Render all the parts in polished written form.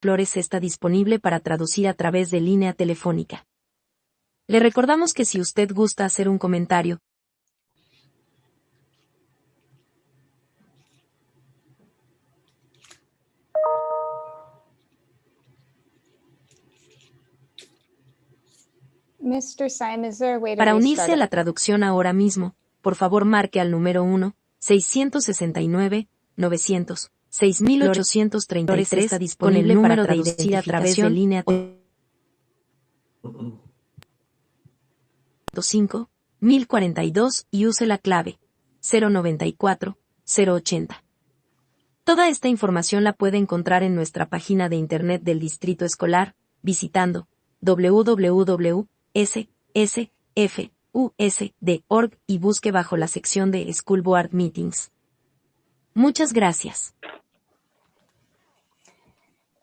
Flores está disponible para traducir a través de línea telefónica. Le recordamos que si usted gusta hacer un comentario, Mr. Syme, is there a way to para unirse restart a la it? traducción ahora mismo, por favor marque al número 1-669-900-6833 está disponible con el número de traducir a través de línea 5-1042 y use la clave 094-080. Toda esta información la puede encontrar en nuestra página de internet del Distrito Escolar, visitando www.ssfusd.org y busque bajo la sección de School Board Meetings. Muchas gracias.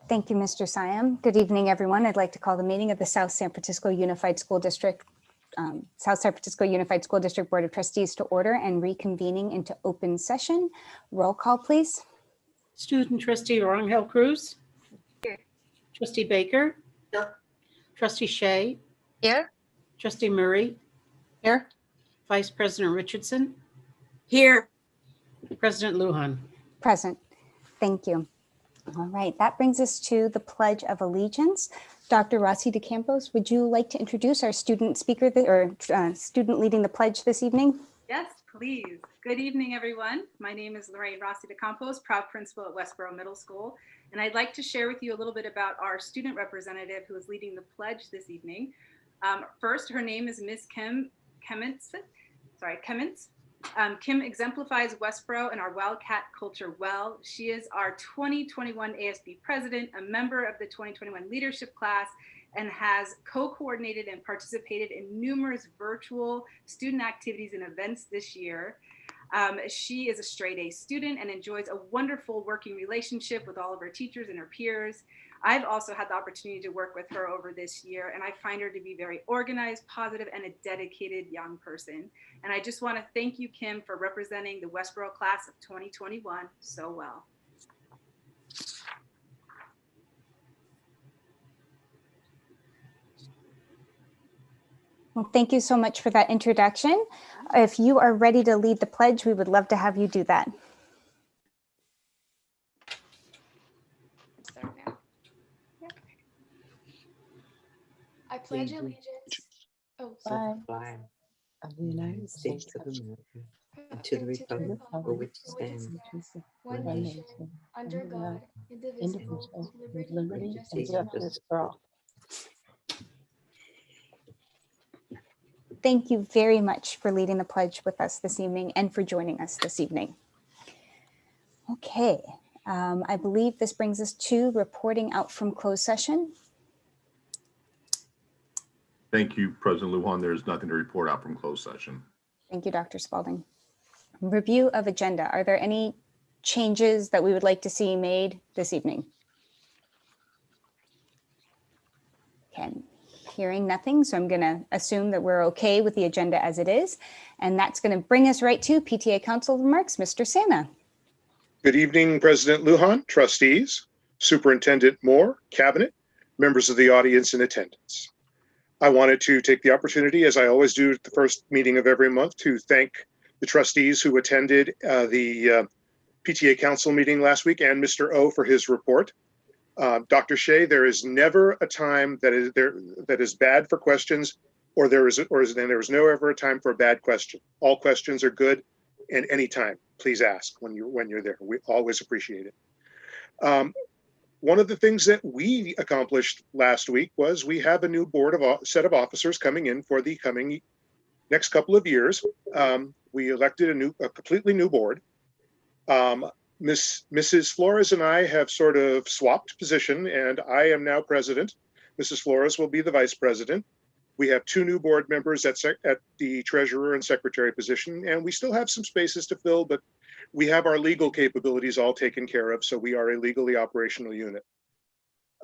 Thank you, Mr. Syme. Good evening, everyone. I'd like to call the meeting of the South San Francisco Unified School District Board of Trustees to order and reconvening into open session. Roll call, please. Student Trustee Rangel Cruz. Here. Trustee Baker. Here. Trustee Shea. Here. Trustee Murray. Here. Vice President Richardson. Here. President Lujan. Present. Thank you. All right, that brings us to the Pledge of Allegiance. Dr. Rossi de Campos, would you like to introduce our student speaker student leading the pledge this evening? Yes, please. Good evening, everyone. My name is Lorraine Rossi de Campos, proud principal at Westboro Middle School. And I'd like to share with you a little bit about our student representative who is leading the pledge this evening. First, her name is Ms. Clements. Kim exemplifies Westboro and our Wildcat culture well. She is our 2021 ASB president, a member of the 2021 leadership class, and has co-coordinated and participated in numerous virtual student activities and events this year. She is a straight A student and enjoys a wonderful working relationship with all of her teachers and her peers. I've also had the opportunity to work with her over this year, and I find her to be very organized, positive, and a dedicated young person. And I just want to thank you, Kim, for representing the Westboro class of 2021 so well. Well, thank you so much for that introduction. If you are ready to lead the pledge, we would love to have you do that. I pledge allegiance of the United States of America and to the republic for which it stands, one nation, under God, indivisible, with liberty and justice for all. Thank you very much for leading the pledge with us this evening and for joining us this evening. Okay, I believe this brings us to reporting out from closed session. Thank you, President Lujan. There is nothing to report out from closed session. Thank you, Dr. Spalding. Review of agenda. Are there any changes that we would like to see made this evening? Okay, hearing nothing, so I'm going to assume that we're okay with the agenda as it is. And that's going to bring us right to Pta Council Remarks. Mr. Santa. Good evening, President Lujan, trustees, Superintendent Moore, Cabinet, members of the audience in attendance. I wanted to take the opportunity, as I always do at the first meeting of every month, to thank the trustees who attended the PTA Council meeting last week and Mr. O for his report. Dr. Shea, there is never a time that is bad for questions, or there is no ever a time for a bad question. All questions are good, and anytime, please ask when you're there. We always appreciate it. One of the things that we accomplished last week was we have a new set of officers coming in for the coming next couple of years. We elected a completely new board. Mrs. Flores and I have sort of swapped position, and I am now president. Mrs. Flores will be the vice president. We have two new board members at the treasurer and secretary position, and we still have some spaces to fill, but we have our legal capabilities all taken care of, so we are a legally operational unit.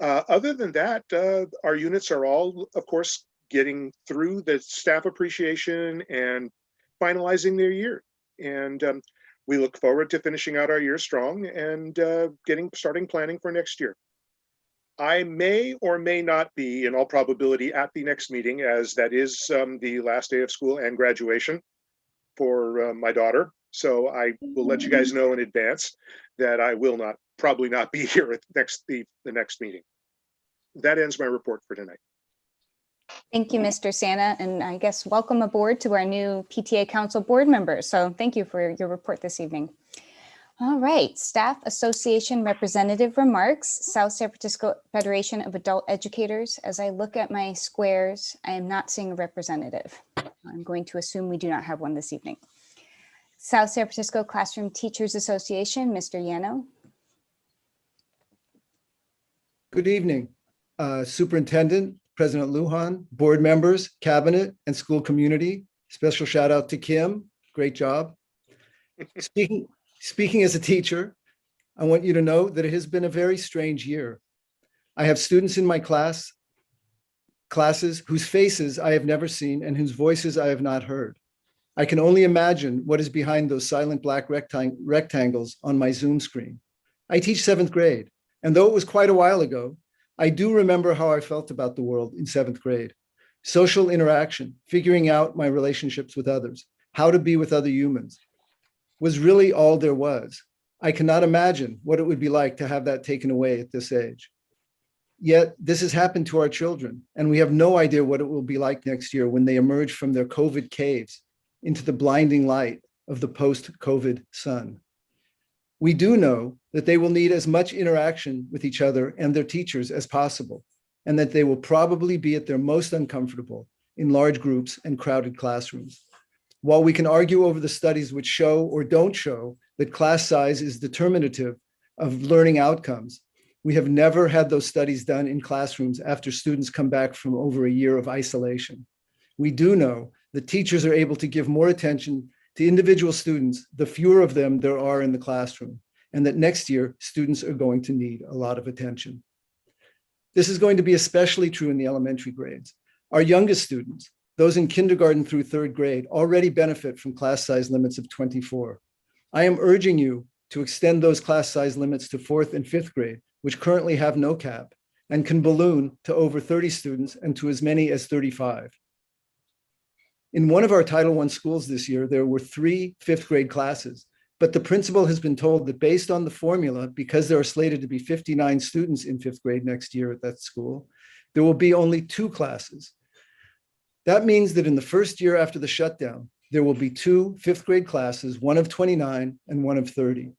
Other than that, our units are all, of course, getting through the staff appreciation and finalizing their year. And we look forward to finishing out our year strong and starting planning for next year. I may or may not be, in all probability, at the next meeting, as that is the last day of school and graduation for my daughter. So I will let you guys know in advance that I will probably not be here at the next meeting. That ends my report for tonight. Thank you, Mr. Santa, and I guess welcome aboard to our new PTA Council board members. So thank you for your report this evening. All right, Staff Association Representative Remarks, South San Francisco Federation of Adult Educators. As I look at my squares, I am not seeing a representative. I'm going to assume we do not have one this evening. South San Francisco Classroom Teachers Association, Mr. Yano. Good evening, Superintendent, President Lujan, board members, cabinet, and school community. Special shout out to Kim. Great job. Speaking as a teacher, I want you to know that it has been a very strange year. I have students in my classes whose faces I have never seen and whose voices I have not heard. I can only imagine what is behind those silent black rectangles on my Zoom screen. I teach 7th grade, and though it was quite a while ago, I do remember how I felt about the world in 7th grade. Social interaction, figuring out my relationships with others, how to be with other humans, was really all there was. I cannot imagine what it would be like to have that taken away at this age. Yet this has happened to our children, and we have no idea what it will be like next year when they emerge from their COVID caves into the blinding light of the post-COVID sun. We do know that they will need as much interaction with each other and their teachers as possible, and that they will probably be at their most uncomfortable in large groups and crowded classrooms. While we can argue over the studies which show or don't show that class size is determinative of learning outcomes, we have never had those studies done in classrooms after students come back from over a year of isolation. We do know that teachers are able to give more attention to individual students, the fewer of them there are in the classroom, and that next year, students are going to need a lot of attention. This is going to be especially true in the elementary grades. Our youngest students, those in kindergarten through 3rd grade, already benefit from class size limits of 24. I am urging you to extend those class size limits to 4th and 5th grade, which currently have no cap, and can balloon to over 30 students and to as many as 35. In one of our Title I schools this year, there were 3 5th grade classes, but the principal has been told that based on the formula, because there are slated to be 59 students in 5th grade next year at that school, there will be only 2 classes. That means that in the first year after the shutdown, there will be 2 5th grade classes, one of 29 and one of 30.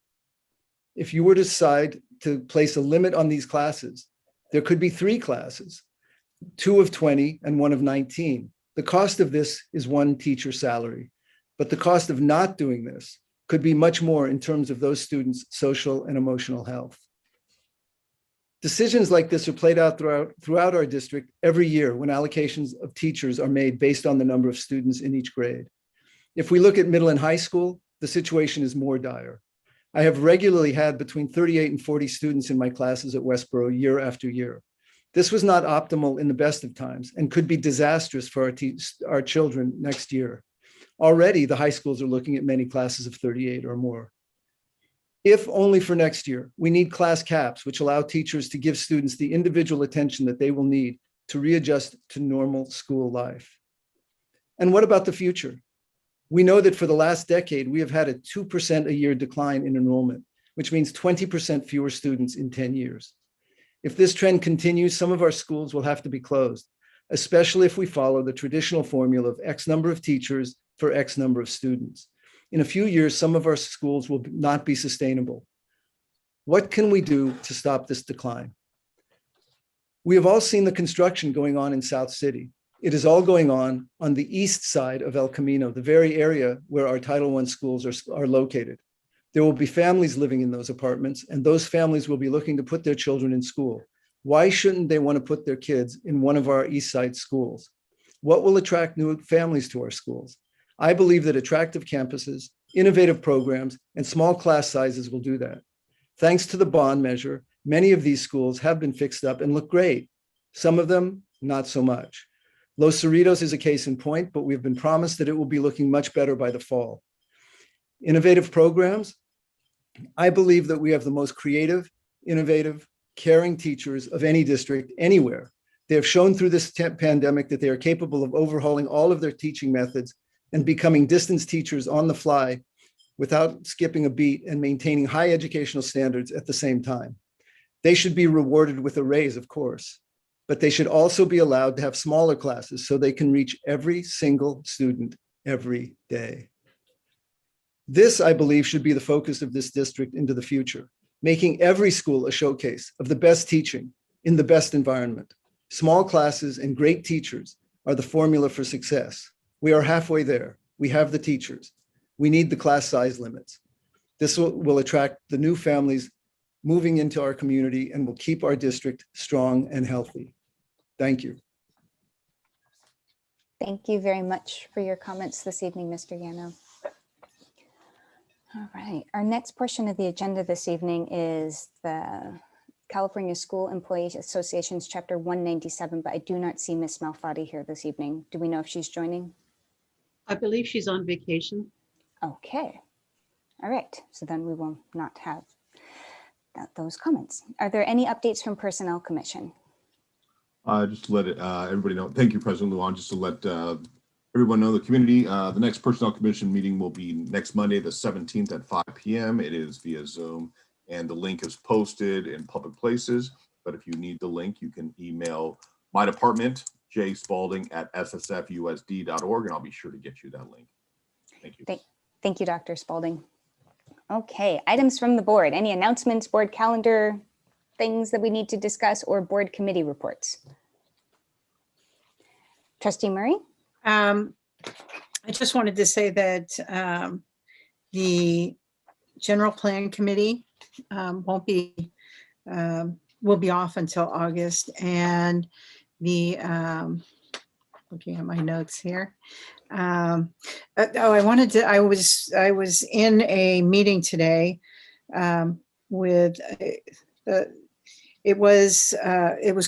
If you were to decide to place a limit on these classes, there could be 3 classes, 2 of 20 and one of 19. The cost of this is 1 teacher's salary, but the cost of not doing this could be much more in terms of those students' social and emotional health. Decisions like this are played out throughout our district every year when allocations of teachers are made based on the number of students in each grade. If we look at middle and high school, the situation is more dire. I have regularly had between 38 and 40 students in my classes at Westboro year after year. This was not optimal in the best of times and could be disastrous for our children next year. Already, the high schools are looking at many classes of 38 or more. If only for next year, we need class caps, which allow teachers to give students the individual attention that they will need to readjust to normal school life. And what about the future? We know that for the last decade, we have had a 2% a year decline in enrollment, which means 20% fewer students in 10 years. If this trend continues, some of our schools will have to be closed, especially if we follow the traditional formula of X number of teachers for X number of students. In a few years, some of our schools will not be sustainable. What can we do to stop this decline? We have all seen the construction going on in South City. It is all going on the east side of El Camino, the very area where our Title I schools are located. There will be families living in those apartments, and those families will be looking to put their children in school. Why shouldn't they want to put their kids in one of our east side schools? What will attract new families to our schools? I believe that attractive campuses, innovative programs, and small class sizes will do that. Thanks to the bond measure, many of these schools have been fixed up and look great. Some of them, not so much. Los Cerritos is a case in point, but we've been promised that it will be looking much better by the fall. Innovative programs. I believe that we have the most creative, innovative, caring teachers of any district anywhere. They have shown through this pandemic that they are capable of overhauling all of their teaching methods and becoming distance teachers on the fly without skipping a beat and maintaining high educational standards at the same time. They should be rewarded with a raise, of course, but they should also be allowed to have smaller classes so they can reach every single student every day. This, I believe, should be the focus of this district into the future, making every school a showcase of the best teaching in the best environment. Small classes and great teachers are the formula for success. We are halfway there. We have the teachers. We need the class size limits. This will attract the new families moving into our community and will keep our district strong and healthy. Thank you. Thank you very much for your comments this evening, Mr. Yano. All right, our next portion of the agenda this evening is the California School Employees Association's Chapter 197, but I do not see Ms. Malfatti here this evening. Do we know if she's joining? I believe she's on vacation. Okay, all right, so then we will not have those comments. Are there any updates from Personnel Commission? Just to let everybody know. Thank you, President Lujan. Just to let everyone know, the community, the next Personnel Commission meeting will be next Monday, the 17th at 5 p.m. It is via Zoom, and the link is posted in public places. But if you need the link, you can email my department, jspalding@ssfusd.org, and I'll be sure to get you that link. Thank you. Thank you, Dr. Spalding. Okay, items from the board. Any announcements, board calendar, things that we need to discuss, or board committee reports? Trustee Murray? I just wanted to say that the General Plan Committee will be off until August, and the looking at my notes here. I was in a meeting today with it was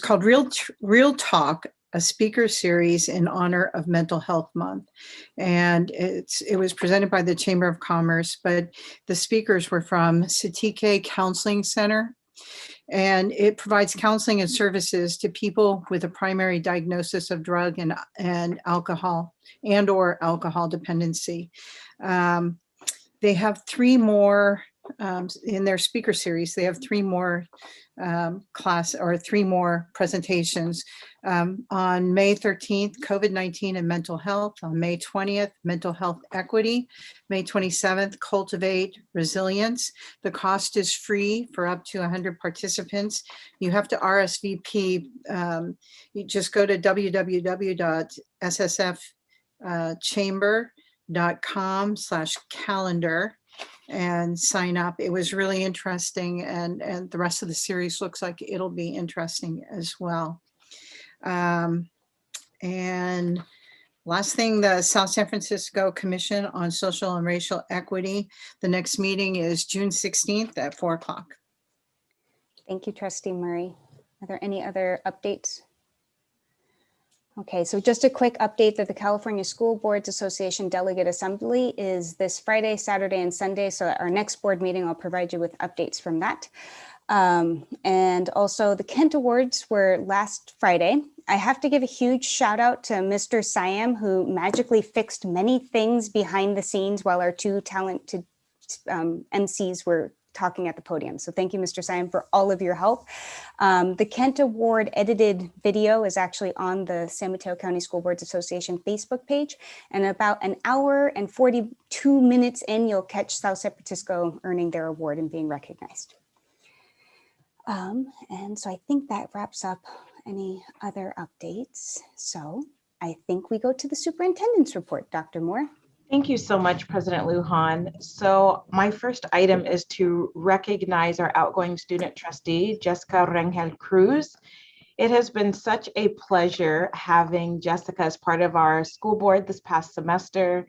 called Real Talk, a speaker series in honor of Mental Health Month. And it was presented by the Chamber of Commerce, but the speakers were from Pta Counseling Center. And it provides counseling and services to people with a primary diagnosis of drug and alcohol or alcohol dependency. They have 3 more in their speaker series. They have 3 more 3 more presentations. On May 13th, COVID-19 and mental health. On May 20th, mental health equity. May 27th, cultivate resilience. The cost is free for up to 100 participants. You have to RSVP. You just go to www.ssfchamber.com/calendar and sign up. It was really interesting, and the rest of the series looks like it'll be interesting as well. And last thing, the South San Francisco Commission on Social and Racial Equity. The next meeting is June 16th at 4 o'clock. Thank you, Trustee Murray. Are there any other updates? Okay, so just a quick update that the California School Boards Association Delegate Assembly is this Friday, Saturday, and Sunday. So at our next board meeting, I'll provide you with updates from that. And also the Kent Awards were last Friday. I have to give a huge shout out to Mr. Siam, who magically fixed many things behind the scenes while our 2 talented MCs were talking at the podium. So thank you, Mr. Siam, for all of your help. The Kent Award edited video is actually on the San Mateo County School Boards Association Facebook page. And about an hour and 42 minutes in, you'll catch South San Francisco earning their award and being recognized. And so I think that wraps up any other updates. So I think we go to the superintendent's report, Dr. Moore. Thank you so much, President Lujan. So my first item is to recognize our outgoing student trustee, Jessica Rangel Cruz. It has been such a pleasure having Jessica as part of our school board this past semester.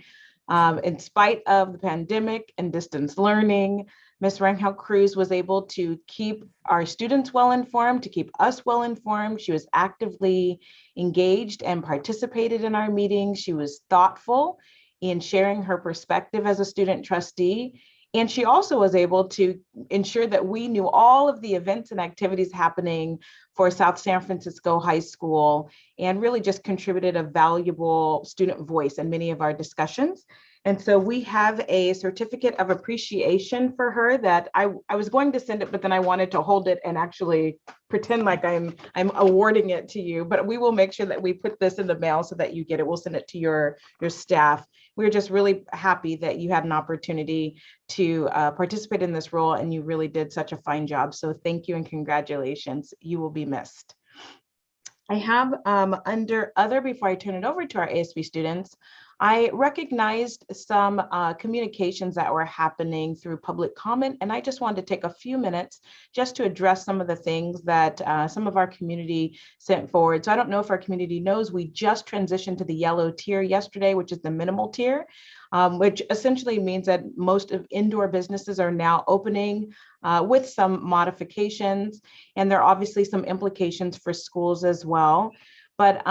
In spite of the pandemic and distance learning, Ms. Rangel Cruz was able to keep our students well informed, to keep us well informed. She was actively engaged and participated in our meetings. She was thoughtful in sharing her perspective as a student trustee, And she also was able to ensure that we knew all of the events and activities happening for South San Francisco High School, and really just contributed a valuable student voice in many of our discussions. And so we have a certificate of appreciation for her that I was going to send it, but then I wanted to hold it and actually pretend like I'm awarding it to you. But we will make sure that we put this in the mail so that you get it. We'll send it to your staff. We're just really happy that you had an opportunity to participate in this role, and you really did such a fine job. So thank you and congratulations. You will be missed. I have under other, before I turn it over to our ASB students, I recognized some communications that were happening through public comment, and I just wanted to take a few minutes just to address some of the things that some of our community sent forward. So I don't know if our community knows, we just transitioned to the yellow tier yesterday, which is the minimal tier, which essentially means that most of indoor businesses are now opening with some modifications, and there are obviously some implications for schools as well. But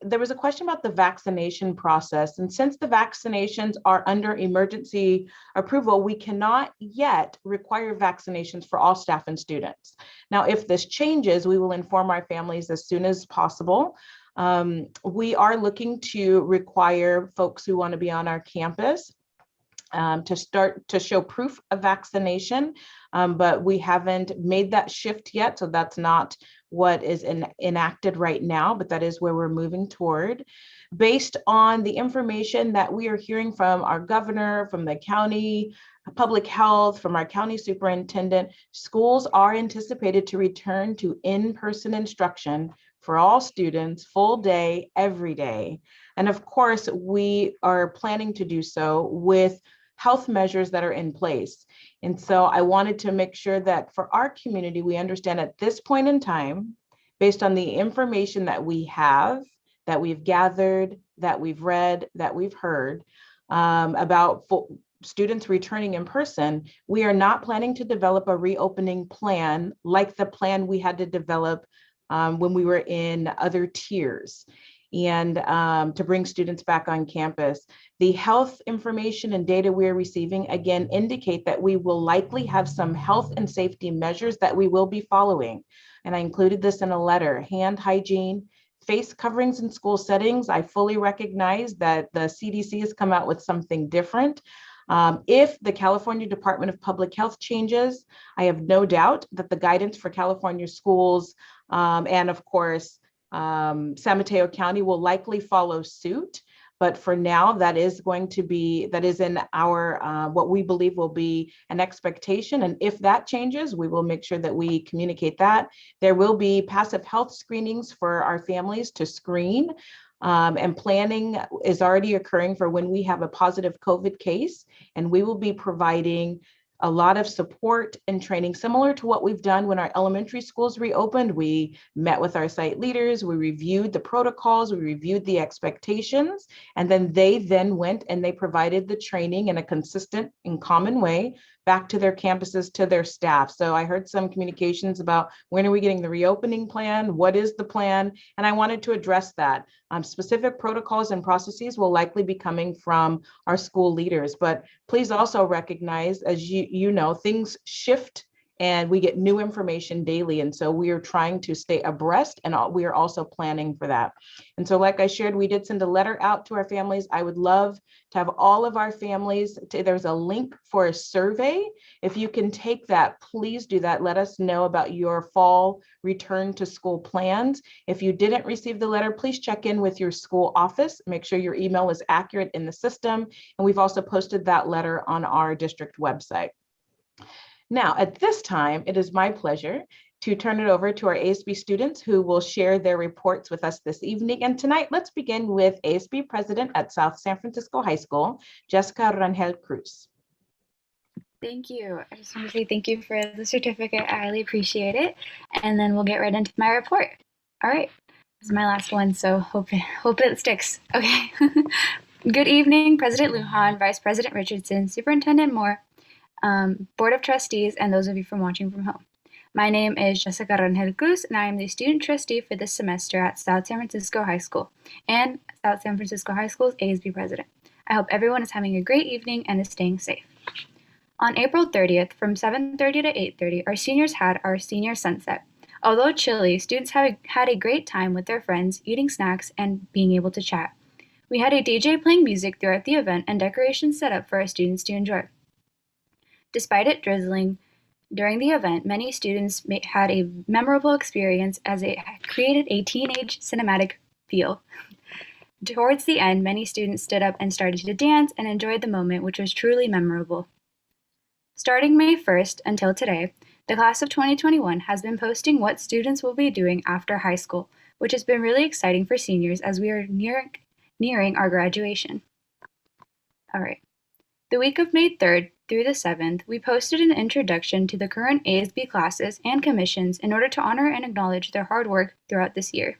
there was a question about the vaccination process. And since the vaccinations are under emergency approval, we cannot yet require vaccinations for all staff and students. Now, if this changes, we will inform our families as soon as possible. We are looking to require folks who want to be on our campus to start to show proof of vaccination, but we haven't made that shift yet. So that's not what is enacted right now, but that is where we're moving toward. Based on the information that we are hearing from our governor, from the county public health, from our county superintendent, schools are anticipated to return to in-person instruction for all students, full day, every day. And of course, we are planning to do so with health measures that are in place. And so I wanted to make sure that for our community, we understand at this point in time, based on the information that we have, that we've gathered, that we've read, that we've heard about students returning in person, we are not planning to develop a reopening plan like the plan we had to develop when we were in other tiers, and to bring students back on campus. The health information and data we're receiving, again, indicate that we will likely have some health and safety measures that we will be following. And I included this in a letter: hand hygiene, face coverings in school settings. I fully recognize that the CDC has come out with something different. If the California Department of Public Health changes, I have no doubt that the guidance for California schools and of course, San Mateo County will likely follow suit. But for now, that is in our, what we believe will be an expectation. And if that changes, we will make sure that we communicate that. There will be passive health screenings for our families to screen. And planning is already occurring for when we have a positive COVID case, and we will be providing a lot of support and training similar to what we've done when our elementary schools reopened. We met with our site leaders, we reviewed the protocols, we reviewed the expectations, and then they went and they provided the training in a consistent and common way back to their campuses, to their staff. So I heard some communications about when are we getting the reopening plan? What is the plan? And I wanted to address that. Specific protocols and processes will likely be coming from our school leaders, but please also recognize, as you know, things shift and we get new information daily. And so we are trying to stay abreast, and we are also planning for that. And so like I shared, we did send a letter out to our families. I would love to have all of our families, there's a link for a survey. If you can take that, please do that. Let us know about your fall return to school plans. If you didn't receive the letter, please check in with your school office. Make sure your email is accurate in the system. And we've also posted that letter on our district website. Now, at this time, it is my pleasure to turn it over to our ASB students who will share their reports with us this evening. And tonight, let's begin with ASB President at South San Francisco High School, Jessica Rangel Cruz. Thank you. I just want to say thank you for the certificate. I really appreciate it. And then we'll get right into my report. All right, this is my last one, so hope it sticks. Okay. Good evening, President Lujan, Vice President Richardson, Superintendent Moore, Board of Trustees, and those of you watching from home. My name is Jessica Rangel Cruz, and I am the student trustee for this semester at South San Francisco High School and South San Francisco High School's ASB president. I hope everyone is having a great evening and is staying safe. On April 30th, from 7:30 to 8:30, our seniors had our senior sunset. Although chilly, students had a great time with their friends, eating snacks and being able to chat. We had a DJ playing music throughout the event and decorations set up for our students to enjoy. Despite it drizzling during the event, many students had a memorable experience as it created a teenage cinematic feel. Towards the end, many students stood up and started to dance and enjoyed the moment, which was truly memorable. Starting May 1st until today, the class of 2021 has been posting what students will be doing after high school, which has been really exciting for seniors as we are nearing our graduation. All right. The week of May 3rd through the 7th, we posted an introduction to the current ASB classes and commissions in order to honor and acknowledge their hard work throughout this year.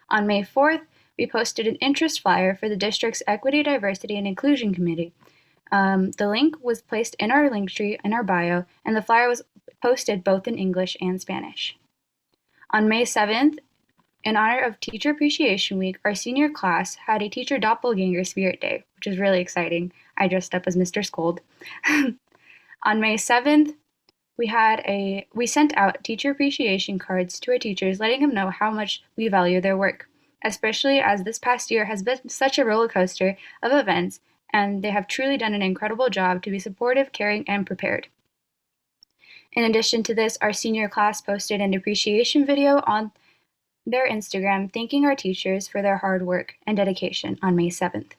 On May 4th, we posted an interest flyer for the district's Equity, Diversity, and Inclusion Committee. The link was placed in our link tree in our bio, and the flyer was posted both in English and Spanish. On May 7th, in honor of Teacher Appreciation Week, our senior class had a Teacher Doppelganger Spirit Day, which is really exciting. I dressed up as Mr. Scold. On May 7th, we sent out teacher appreciation cards to our teachers, letting them know how much we value their work, especially as this past year has been such a roller coaster of events, and they have truly done an incredible job to be supportive, caring, and prepared. In addition to this, our senior class posted an appreciation video on their Instagram, thanking our teachers for their hard work and dedication on May 7th.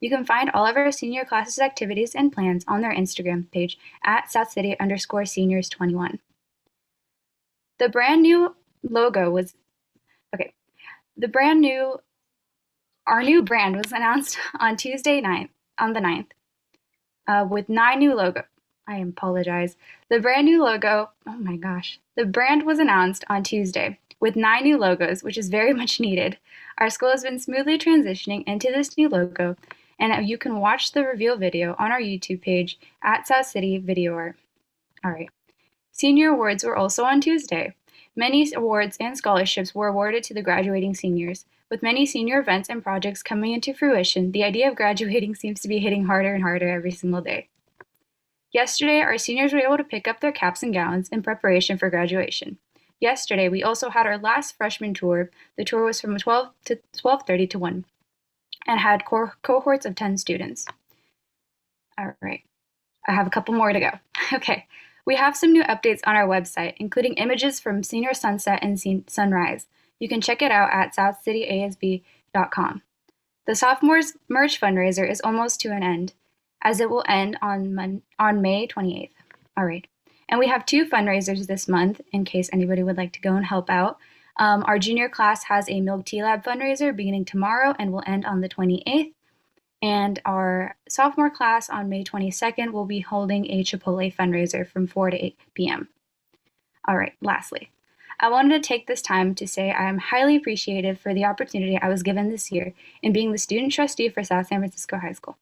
You can find all of our senior classes' activities and plans on their Instagram page at southcity_seniors21. The brand new logo was, okay, our new brand was announced on Tuesday night, on the 9th, with 9 new logos. I apologize. The brand new logo, oh my gosh. The brand was announced on Tuesday with 9 new logos, which is very much needed. Our school has been smoothly transitioning into this new logo, and you can watch the reveal video on our YouTube page at South City Video Art. All right. Senior awards were also on Tuesday. Many awards and scholarships were awarded to the graduating seniors. With many senior events and projects coming into fruition, the idea of graduating seems to be hitting harder and harder every single day. Yesterday, our seniors were able to pick up their caps and gowns in preparation for graduation. Yesterday, we also had our last freshman tour. The tour was from 12 to 12:30 to 1 and had cohorts of 10 students. All right, I have a couple more to go. Okay, we have some new updates on our website, including images from senior sunset and sunrise. You can check it out at southcityasb.com. The Sophomores Merch fundraiser is almost to an end, as it will end on May 28th. All right. And we have 2 fundraisers this month, in case anybody would like to go and help out. Our junior class has a Milk Tea Lab fundraiser beginning tomorrow and will end on the 28th. And our sophomore class on May 22nd will be holding a Chipotle fundraiser from 4 to 8 p.m. All right, lastly, I wanted to take this time to say I am highly appreciative for the opportunity I was given this year in being the student trustee for South San Francisco High School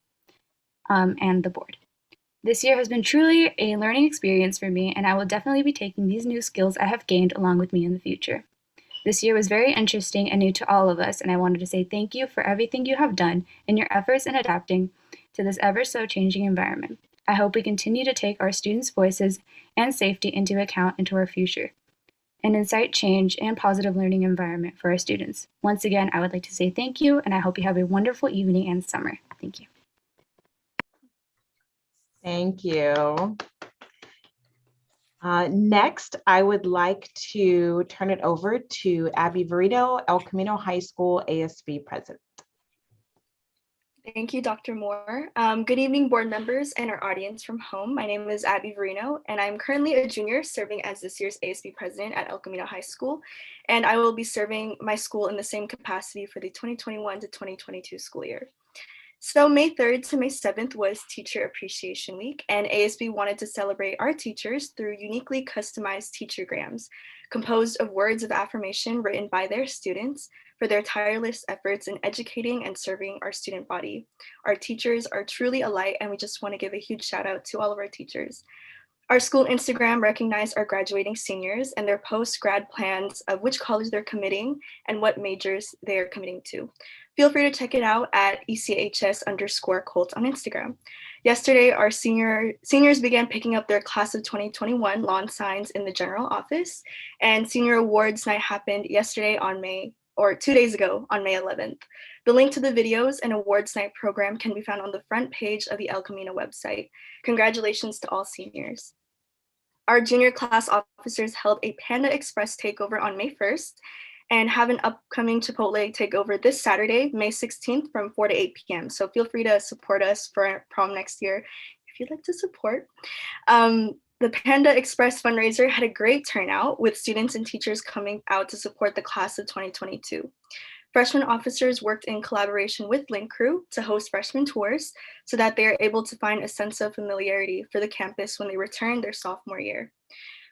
and the board. This year has been truly a learning experience for me, and I will definitely be taking these new skills I have gained along with me in the future. This year was very interesting and new to all of us, and I wanted to say thank you for everything you have done in your efforts in adapting to this ever so changing environment. I hope we continue to take our students' voices and safety into account into our future and incite change and positive learning environment for our students. Once again, I would like to say thank you, and I hope you have a wonderful evening and summer. Thank you. Thank you. Next, I would like to turn it over to Abby Verito, El Camino High School ASB President. Thank you, Dr. Moore. Good evening, board members and our audience from home. My name is Abby Verino, and I'm currently a junior serving as this year's ASB president at El Camino High School, and I will be serving my school in the same capacity for the 2021 to 2022 school year. So May 3rd to May 7th was Teacher Appreciation Week, and ASB wanted to celebrate our teachers through uniquely customized teachergrams, composed of words of affirmation written by their students for their tireless efforts in educating and serving our student body. Our teachers are truly a light, and we just want to give a huge shout out to all of our teachers. Our school Instagram recognized our graduating seniors and their post-grad plans of which college they're committing and what majors they are committing to. Feel free to check it out at ECHS_Colt on Instagram. Yesterday, our seniors began picking up their class of 2021 lawn signs in the general office, and senior awards night happened yesterday on 2 days ago on May 11th. The link to the videos and awards night program can be found on the front page of the El Camino website. Congratulations to all seniors. Our junior class officers held a Panda Express takeover on May 1st and have an upcoming Chipotle takeover this Saturday, May 16th from 4 to 8 p.m. So feel free to support us for prom next year if you'd like to support. The Panda Express fundraiser had a great turnout with students and teachers coming out to support the class of 2022. Freshman officers worked in collaboration with Link Crew to host freshman tours so that they are able to find a sense of familiarity for the campus when they return their sophomore year.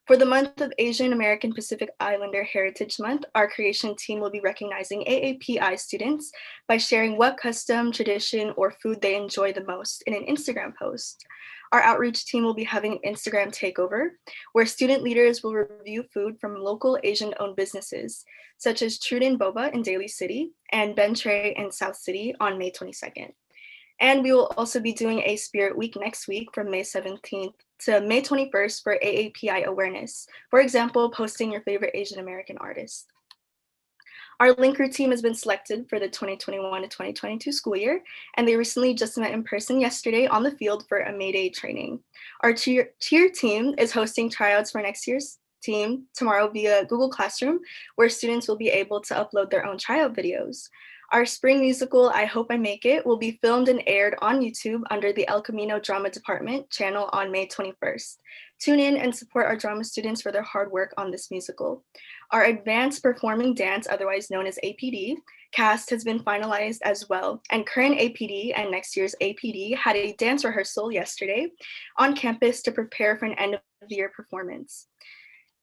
For the month of Asian American Pacific Islander Heritage Month, our creation team will be recognizing AAPI students by sharing what custom, tradition, or food they enjoy the most in an Instagram post. Our outreach team will be having an Instagram takeover where student leaders will review food from local Asian-owned businesses, such as Truden Boba in Daly City and Ben Tray in South City on May 22nd. And we will also be doing a Spirit Week next week from May 17th to May 21st for AAPI awareness. For example, posting your favorite Asian American artist. Our Linker team has been selected for the 2021 to 2022 school year, and they recently just met in person yesterday on the field for a May Day training. Our cheer team is hosting tryouts for next year's team tomorrow via Google Classroom, where students will be able to upload their own tryout videos. Our spring musical, I Hope I Make It, will be filmed and aired on YouTube under the El Camino Drama Department channel on May 21st. Tune in and support our drama students for their hard work on this musical. Our Advanced Performing Dance, otherwise known as APD, cast has been finalized as well, and current APD and next year's APD had a dance rehearsal yesterday on campus to prepare for an end-of-the-year performance.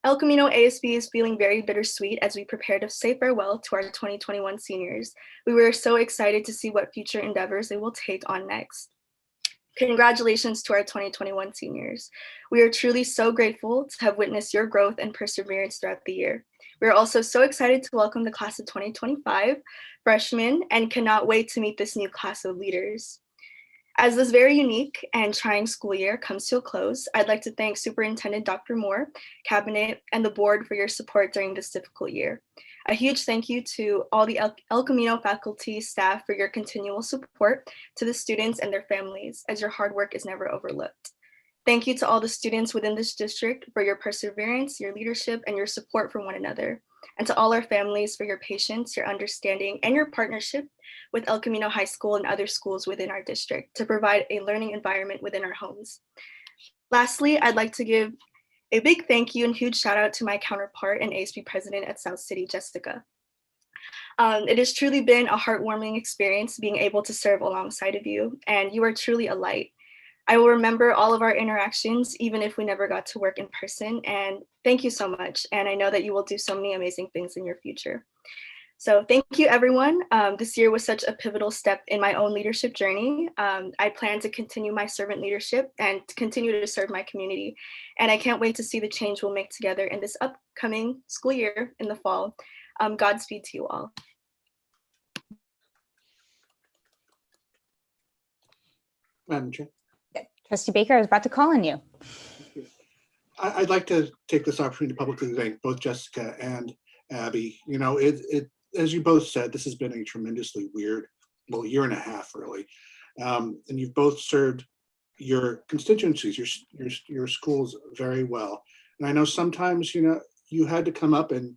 El Camino ASB is feeling very bittersweet as we prepare to say farewell to our 2021 seniors. We were so excited to see what future endeavors they will take on next. Congratulations to our 2021 seniors. We are truly so grateful to have witnessed your growth and perseverance throughout the year. We are also so excited to welcome the class of 2025 freshmen and cannot wait to meet this new class of leaders. As this very unique and trying school year comes to a close, I'd like to thank Superintendent Dr. Moore, Cabinet, and the board for your support during this difficult year. A huge thank you to all the El Camino faculty, staff for your continual support to the students and their families, as your hard work is never overlooked. Thank you to all the students within this district for your perseverance, your leadership, and your support for one another. And to all our families for your patience, your understanding, and your partnership with El Camino High School and other schools within our district to provide a learning environment within our homes. Lastly, I'd like to give a big thank you and huge shout out to my counterpart and ASB president at South City, Jessica. It has truly been a heartwarming experience being able to serve alongside of you, and you are truly a light. I will remember all of our interactions, even if we never got to work in person, and thank you so much. And I know that you will do so many amazing things in your future. So thank you, everyone. This year was such a pivotal step in my own leadership journey. I plan to continue my servant leadership and to continue to serve my community. And I can't wait to see the change we'll make together in this upcoming school year in the fall. Godspeed to you all. Madam Chair. Trustee Baker, I was about to call on you. I'd like to take this opportunity to publicly thank both Jessica and Abby. You know, as you both said, this has been a tremendously weird, well, year and a half, really. And you've both served your constituencies, your schools very well. And I know sometimes, you know, you had to come up and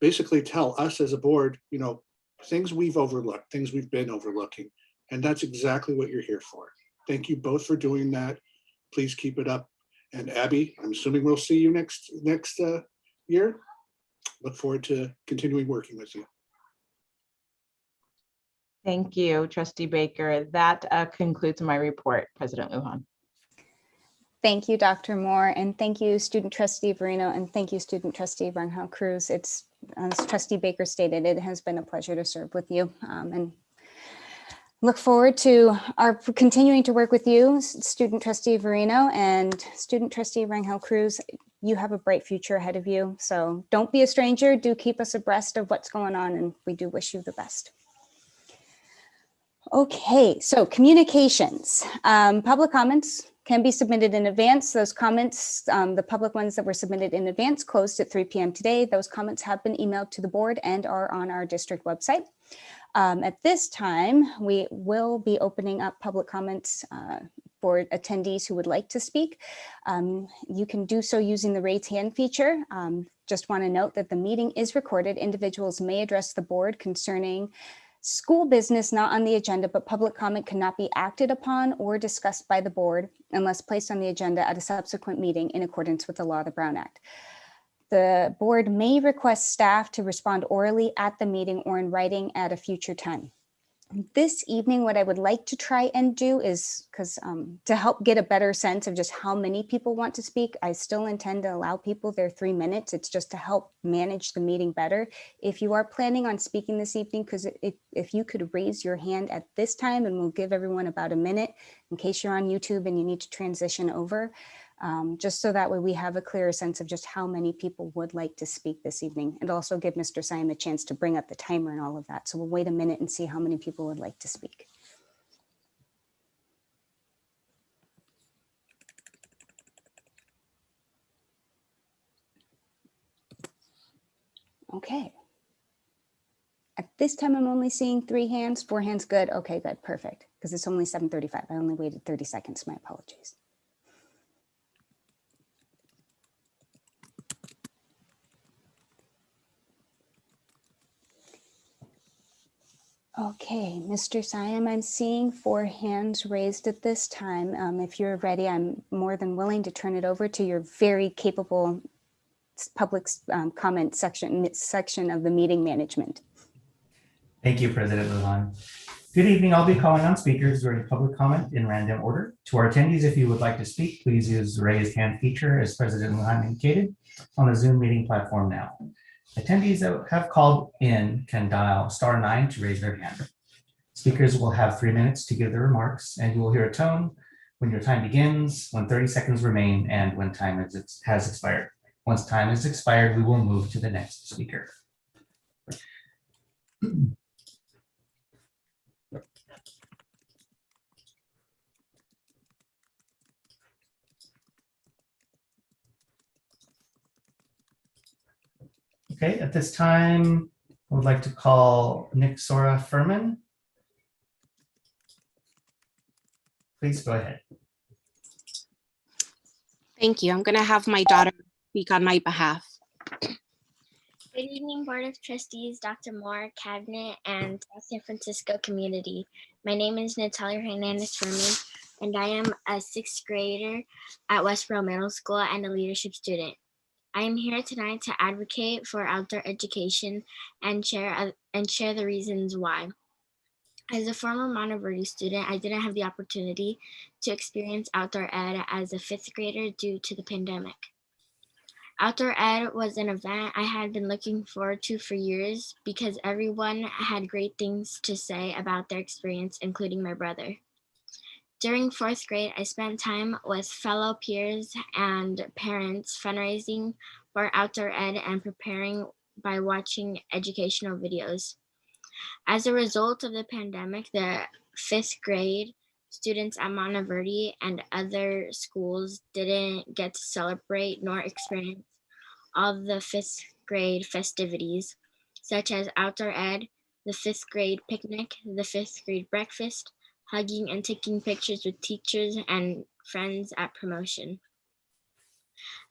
basically tell us as a board, you know, things we've overlooked, things we've been overlooking. And that's exactly what you're here for. Thank you both for doing that. Please keep it up. And Abby, I'm assuming we'll see you next year. Look forward to continuing working with you. Thank you, Trustee Baker. That concludes my report, President Lujan. Thank you, Dr. Moore, and thank you, Student Trustee Verito, and thank you, Student Trustee Rangel Cruz. It's, as Trustee Baker stated, it has been a pleasure to serve with you, and look forward to our continuing to work with you, Student Trustee Verito and Student Trustee Rangel Cruz. You have a bright future ahead of you, so don't be a stranger. Do keep us abreast of what's going on, and we do wish you the best. Okay, so communications. Public comments can be submitted in advance. Those comments, the public ones that were submitted in advance closed at 3 p.m. today. Those comments have been emailed to the board and are on our district website. At this time, we will be opening up public comments for attendees who would like to speak. You can do so using the raise hand feature. Just want to note that the meeting is recorded. Individuals may address the board concerning school business not on the agenda, but public comment cannot be acted upon or discussed by the board unless placed on the agenda at a subsequent meeting in accordance with the law of the Brown Act. The board may request staff to respond orally at the meeting or in writing at a future time. This evening, what I would like to try and do is, to help get a better sense of just how many people want to speak, I still intend to allow people their 3 minutes. It's just to help manage the meeting better. If you are planning on speaking this evening, because if you could raise your hand at this time, and we'll give everyone about a minute in case you're on YouTube and you need to transition over. Just so that way we have a clearer sense of just how many people would like to speak this evening, and also give Mr. Syme a chance to bring up the timer and all of that. So we'll wait a minute and see how many people would like to speak. Okay. At this time, I'm only seeing 3 hands, 4 hands, good. Okay, good, perfect. Because it's only 7:35. I only waited 30 seconds, my apologies. Okay, Mr. Syme, I'm seeing 4 hands raised at this time. If you're ready, I'm more than willing to turn it over to your very capable public comment section of the meeting management. Thank you, President Lujan. Good evening. I'll be calling on speakers during public comment in random order. To our attendees, if you would like to speak, please use the raised hand feature as President Lujan indicated on the Zoom meeting platform now. Attendees that have called in can dial *9 to raise their hand. Speakers will have 3 minutes to give their remarks, and you will hear a tone when your time begins, when 30 seconds remain, and when time has expired. Once time is expired, we will move to the next speaker. Okay, at this time, I would like to call Nick Sora Furman. Please go ahead. Thank you. I'm going to have my daughter speak on my behalf. Good evening, Board of Trustees, Dr. Moore, Cabinet, and San Francisco community. My name is Natalia Hernandez Furman, and I am a 6th grader at Westboro Middle School and a leadership student. I am here tonight to advocate for outdoor education and share the reasons why. As a former Monteverdi student, I didn't have the opportunity to experience outdoor ed as a 5th grader due to the pandemic. Outdoor ed was an event I had been looking forward to for years because everyone had great things to say about their experience, including my brother. During 4th grade, I spent time with fellow peers and parents fundraising for outdoor ed and preparing by watching educational videos. As a result of the pandemic, the 5th grade students at Monteverdi and other schools didn't get to celebrate nor experience all the 5th grade festivities, such as outdoor ed, the 5th grade picnic, the 5th grade breakfast, hugging and taking pictures with teachers and friends at promotion.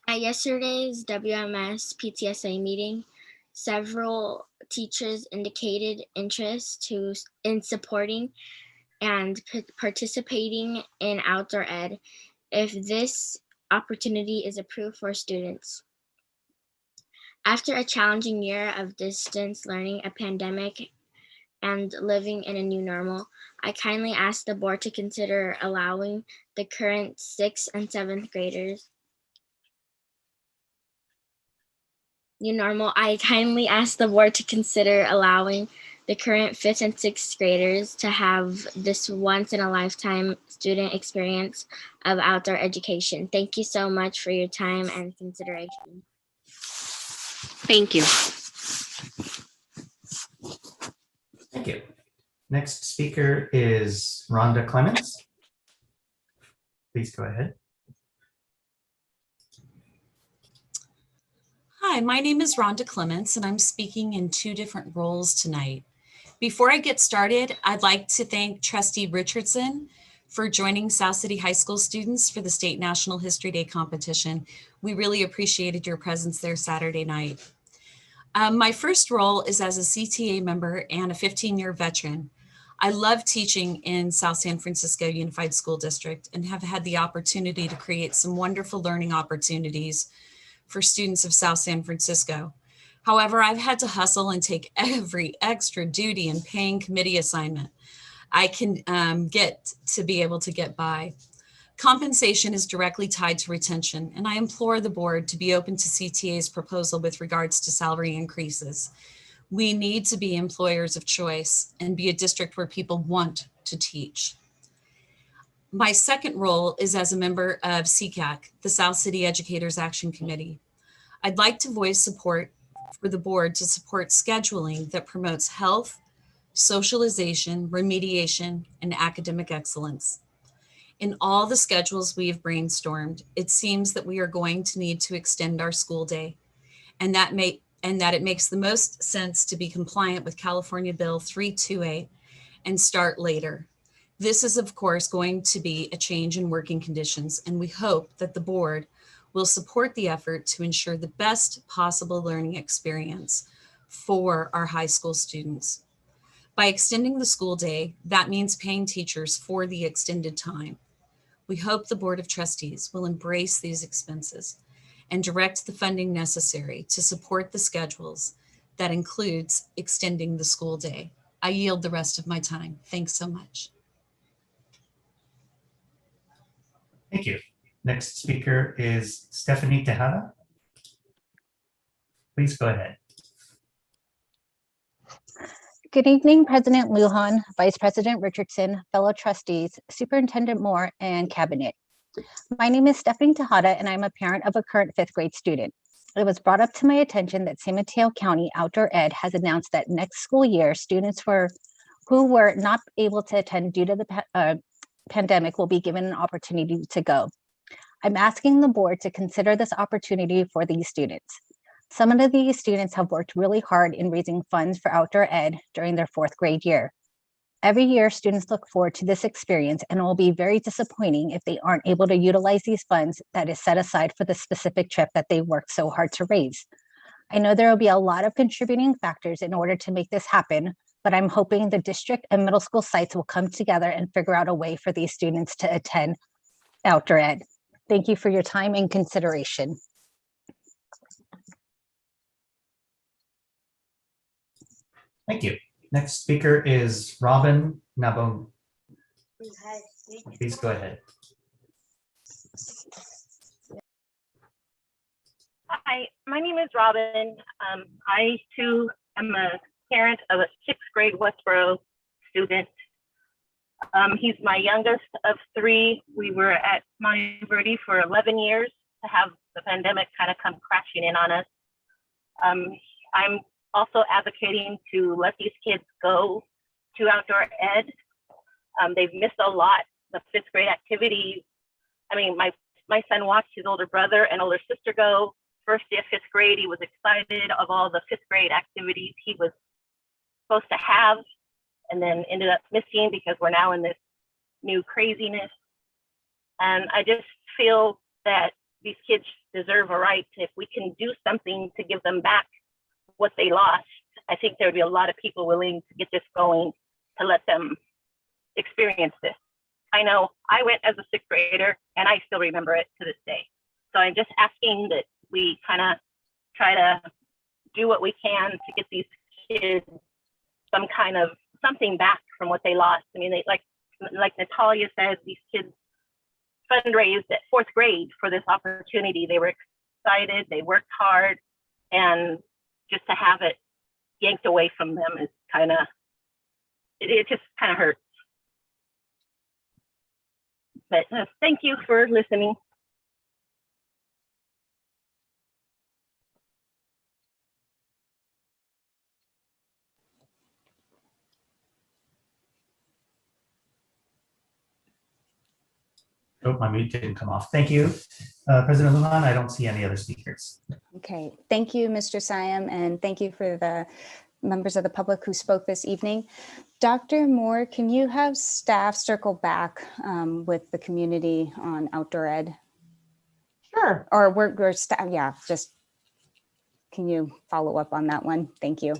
At yesterday's WMS PTSA meeting, several teachers indicated interest in supporting and participating in outdoor ed if this opportunity is approved for students. After a challenging year of distance learning, a pandemic, and living in a new normal, I kindly ask the board to consider allowing the current 6th and 7th graders I kindly ask the board to consider allowing the current 5th and 6th graders to have this once-in-a-lifetime student experience of outdoor education. Thank you so much for your time and consideration. Thank you. Thank you. Next speaker is Rhonda Clements. Please go ahead. Hi, my name is Rhonda Clements, and I'm speaking in 2 different roles tonight. Before I get started, I'd like to thank Trustee Richardson for joining South City High School students for the State National History Day competition. We really appreciated your presence there Saturday night. My first role is as a CTA member and a 15-year veteran. I love teaching in South San Francisco Unified School District and have had the opportunity to create some wonderful learning opportunities for students of South San Francisco. However, I've had to hustle and take every extra duty and paying committee assignment I can get to be able to get by. Compensation is directly tied to retention, and I implore the board to be open to CTA's proposal with regards to salary increases. We need to be employers of choice and be a district where people want to teach. My second role is as a member of CCAC, the South City Educators Action Committee. I'd like to voice support for the board to support scheduling that promotes health, socialization, remediation, and academic excellence. In all the schedules we have brainstormed, it seems that we are going to need to extend our school day, and that it makes the most sense to be compliant with California Bill 328 and start later. This is, of course, going to be a change in working conditions, and we hope that the board will support the effort to ensure the best possible learning experience for our high school students. By extending the school day, that means paying teachers for the extended time. We hope the Board of Trustees will embrace these expenses and direct the funding necessary to support the schedules that includes extending the school day. I yield the rest of my time. Thanks so much. Thank you. Next speaker is Stephanie Tejada. Please go ahead. Good evening, President Lujan, Vice President Richardson, fellow trustees, Superintendent Moore, and Cabinet. My name is Stephanie Tejada, and I'm a parent of a current 5th grade student. It was brought up to my attention that San Mateo County Outdoor Ed has announced that next school year, students who were not able to attend due to the pandemic will be given an opportunity to go. I'm asking the board to consider this opportunity for these students. Some of these students have worked really hard in raising funds for outdoor ed during their 4th grade year. Every year, students look forward to this experience, and it will be very disappointing if they aren't able to utilize these funds that is set aside for the specific trip that they worked so hard to raise. I know there will be a lot of contributing factors in order to make this happen, but I'm hoping the district and middle school sites will come together and figure out a way for these students to attend outdoor ed. Thank you for your time and consideration. Thank you. Next speaker is Robin Naboon. Please go ahead. Hi, my name is Robin. I too am a parent of a 6th grade Westboro student. He's my youngest of 3. We were at Verito for 11 years to have the pandemic kind of come crashing in on us. I'm also advocating to let these kids go to outdoor ed. They've missed a lot of 5th grade activities. I mean, my son watched his older brother and older sister go. First day of 5th grade, he was excited of all the 5th grade activities he was supposed to have, and then ended up missing because we're now in this new craziness. And I just feel that these kids deserve a right to, if we can do something to give them back what they lost, I think there would be a lot of people willing to get this going to let them experience this. I know I went as a 6th grader and I still remember it to this day. So I'm just asking that we kind of try to do what we can to get these kids some kind of something back from what they lost. I mean, they, like Natalia said, these kids fundraised at 4th grade for this opportunity. They were excited, they worked hard, and just to have it yanked away from them is kind of, it just kind of hurts. But thank you for listening. Oh, my mute didn't come off. Thank you. President Lujan, I don't see any other speakers. Okay, thank you, Mr. Siam, and thank you for the members of the public who spoke this evening. Dr. Moore, can you have staff circle back with the community on outdoor ed? Sure. Or we're staff, yeah, just can you follow up on that one? Thank you.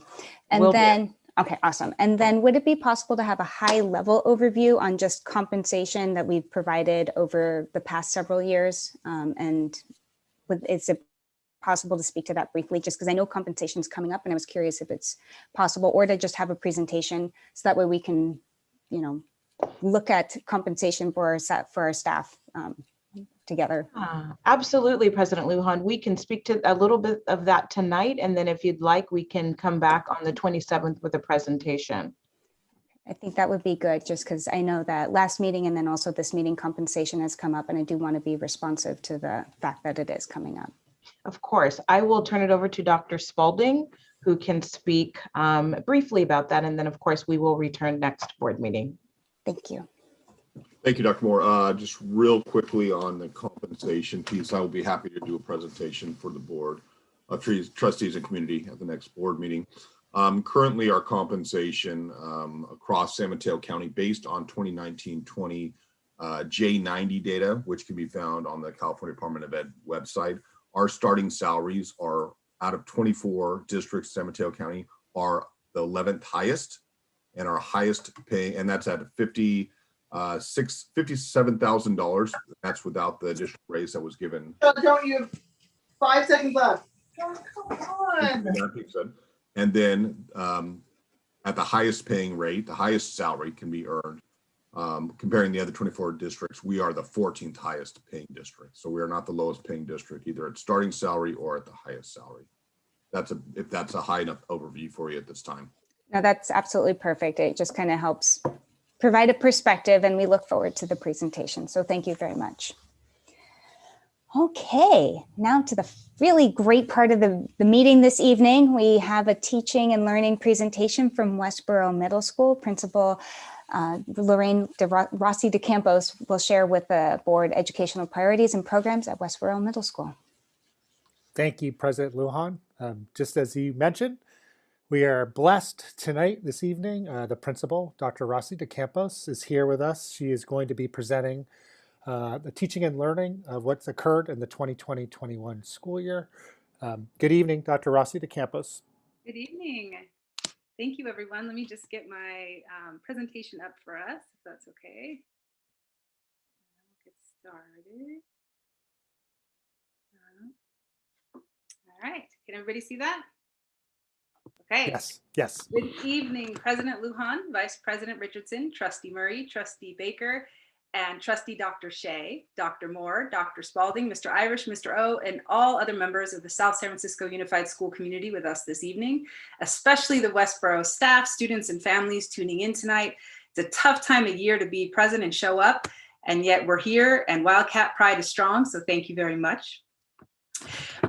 And Will then, okay, awesome. And then would it be possible to have a high level overview on just compensation that we've provided over the past several years? Is it possible to speak to that briefly, just because I know compensation is coming up and I was curious if it's possible, or to just have a presentation so that way we can, look at compensation for our staff together. Absolutely, President Lujan. We can speak to a little bit of that tonight, and then if you'd like, we can come back on the 27th with a presentation. I think that would be good, just because I know that last meeting and then also this meeting compensation has come up, and I do want to be responsive to the fact that it is coming up. Of course, I will turn it over to Dr. Spalding, who can speak briefly about that. And then, of course, we will return next board meeting. Thank you. Thank you, Dr. Moore. Just real quickly on the compensation piece, I will be happy to do a presentation for the Board of Trustees and community at the next board meeting. Currently, our compensation across San Mateo County, based on 2019-20 J90 data, which can be found on the California Department of Ed website, our starting salaries are, out of 24 districts, San Mateo County, are the 11th highest, and our highest pay, and that's at $57,000. That's without the additional raise that was given. Don't you have 5 seconds left? Oh, come on. And then at the highest paying rate, the highest salary can be earned. Comparing the other 24 districts, we are the 14th highest paying district. So we are not the lowest paying district, either at starting salary or at the highest salary. If that's a high enough overview for you at this time. No, that's absolutely perfect. It just kind of helps provide a perspective, and we look forward to the presentation. So thank you very much. Okay, now to the really great part of the meeting this evening. We have a teaching and learning presentation from Westboro Middle School. Principal Lorraine Rossi de Campos will share with the board educational priorities and programs at Westboro Middle School. Thank you, President Lujan. Just as you mentioned, we are blessed tonight, this evening. The principal, Dr. Rossi de Campos, is here with us. She is going to be presenting the teaching and learning of what's occurred in the 2020-21 school year. Good evening, Dr. Rossi de Campos. Good evening. Thank you, everyone. Let me just get my presentation up for us, if that's okay. We'll get started. All right. Can everybody see that? Okay. Yes. Yes. Good evening, President Lujan, Vice President Richardson, Trustee Murray, Trustee Baker, and Trustee Dr. Shea, Dr. Moore, Dr. Spalding, Mr. Irish, Mr. O, and all other members of the South San Francisco Unified School community with us this evening, especially the Westboro staff, students, and families tuning in tonight. It's a tough time of year to be present and show up, and yet we're here, and Wildcat Pride is strong, so thank you very much.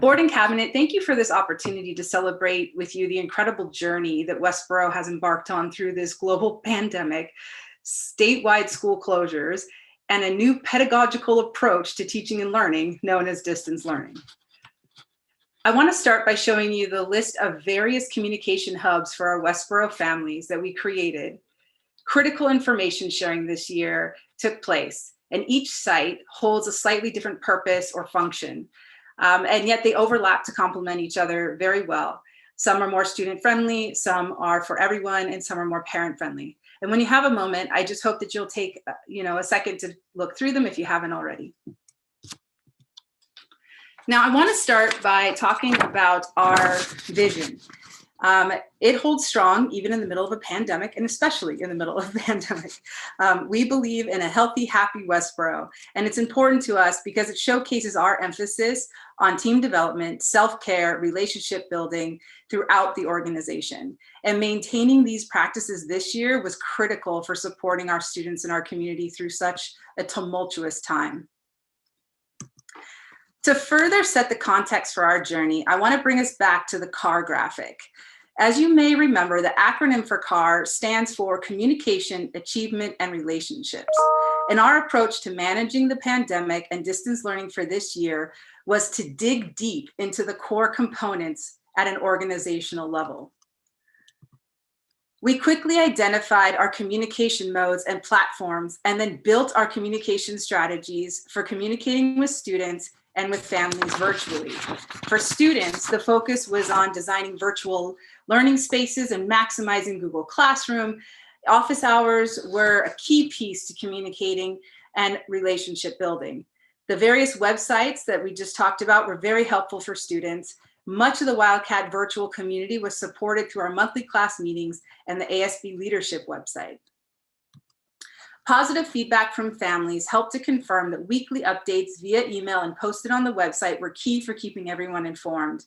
Board and Cabinet, thank you for this opportunity to celebrate with you the incredible journey that Westboro has embarked on through this global pandemic, statewide school closures, and a new pedagogical approach to teaching and learning known as distance learning. I want to start by showing you the list of various communication hubs for our Westboro families that we created. Critical information sharing this year took place, and each site holds a slightly different purpose or function. And yet they overlap to complement each other very well. Some are more student friendly, some are for everyone, and some are more parent friendly. And when you have a moment, I just hope that you'll take a second to look through them if you haven't already. Now, I want to start by talking about our vision. It holds strong even in the middle of a pandemic, and especially in the middle of a pandemic. We believe in a healthy, happy Westboro, and it's important to us because it showcases our emphasis on team development, self-care, relationship building throughout the organization. And maintaining these practices this year was critical for supporting our students in our community through such a tumultuous time. To further set the context for our journey, I want to bring us back to the car graphic. As you may remember, the acronym for CAR stands for Communication, Achievement, and Relationships. And our approach to managing the pandemic and distance learning for this year was to dig deep into the core components at an organizational level. We quickly identified our communication modes and platforms and then built our communication strategies for communicating with students and with families virtually. For students, the focus was on designing virtual learning spaces and maximizing Google Classroom. Office hours were a key piece to communicating and relationship building. The various websites that we just talked about were very helpful for students. Much of the Wildcat virtual community was supported through our monthly class meetings and the ASB leadership website. Positive feedback from families helped to confirm that weekly updates via email and posted on the website were key for keeping everyone informed.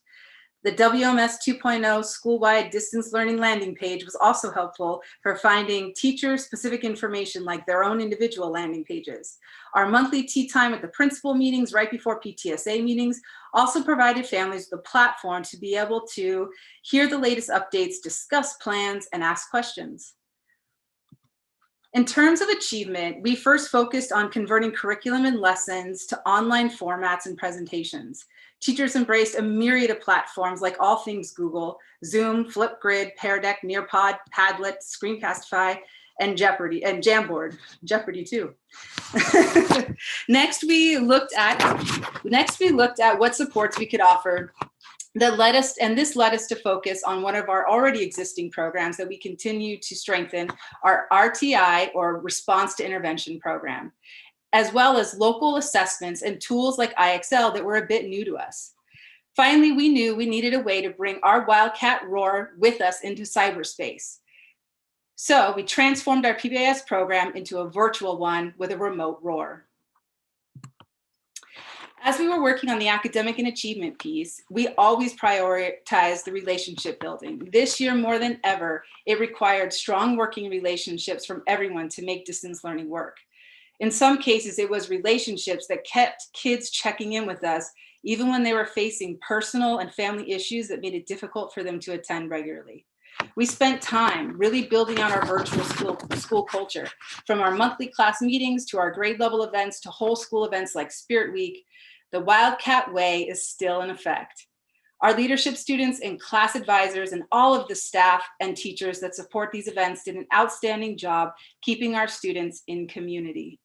The WMS 2.0 school-wide distance learning landing page was also helpful for finding teacher-specific information like their own individual landing pages. Our monthly tea time at the principal meetings right before PTSA meetings also provided families with a platform to be able to hear the latest updates, discuss plans, and ask questions. In terms of achievement, we first focused on converting curriculum and lessons to online formats and presentations. Teachers embraced a myriad of platforms like all things Google, Zoom, Flipgrid, Pear Deck, Nearpod, Padlet, Screencastify, and Jeopardy, and Jamboard, Jeopardy too. Next, we looked at what supports we could offer that led us, and this led us to focus on one of our already existing programs that we continue to strengthen, our RTI, or Response to Intervention program, as well as local assessments and tools like IXL that were a bit new to us. Finally, we knew we needed a way to bring our Wildcat roar with us into cyberspace. So we transformed our PBIS program into a virtual one with a remote roar. As we were working on the academic and achievement piece, we always prioritized the relationship building. This year, more than ever, it required strong working relationships from everyone to make distance learning work. In some cases, it was relationships that kept kids checking in with us, even when they were facing personal and family issues that made it difficult for them to attend regularly. We spent time really building on our virtual school culture, from our monthly class meetings to our grade level events to whole school events like Spirit Week. The Wildcat Way is still in effect. Our leadership students and class advisors and all of the staff and teachers that support these events did an outstanding job keeping our students in community.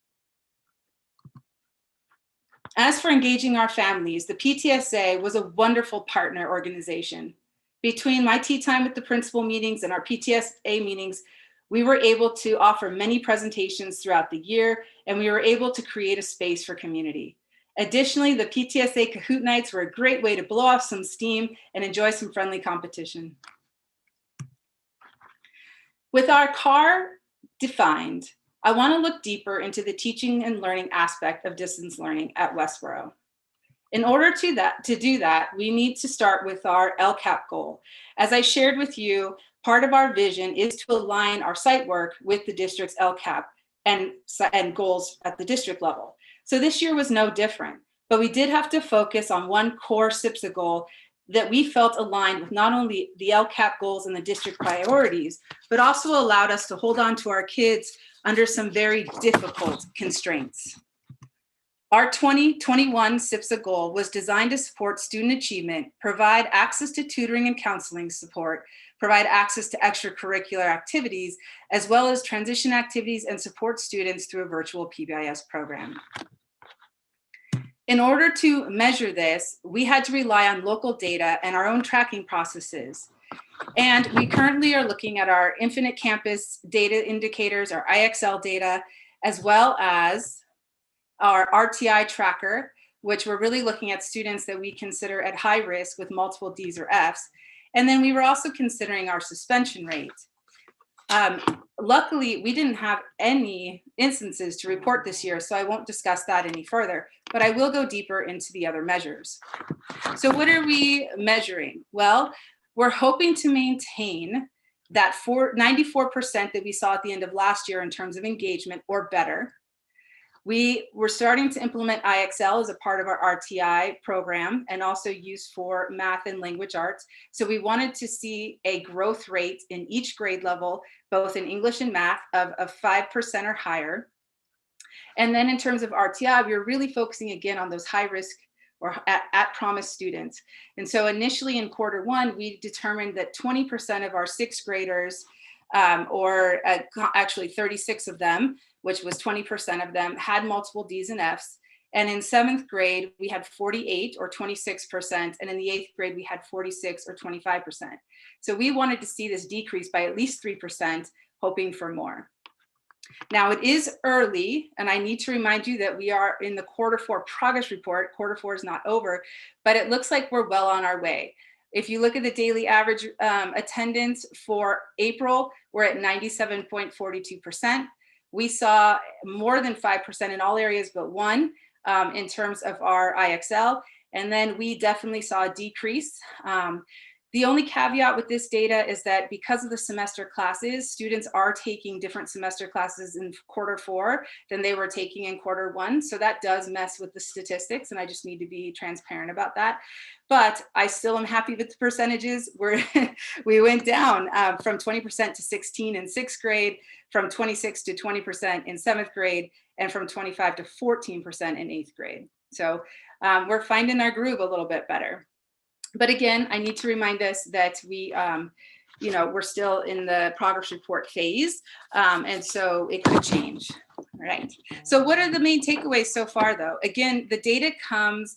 As for engaging our families, the PTSA was a wonderful partner organization. Between my tea time with the principal meetings and our PTSA meetings, we were able to offer many presentations throughout the year, and we were able to create a space for community. Additionally, the PTSA Kahoot nights were a great way to blow off some steam and enjoy some friendly competition. With our CAR defined, I want to look deeper into the teaching and learning aspect of distance learning at Westboro. In order to do that, we need to start with our LCAP goal. As I shared with you, part of our vision is to align our site work with the district's LCAP and goals at the district level. So this year was no different, but we did have to focus on one core SSFUSD goal that we felt aligned with not only the LCAP goals and the district priorities, but also allowed us to hold on to our kids under some very difficult constraints. Our 2021 SSFUSD goal was designed to support student achievement, provide access to tutoring and counseling support, provide access to extracurricular activities, as well as transition activities and support students through a virtual PBIS program. In order to measure this, we had to rely on local data and our own tracking processes. And we currently are looking at our Infinite Campus data indicators, our IXL data, as well as our RTI tracker, which we're really looking at students that we consider at high risk with multiple Ds or Fs. And then we were also considering our suspension rate. Luckily, we didn't have any instances to report this year, so I won't discuss that any further, but I will go deeper into the other measures. So what are we measuring? Well, we're hoping to maintain that 94% that we saw at the end of last year in terms of engagement or better. We were starting to implement IXL as a part of our RTI program and also used for math and language arts. So we wanted to see a growth rate in each grade level, both in English and math, of 5% or higher. And then in terms of RTI, we were really focusing again on those high risk or at promise students. And so initially in Q1, we determined that 20% of our sixth graders, actually 36 of them, which was 20% of them, had multiple D's and F's. And in seventh grade, we had 48 or 26%. And in the eighth grade, we had 46 or 25%. So we wanted to see this decrease by at least 3%, hoping for more. Now it is early, and I need to remind you that we are in the Q4 progress report. Q4 is not over, but it looks like we're well on our way. If you look at the daily average attendance for April, we're at 97.42%. We saw more than 5% in all areas but one in terms of our IXL, and then we definitely saw a decrease. The only caveat with this data is that because of the semester classes, students are taking different semester classes in Q4 than they were taking in Q1. So that does mess with the statistics, and I just need to be transparent about that. But I still am happy with the percentages. We went down from 20% to 16% in sixth grade, from 26% to 20% in seventh grade, and from 25% to 14% in eighth grade. So we're finding our groove a little bit better. But again, I need to remind us that we're still in the progress report phase, and so it could change. All right. So what are the main takeaways so far, though? Again, the data comes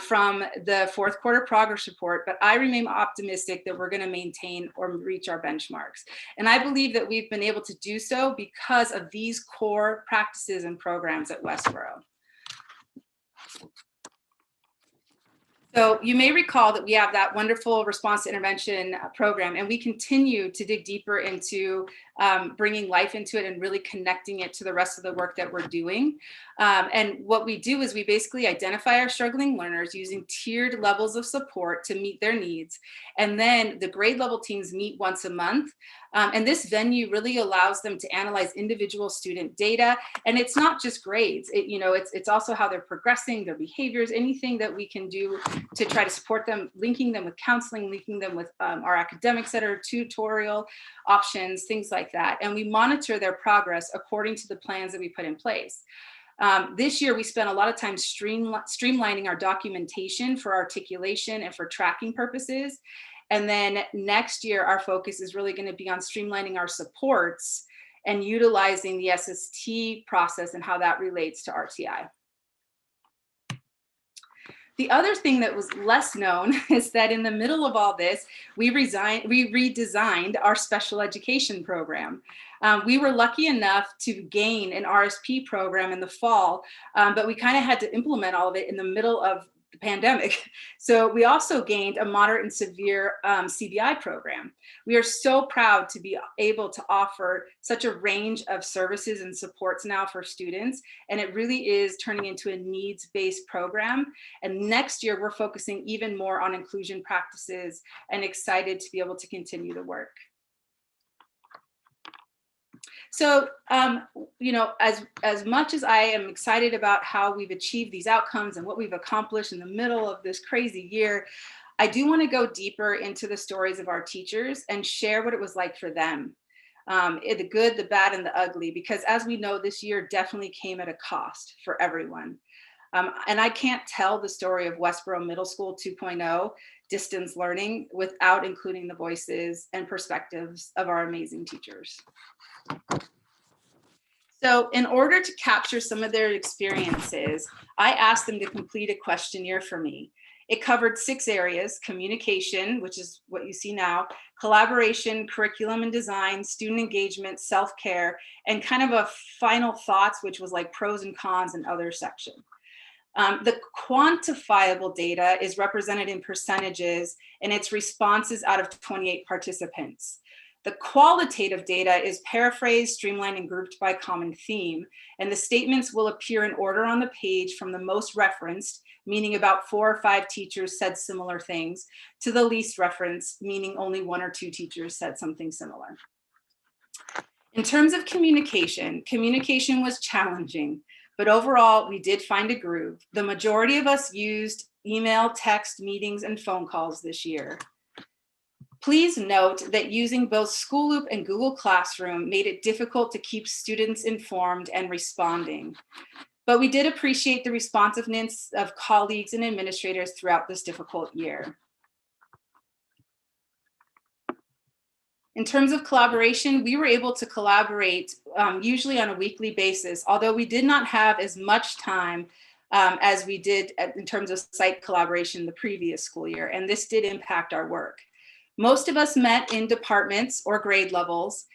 from the Q4 progress report, but I remain optimistic that we're going to maintain or reach our benchmarks. And I believe that we've been able to do so because of these core practices and programs at Westboro. So you may recall that we have that wonderful response to intervention program, and we continue to dig deeper into bringing life into it and really connecting it to the rest of the work that we're doing. And what we do is we basically identify our struggling learners using tiered levels of support to meet their needs. And then the grade level teams meet once a month. And this venue really allows them to analyze individual student data. And it's not just grades, it's also how they're progressing, their behaviors, anything that we can do to try to support them, linking them with counseling, linking them with our academic center, tutorial options, things like that. And we monitor their progress according to the plans that we put in place. This year, we spent a lot of time streamlining our documentation for articulation and for tracking purposes. And then next year, our focus is really going to be on streamlining our supports and utilizing the SST process and how that relates to RTI. The other thing that was less known is that in the middle of all this, we redesigned our special education program. We were lucky enough to gain an RSP program in the fall, but we kind of had to implement all of it in the middle of the pandemic. So we also gained a moderate and severe CBI program. We are so proud to be able to offer such a range of services and supports now for students. And it really is turning into a needs-based program. And next year, we're focusing even more on inclusion practices and excited to be able to continue the work. So, as much as I am excited about how we've achieved these outcomes and what we've accomplished in the middle of this crazy year, I do want to go deeper into the stories of our teachers and share what it was like for them, the good, the bad, and the ugly, because as we know, this year definitely came at a cost for everyone. And I can't tell the story of Westboro Middle School 2.0 distance learning without including the voices and perspectives of our amazing teachers. So in order to capture some of their experiences, I asked them to complete a questionnaire for me. It covered 6 areas: communication, which is what you see now, collaboration, curriculum and design, student engagement, self-care, and kind of a final thoughts, which was like pros and cons and other section. The quantifiable data is represented in percentages, and it's responses out of 28 participants. The qualitative data is paraphrased, streamlined, and grouped by common theme, and the statements will appear in order on the page from the most referenced, meaning about 4 or 5 teachers said similar things, to the least referenced, meaning only 1 or 2 teachers said something similar. In terms of communication was challenging. but overall, we did find a groove. The majority of us used email, text, meetings, and phone calls this year. Please note that using both School Loop and Google Classroom made it difficult to keep students informed and responding. But we did appreciate the responsiveness of colleagues and administrators throughout this difficult year. In terms of collaboration, we were able to collaborate usually on a weekly basis, although we did not have as much time as we did in terms of site collaboration the previous school year, and this did impact our work. Most of us met in departments or grade levels,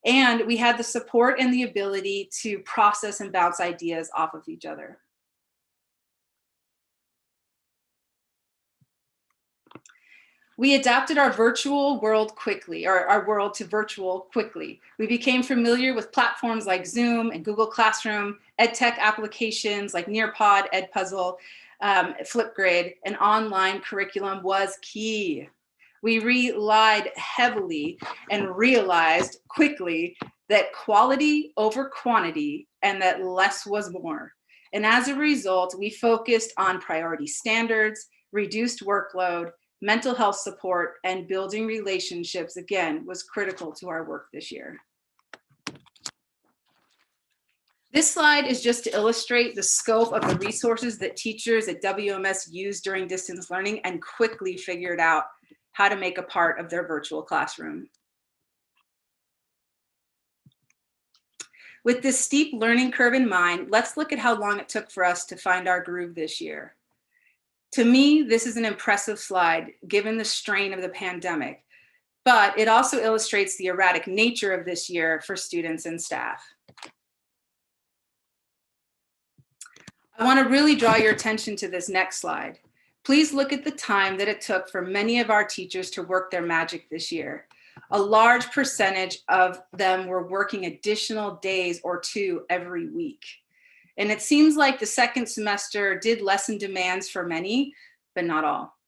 and we had the support and the ability to process and bounce ideas off of each other. We adapted our virtual world quickly, or our world to virtual quickly. We became familiar with platforms like Zoom and Google Classroom, EdTech applications like Nearpod, Edpuzzle, Flipgrid, and online curriculum was key. We relied heavily and realized quickly that quality over quantity and that less was more. And as a result, we focused on priority standards, reduced workload, mental health support, and building relationships, again, was critical to our work this year. This slide is just to illustrate the scope of the resources that teachers at WMS used during distance learning and quickly figured out how to make a part of their virtual classroom. With this steep learning curve in mind, let's look at how long it took for us to find our groove this year. To me, this is an impressive slide given the strain of the pandemic, but it also illustrates the erratic nature of this year for students and staff. I want to really draw your attention to this next slide. Please look at the time that it took for many of our teachers to work their magic this year. A large percentage of them were working additional days or two every week. And it seems like the second semester did lessen demands for many, but not all.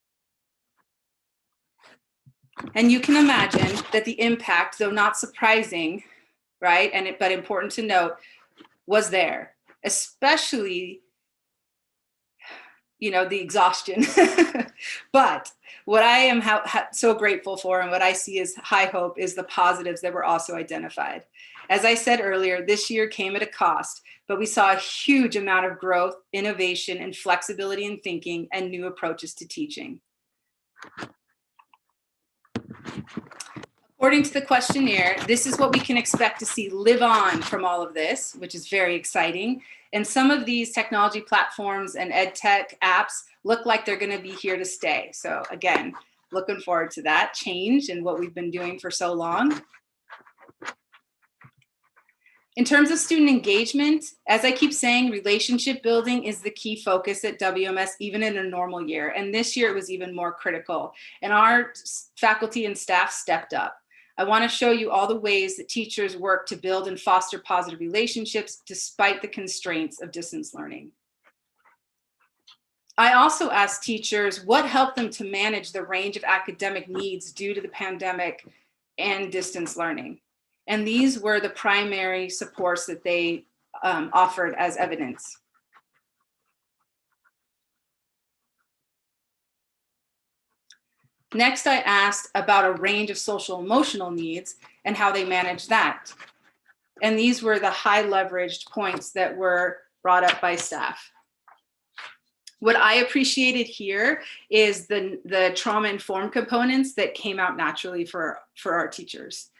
And you can imagine that the impact, though not surprising, right, but important to note, was there, especially, you know, the exhaustion. But what I am so grateful for and what I see as high hope is the positives that were also identified. As I said earlier, this year came at a cost, but we saw a huge amount of growth, innovation, and flexibility in thinking and new approaches to teaching. According to the questionnaire, this is what we can expect to see live on from all of this, which is very exciting. And some of these technology platforms and ed tech apps look like they're going to be here to stay. So again, looking forward to that change and what we've been doing for so long. In terms of student engagement, as I keep saying, relationship building is the key focus at WMS, even in a normal year. And this year it was even more critical. And our faculty and staff stepped up. I want to show you all the ways that teachers work to build and foster positive relationships despite the constraints of distance learning. I also asked teachers what helped them to manage the range of academic needs due to the pandemic and distance learning. And these were the primary supports that they offered as evidence. Next, I asked about a range of social emotional needs and how they managed that. And these were the high leveraged points that were brought up by staff. What I appreciated here is the trauma-informed components that came out naturally for our teachers.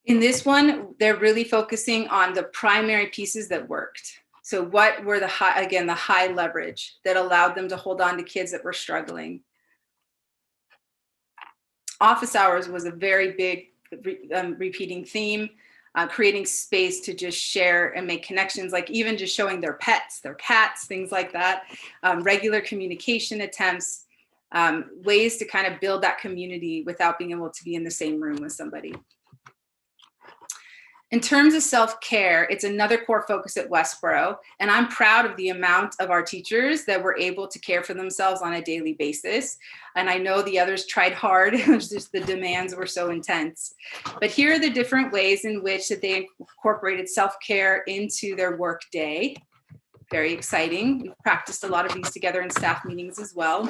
In this one, they're really focusing on the primary pieces that worked. So what were the high leverage that allowed them to hold on to kids that were struggling? Office hours was a very big repeating theme, creating space to just share and make connections, like even just showing their pets, their cats, things like that, regular communication attempts, ways to kind of build that community without being able to be in the same room with somebody. In terms of self-care, it's another core focus at Westboro, and I'm proud of the amount of our teachers that were able to care for themselves on a daily basis. And I know the others tried hard, it was just the demands were so intense. But here are the different ways in which that they incorporated self-care into their work day. Very exciting. We've practiced a lot of these together in staff meetings as well.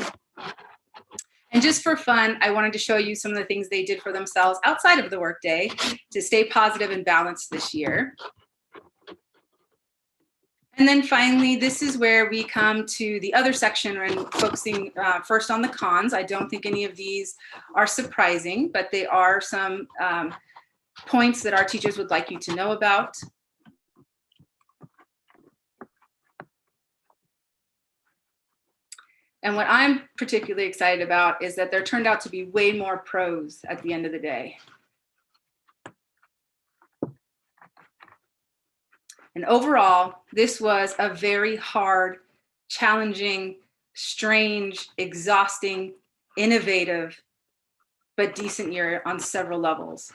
And just for fun, I wanted to show you some of the things they did for themselves outside of the workday to stay positive and balanced this year. And then finally, this is where we come to the other section and focusing first on the cons. I don't think any of these are surprising, but they are some points that our teachers would like you to know about. And what I'm particularly excited about is that there turned out to be way more pros at the end of the day. And overall, this was a very hard, challenging, strange, exhausting, innovative, but decent year on several levels.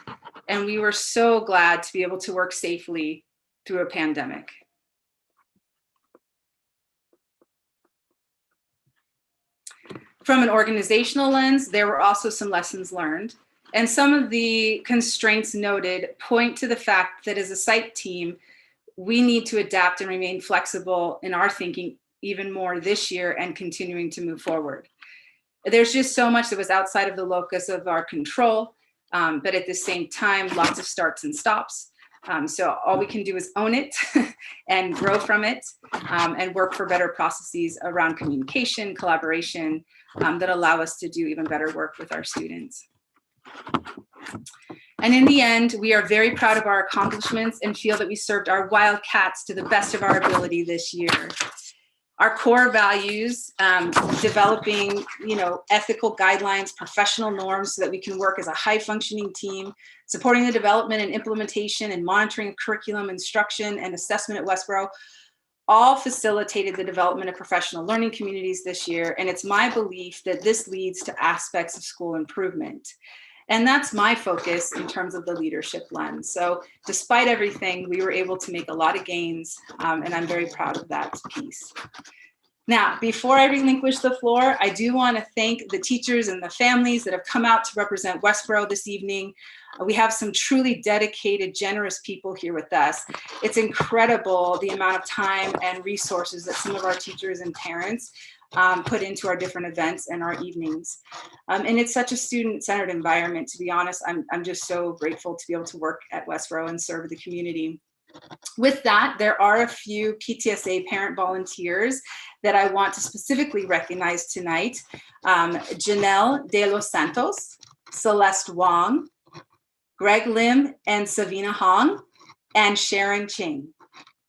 And we were so glad to be able to work safely through a pandemic. From an organizational lens, there were also some lessons learned. And some of the constraints noted point to the fact that as a site team, we need to adapt and remain flexible in our thinking even more this year and continuing to move forward. There's just so much that was outside of the locus of our control, but at the same time, lots of starts and stops. So all we can do is own it and grow from it and work for better processes around communication, collaboration that allow us to do even better work with our students. And in the end, we are very proud of our accomplishments and feel that we served our Wildcats to the best of our ability this year. Our core values, developing, ethical guidelines, professional norms so that we can work as a high functioning team, supporting the development and implementation and monitoring of curriculum, instruction, and assessment at Westboro, all facilitated the development of professional learning communities this year. And it's my belief that this leads to aspects of school improvement. And that's my focus in terms of the leadership lens. So despite everything, we were able to make a lot of gains, and I'm very proud of that piece. Now, before I relinquish the floor, I do want to thank the teachers and the families that have come out to represent Westboro this evening. We have some truly dedicated, generous people here with us. It's incredible the amount of time and resources that some of our teachers and parents put into our different events and our evenings. And it's such a student-centered environment, to be honest. I'm just so grateful to be able to work at Westboro and serve the community. With that, there are a few PTSA parent volunteers that I want to specifically recognize tonight. Janelle De Los Santos, Celeste Wong, Greg Lim and Savina Hong, and Sharon Ching.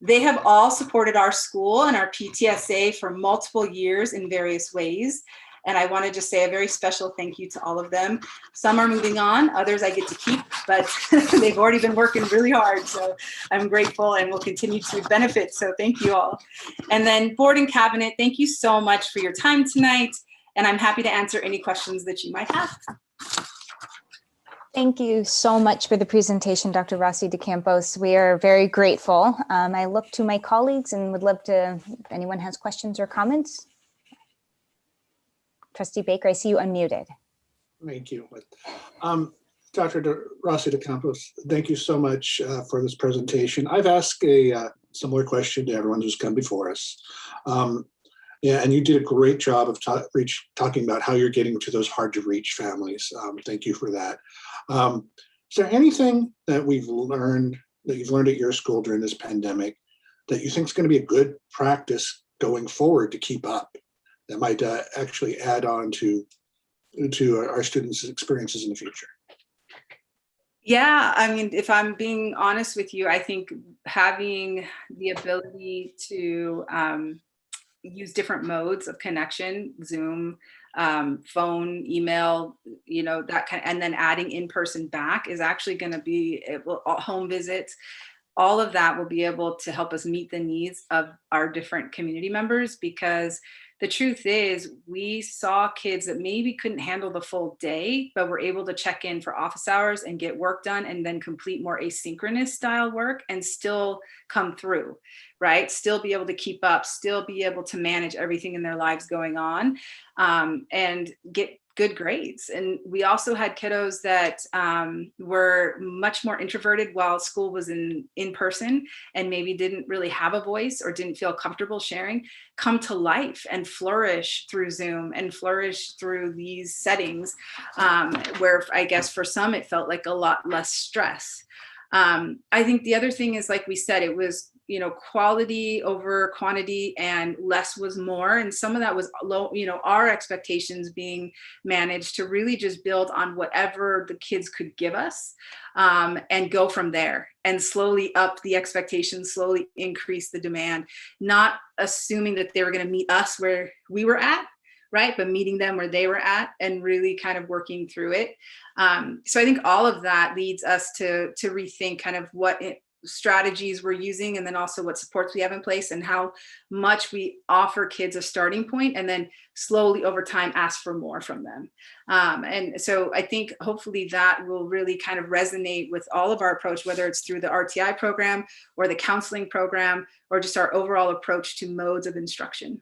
They have all supported our school and our PTSA for multiple years in various ways. And I want to just say a very special thank you to all of them. Some are moving on, others I get to keep, but they've already been working really hard. So I'm grateful and will continue to benefit. So thank you all. And then board and cabinet, thank you so much for your time tonight. And I'm happy to answer any questions that you might have. Thank you so much for the presentation, Dr. Rossi de Campos. We are very grateful. I look to my colleagues and would love to, if anyone has questions or comments. Trustee Baker, I see you unmuted. Thank you. Dr. Rossi de Campos, thank you so much for this presentation. I've asked a similar question to everyone who's come before us. Yeah, and you did a great job of talking about how you're getting to those hard to reach families. Thank you for that. Is there anything that you've learned at your school during this pandemic that you think is going to be a good practice going forward to keep up that might actually add on to our students' experiences in the future? Yeah, I mean, if I'm being honest with you, I think having the ability to use different modes of connection, Zoom, phone, email, that kind of, and then adding in-person back is actually going to be home visits. All of that will be able to help us meet the needs of our different community members, because the truth is we saw kids that maybe couldn't handle the full day, but were able to check in for office hours and get work done and then complete more asynchronous style work and still come through, right? Still be able to keep up, still be able to manage everything in their lives going on, and get good grades. And we also had kiddos that were much more introverted while school was in person and maybe didn't really have a voice or didn't feel comfortable sharing, come to life and flourish through Zoom and flourish through these settings, where I guess for some it felt like a lot less stress. I think the other thing is, like we said, it was, you know, quality over quantity and less was more. And some of that was low, you know, our expectations being managed to really just build on whatever the kids could give us, and go from there and slowly up the expectations, slowly increase the demand, not assuming that they were going to meet us where we were at, right? But meeting them where they were at and really kind of working through it. So I think all of that leads us to rethink kind of what strategies we're using, and then also what supports we have in place and how much we offer kids a starting point and then slowly over time ask for more from them. And so I think hopefully that will really kind of resonate with all of our approach, whether it's through the RTI program or the counseling program or just our overall approach to modes of instruction.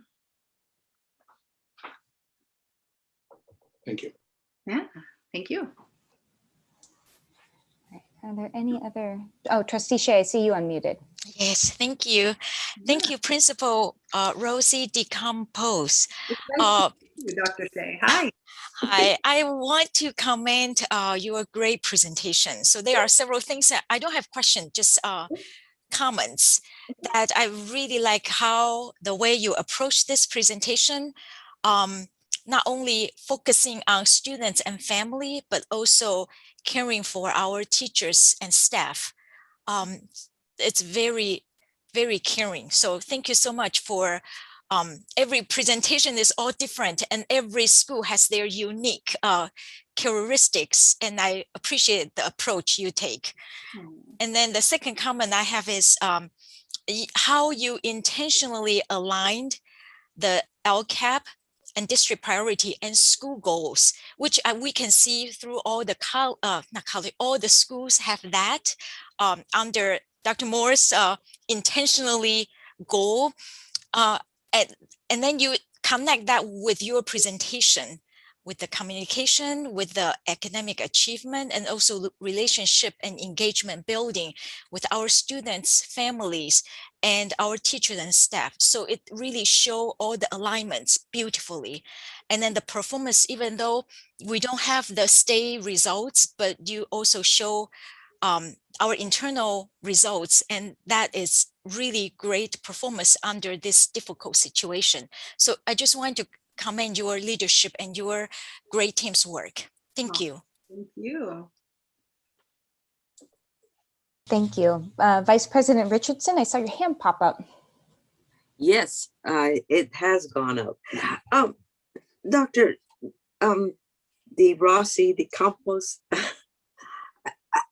Thank you. Yeah, thank you. Are there any other? Oh, Trustee Shea, I see you unmuted. Yes, thank you. Thank you, Principal Rosie DeCompose. Dr. Shea, hi. Hi, I want to comment your great presentation. So there are several things that I don't have questions, just comments that I really like how the way you approach this presentation, not only focusing on students and family, but also caring for our teachers and staff. It's very, very caring. So thank you so much for every presentation is all different and every school has their unique characteristics. And I appreciate the approach you take. And then the second comment I have is how you intentionally aligned the LCAP and district priority and school goals, which we can see through all the all the schools have that under Dr. Moore's intentionally goal, and then you connect that with your presentation, with the communication, with the academic achievement, and also relationship and engagement building with our students, families, and our teachers and staff. So it really shows all the alignments beautifully. And then the performance, even though we don't have the state results, but you also show our internal results, and that is really great performance under this difficult situation. So I just want to commend your leadership and your great team's work. Thank you. Thank you. Thank you. Vice President Richardson, I saw your hand pop up. Yes, it has gone up. Dr. De Rossi, De Campos,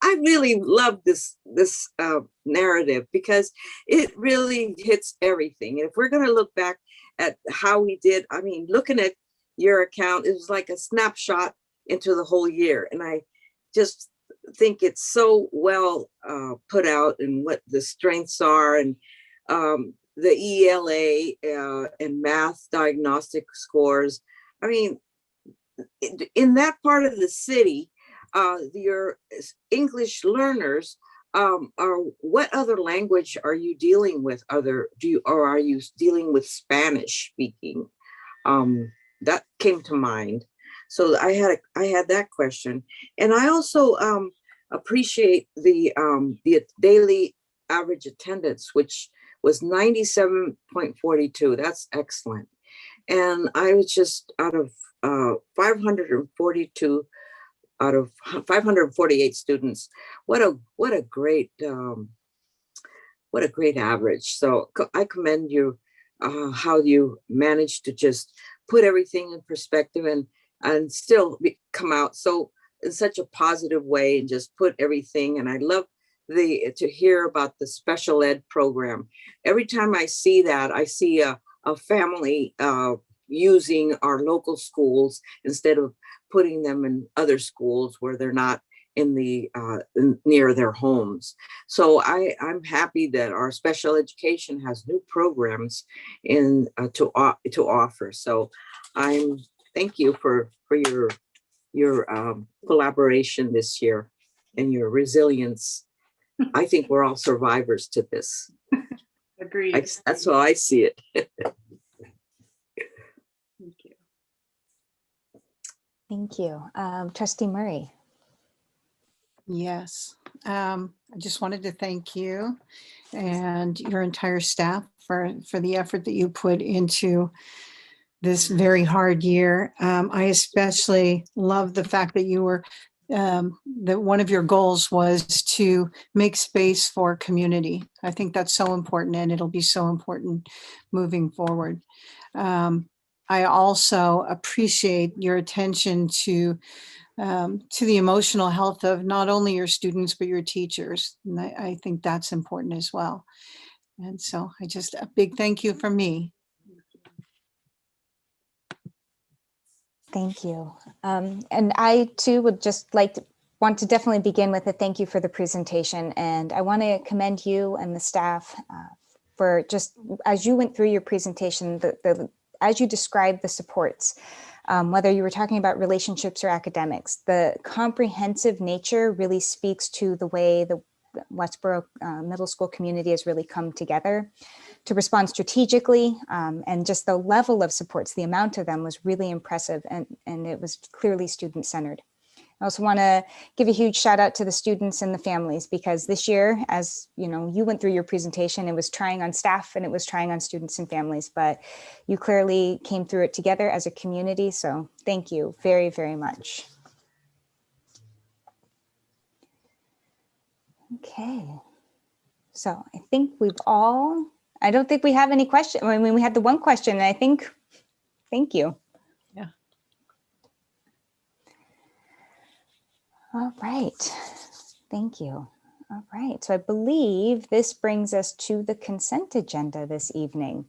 I really love this narrative because it really hits everything. And if we're going to look back at how we did, I mean, looking at your account, it was like a snapshot into the whole year. And I just think it's so well put out and what the strengths are, and the ELA and math diagnostic scores. I mean, in that part of the city, your English learners are, what other language are you dealing with? Or are you dealing with Spanish speaking? That came to mind. So I had that question. And I also appreciate the daily average attendance, which was 97.42. That's excellent. And I was just out of 542 out of 548 students. What a great average. So I commend you how you managed to just put everything in perspective and still come out so in such a positive way and just put everything. And I love to hear about the special ed program. Every time I see that, I see a family using our local schools instead of putting them in other schools where they're not in the near their homes. So I'm happy that our special education has new programs in to offer. So thank you for your collaboration this year and your resilience. I think we're all survivors to this. Agreed. That's how I see it. Thank you. Thank you. Trustee Murray. Yes, I just wanted to thank you and your entire staff for the effort that you put into this very hard year. I especially love the fact that you were, that one of your goals was to make space for community. I think that's so important, and it'll be so important moving forward. I also appreciate your attention to the emotional health of not only your students, but your teachers. And I think that's important as well. And so a big thank you from me. Thank you. And I too would just want to definitely begin with a thank you for the presentation. And I want to commend you and the staff for just, as you went through your presentation, as you described the supports, whether you were talking about relationships or academics, the comprehensive nature really speaks to the way the Westboro middle school community has really come together to respond strategically, and just the level of supports, the amount of them was really impressive, and it was clearly student-centered. I also want to give a huge shout out to the students and the families, because this year, as you know, you went through your presentation, it was trying on staff and it was trying on students and families, but you clearly came through it together as a community. So thank you very, very much. Okay, so I think I don't think we have any questions. I mean, we had the one question, and I think, thank you. Yeah. All right, thank you. All right, so I believe this brings us to the consent agenda this evening.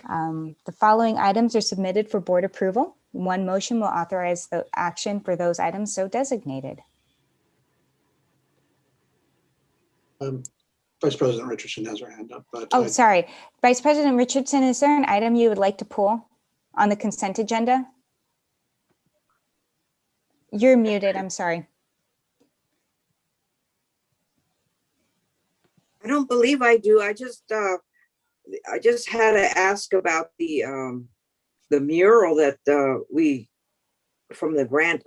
The following items are submitted for board approval. One motion will authorize the action for those items so designated. Vice President Richardson has her hand up. But oh, sorry. Vice President Richardson, is there an item you would like to pull on the consent agenda? You're muted, I'm sorry. I don't believe I do. I just had to ask about the mural that from the grant.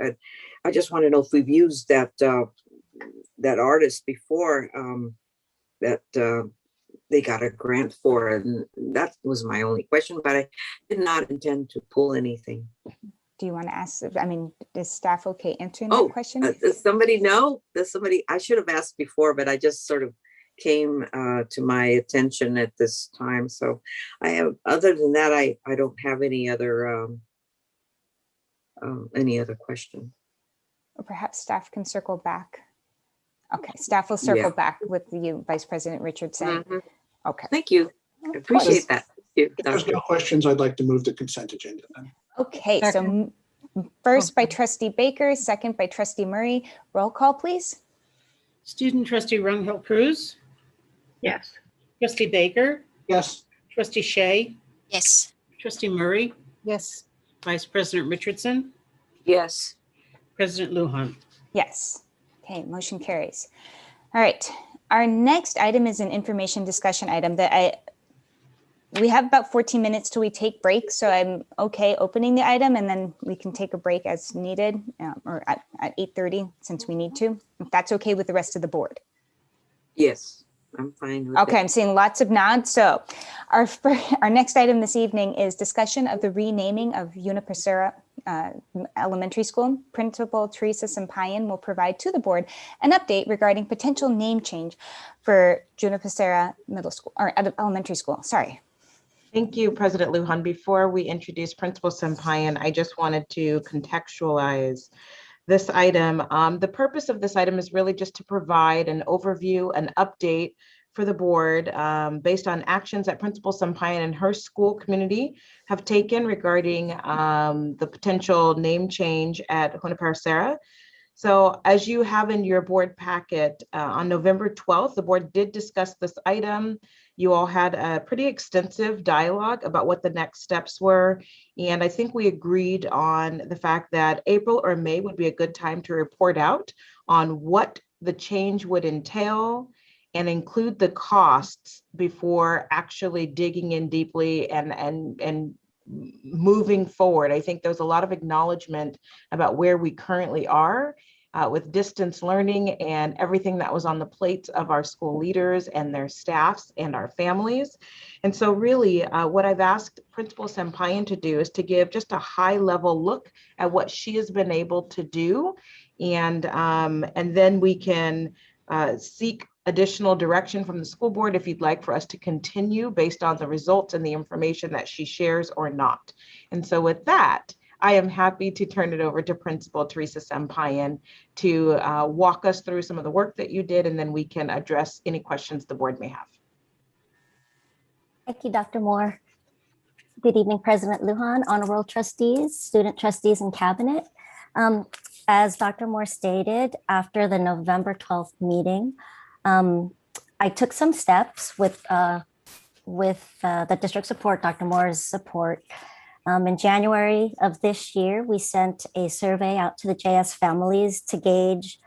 I just want to know if we've used that artist before, that they got a grant for, and that was my only question, but I did not intend to pull anything. Do you want to ask, I mean, is staff okay answering that question? Does somebody know? I should have asked before, but I just sort of came to my attention at this time. So other than that, I don't have any other question. Or perhaps staff can circle back. Okay, staff will circle back with you, Vice President Richardson. Mm-hmm. Okay. Thank you. I appreciate that. If there's no questions, I'd like to move the consent agenda then. Okay, so first by Trustee Baker, second by Trustee Murray. Roll call, please. Student Trustee Runghill Cruz. Yes. Trustee Baker. Yes. Trustee Shea. Yes. Trustee Murray. Yes. Vice President Richardson. Yes. President Lujan. Yes. Okay, motion carries. All right, our next item is an information discussion item that we have about 14 minutes till we take breaks, so I'm okay opening the item and then we can take a break as needed, or at 8:30 since we need to, if that's okay with the rest of the board. Yes, I'm fine with Okay, it. I'm seeing lots of nods. So our next item this evening is discussion of the renaming of Unipressura Elementary School. Principal Teresa Sampayan will provide to the board an update regarding potential name change for Unipressura Middle School, or Elementary School, sorry. Thank you, President Lujan. Before we introduce Principal Sampayan, I just wanted to contextualize this item. The purpose of this item is really just to provide an overview, an update for the board based on actions that Principal Sampayan and her school community have taken regarding the potential name change at Unipressura. So as you have in your board packet, on November 12th, the board did discuss this item. You all had a pretty extensive dialogue about what the next steps were. And I think we agreed on the fact that April or May would be a good time to report out on what the change would entail and include the costs before actually digging in deeply and moving forward. I think there's a lot of acknowledgement about where we currently are with distance learning and everything that was on the plates of our school leaders and their staffs and our families. And so really what I've asked Principal Sampayan to do is to give just a high level look at what she has been able to do. And then we can seek additional direction from the school board if you'd like for us to continue based on the results and the information that she shares or not. And so with that, I am happy to turn it over to Principal Teresa Sampayan to walk us through some of the work that you did, and then we can address any questions the board may have. Thank you, Dr. Moore. Good evening, President Lujan, honorable trustees, student trustees, and cabinet. As Dr. Moore stated, after the November 12th meeting, I took some steps with the district support, Dr. Moore's support. In January of this year, we sent a survey out to the JS families to gauge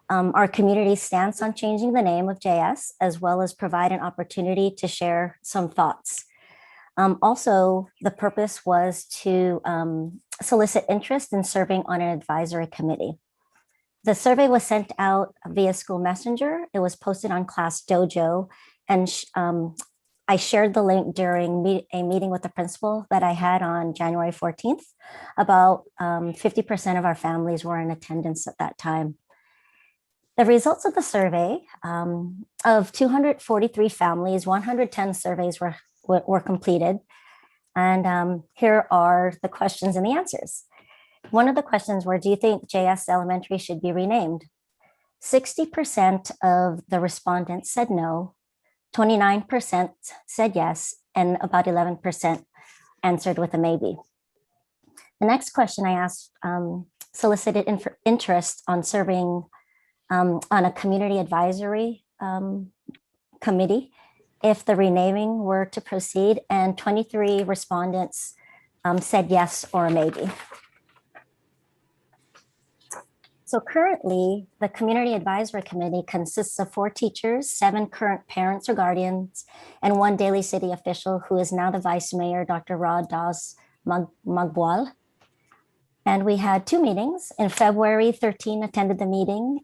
our community's stance on changing the name of JS, as well as provide an opportunity to share some thoughts. Also, the purpose was to solicit interest in serving on an advisory committee. The survey was sent out via school messenger. It was posted on Class Dojo, and I shared the link during a meeting with the principal that I had on January 14th. About 50% of our families were in attendance at that time. The results of the survey, of 243 families, 110 surveys were completed. And here are the questions and the answers. One of the questions were, do you think JS Elementary should be renamed? 60% of the respondents said no, 29% said yes, and about 11% answered with a maybe. The next question I asked solicited interest on serving on a community advisory committee if the renaming were to proceed, and 23 respondents said yes or a maybe. So currently, the Community Advisory Committee consists of 4 teachers, 7 current parents or guardians, and 1 Daly City official who is now the Vice Mayor, Dr. Rod Das Magbual. And we had 2 meetings. In February, 13 attended the meeting,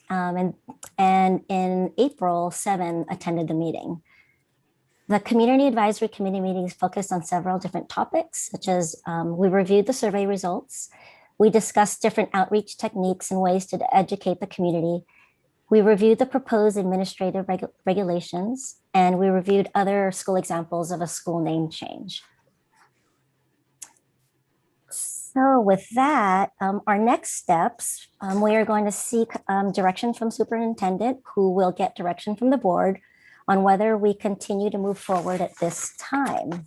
and in April, 7 attended the meeting. The Community Advisory Committee meetings focused on several different topics, such as we reviewed the survey results. We discussed different outreach techniques and ways to educate the community. We reviewed the proposed administrative regulations, and we reviewed other school examples of a school name change. So with that, our next steps, we are going to seek direction from Superintendent, who will get direction from the board on whether we continue to move forward at this time.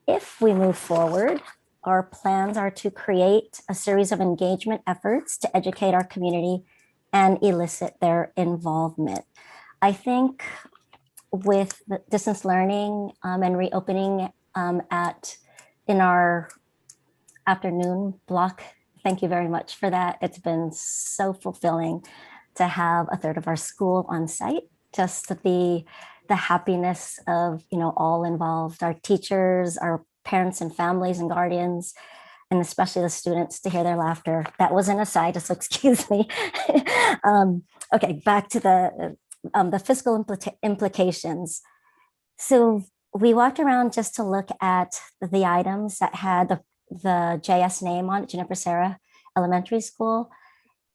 If we move forward, our plans are to create a series of engagement efforts to educate our community and elicit their involvement. I think with the distance learning and reopening in our afternoon block, thank you very much for that. It's been so fulfilling to have a third of our school on site. Just the happiness of all involved, our teachers, our parents and families and guardians, and especially the students, to hear their laughter. That was an aside, so excuse me. Okay, back to the fiscal implications. So we walked around just to look at the items that had the JS name on it, Unipressura Elementary School.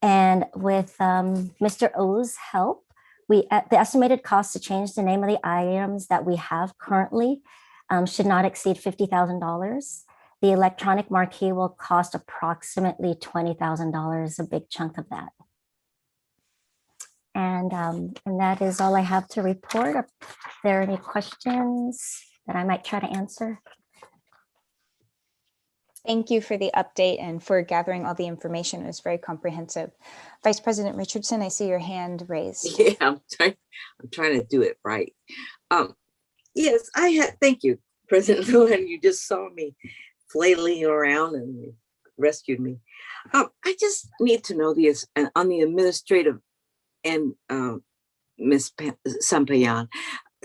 And with Mr. O's help, the estimated cost to change the name of the items that we have currently should not exceed $50,000. The electronic marquee will cost approximately $20,000, a big chunk of that. And And that is all I have to report. Are there any questions that I might try to answer? Thank you for the update and for gathering all the information. It was very comprehensive. Vice President Richardson, I see your hand raised. Yeah, I'm trying to do it right. Yes, thank you, President Lujan. You just saw me flailing around and you rescued me. I just need to know this on the administrative and Ms. Sampayan.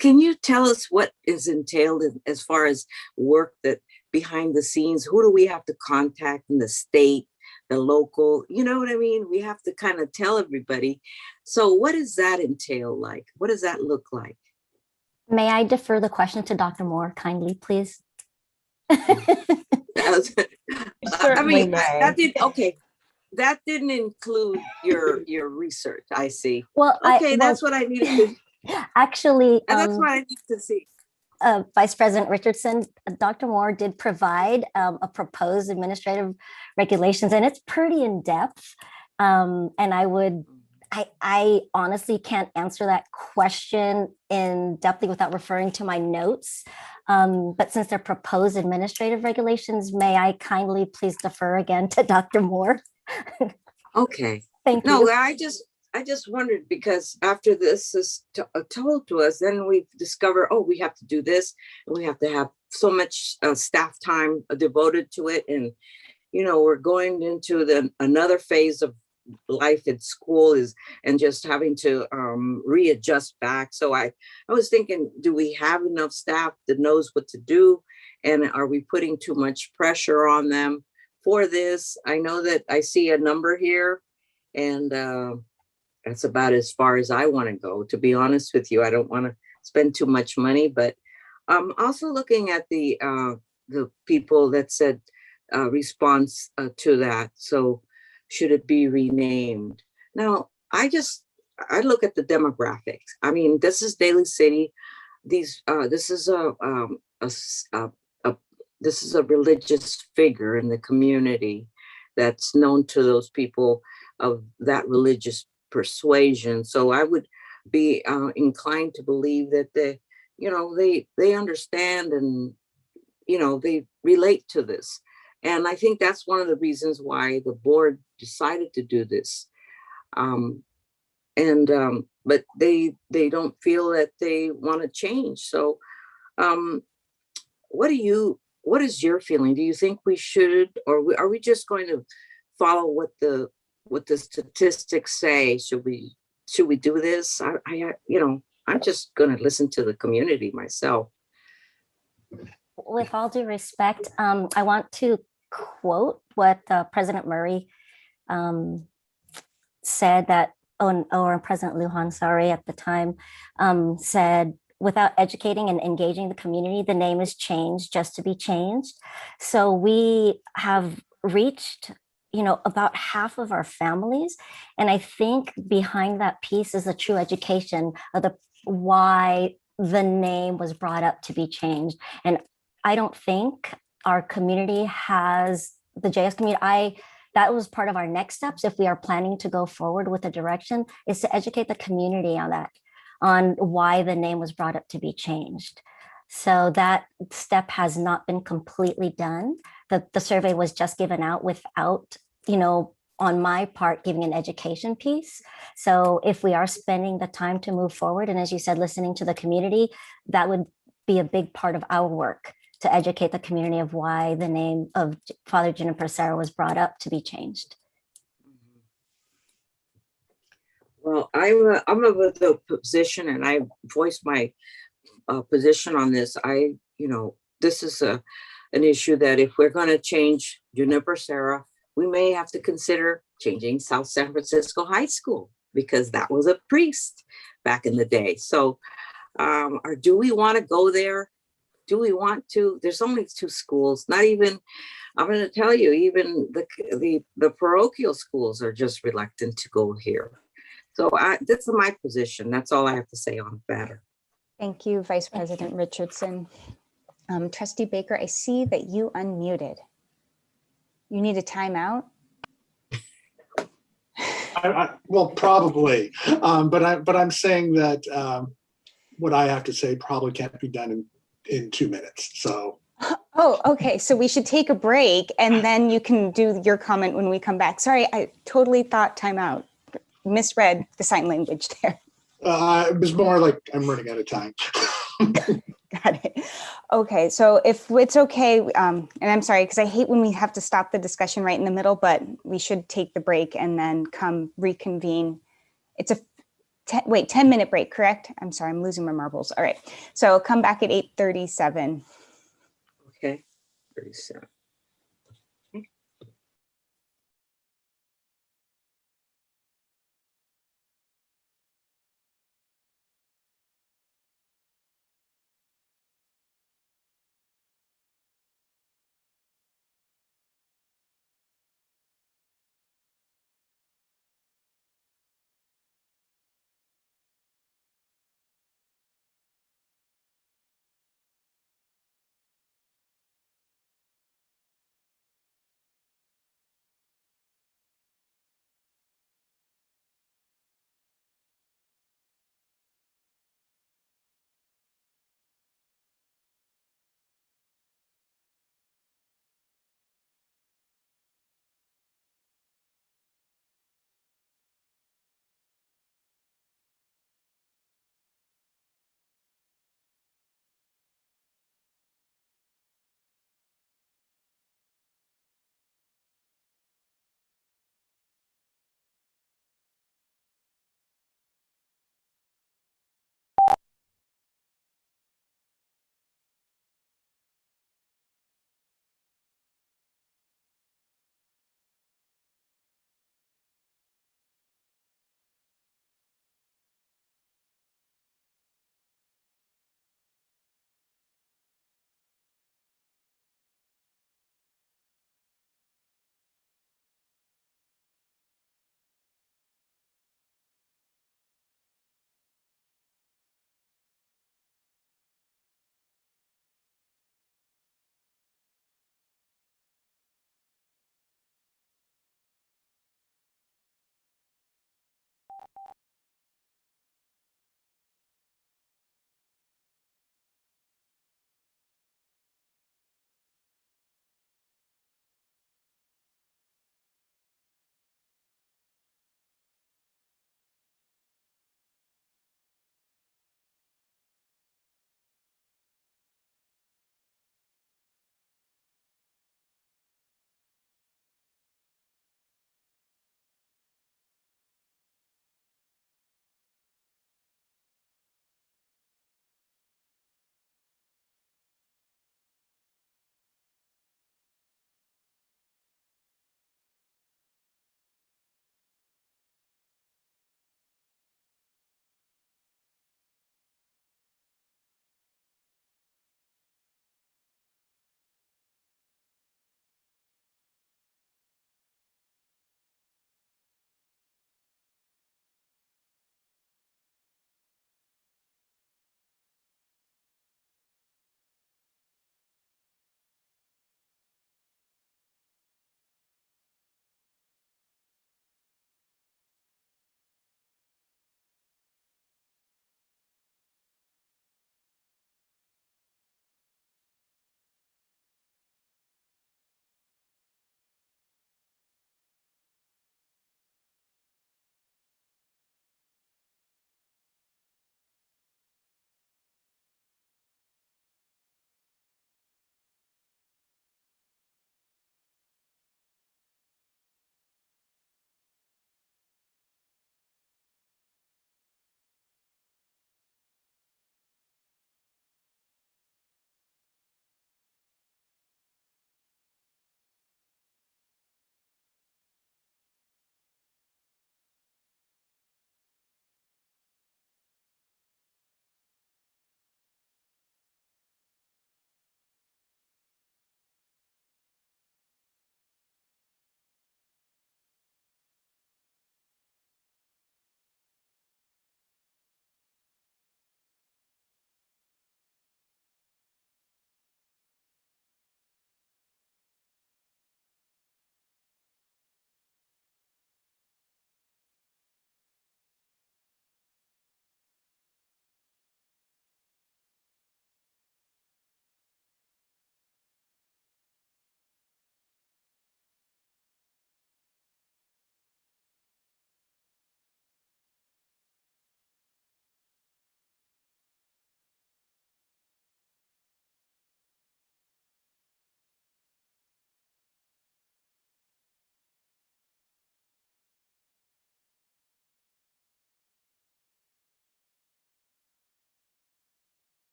Can you tell us what is entailed as far as work that behind the scenes? Who do we have to contact in the state, the local? You know what I mean? We have to kind of tell everybody. So what does that entail like? What does that look like? May I defer the question to Dr. Moore kindly, please? That didn't include your research. I see. Well, that's what I needed to. Actually, that's what I need to see. Vice President Richardson, Dr. Moore did provide a proposed administrative regulations, and it's pretty in depth. And I honestly can't answer that question in depthly without referring to my notes. But since they're proposed administrative regulations, may I kindly please defer again to Dr. Moore? Okay. Thank you. No, I just wondered, because after this is told to us, then we discover, oh, we have to do this, and we have to have so much staff time devoted to it. And, we're going into another phase of life at school and just having to readjust back. So I was thinking, do we have enough staff that knows what to do? And are we putting too much pressure on them for this? I know that I see a number here, and that's about as far as I want to go. To be honest with you, I don't want to spend too much money, but I'm also looking at the people that said response to that. So should it be renamed? Now, I look at the demographics. I mean, this is Daly City. This is a religious figure in the community that's known to those people of that religious persuasion. So I would be inclined to believe that they understand and they relate to this. And I think that's one of the reasons why the board decided to do this. But they don't feel that they want to change. So what is your feeling? Do you think we should, or are we just going to follow what the statistics say? Should we do this? I'm just going to listen to the community myself. With all due respect, I want to quote what President Murray said or President Lujan, sorry, at the time, said, without educating and engaging the community, the name is changed just to be changed. So we have reached, about half of our families. And I think behind that piece is a true education of why the name was brought up to be changed. And I don't think our community has, the JS community, that was part of our next steps if we are planning to go forward with the direction, is to educate the community on why the name was brought up to be changed. So that step has not been completely done. The survey was just given out without, on my part, giving an education piece. So if we are spending the time to move forward, and as you said, listening to the community, that would be a big part of our work, to educate the community of why the name of Father Unipressura was brought up to be changed. Well, I'm of the position, and I voiced my position on this. This is an issue that if we're going to change Unipressura, we may have to consider changing South San Francisco High School, because that was a priest back in the day. So, or do we want to go there? Do we want to? There's only 2 schools. Not even, I'm going to tell you, even the parochial schools are just reluctant to go here. So that's my position. That's all I have to say on the matter. Thank you, Vice President Richardson. Trustee Baker, I see that you unmuted. You need a timeout? Well, probably, but I'm saying that what I have to say probably can't be done in 2 minutes. So. Oh, okay. So we should take a break and then you can do your comment when we come back. Sorry, I totally thought timeout. Misread the sign language there. It was more like I'm running out of time. Got it. Okay, so if it's okay, and I'm sorry, because I hate when we have to stop the discussion right in the middle, but we should take the break and then come reconvene. It's a 10-minute break, correct? I'm sorry, I'm losing my marbles. All right, so come back at 8:37. Okay, 37.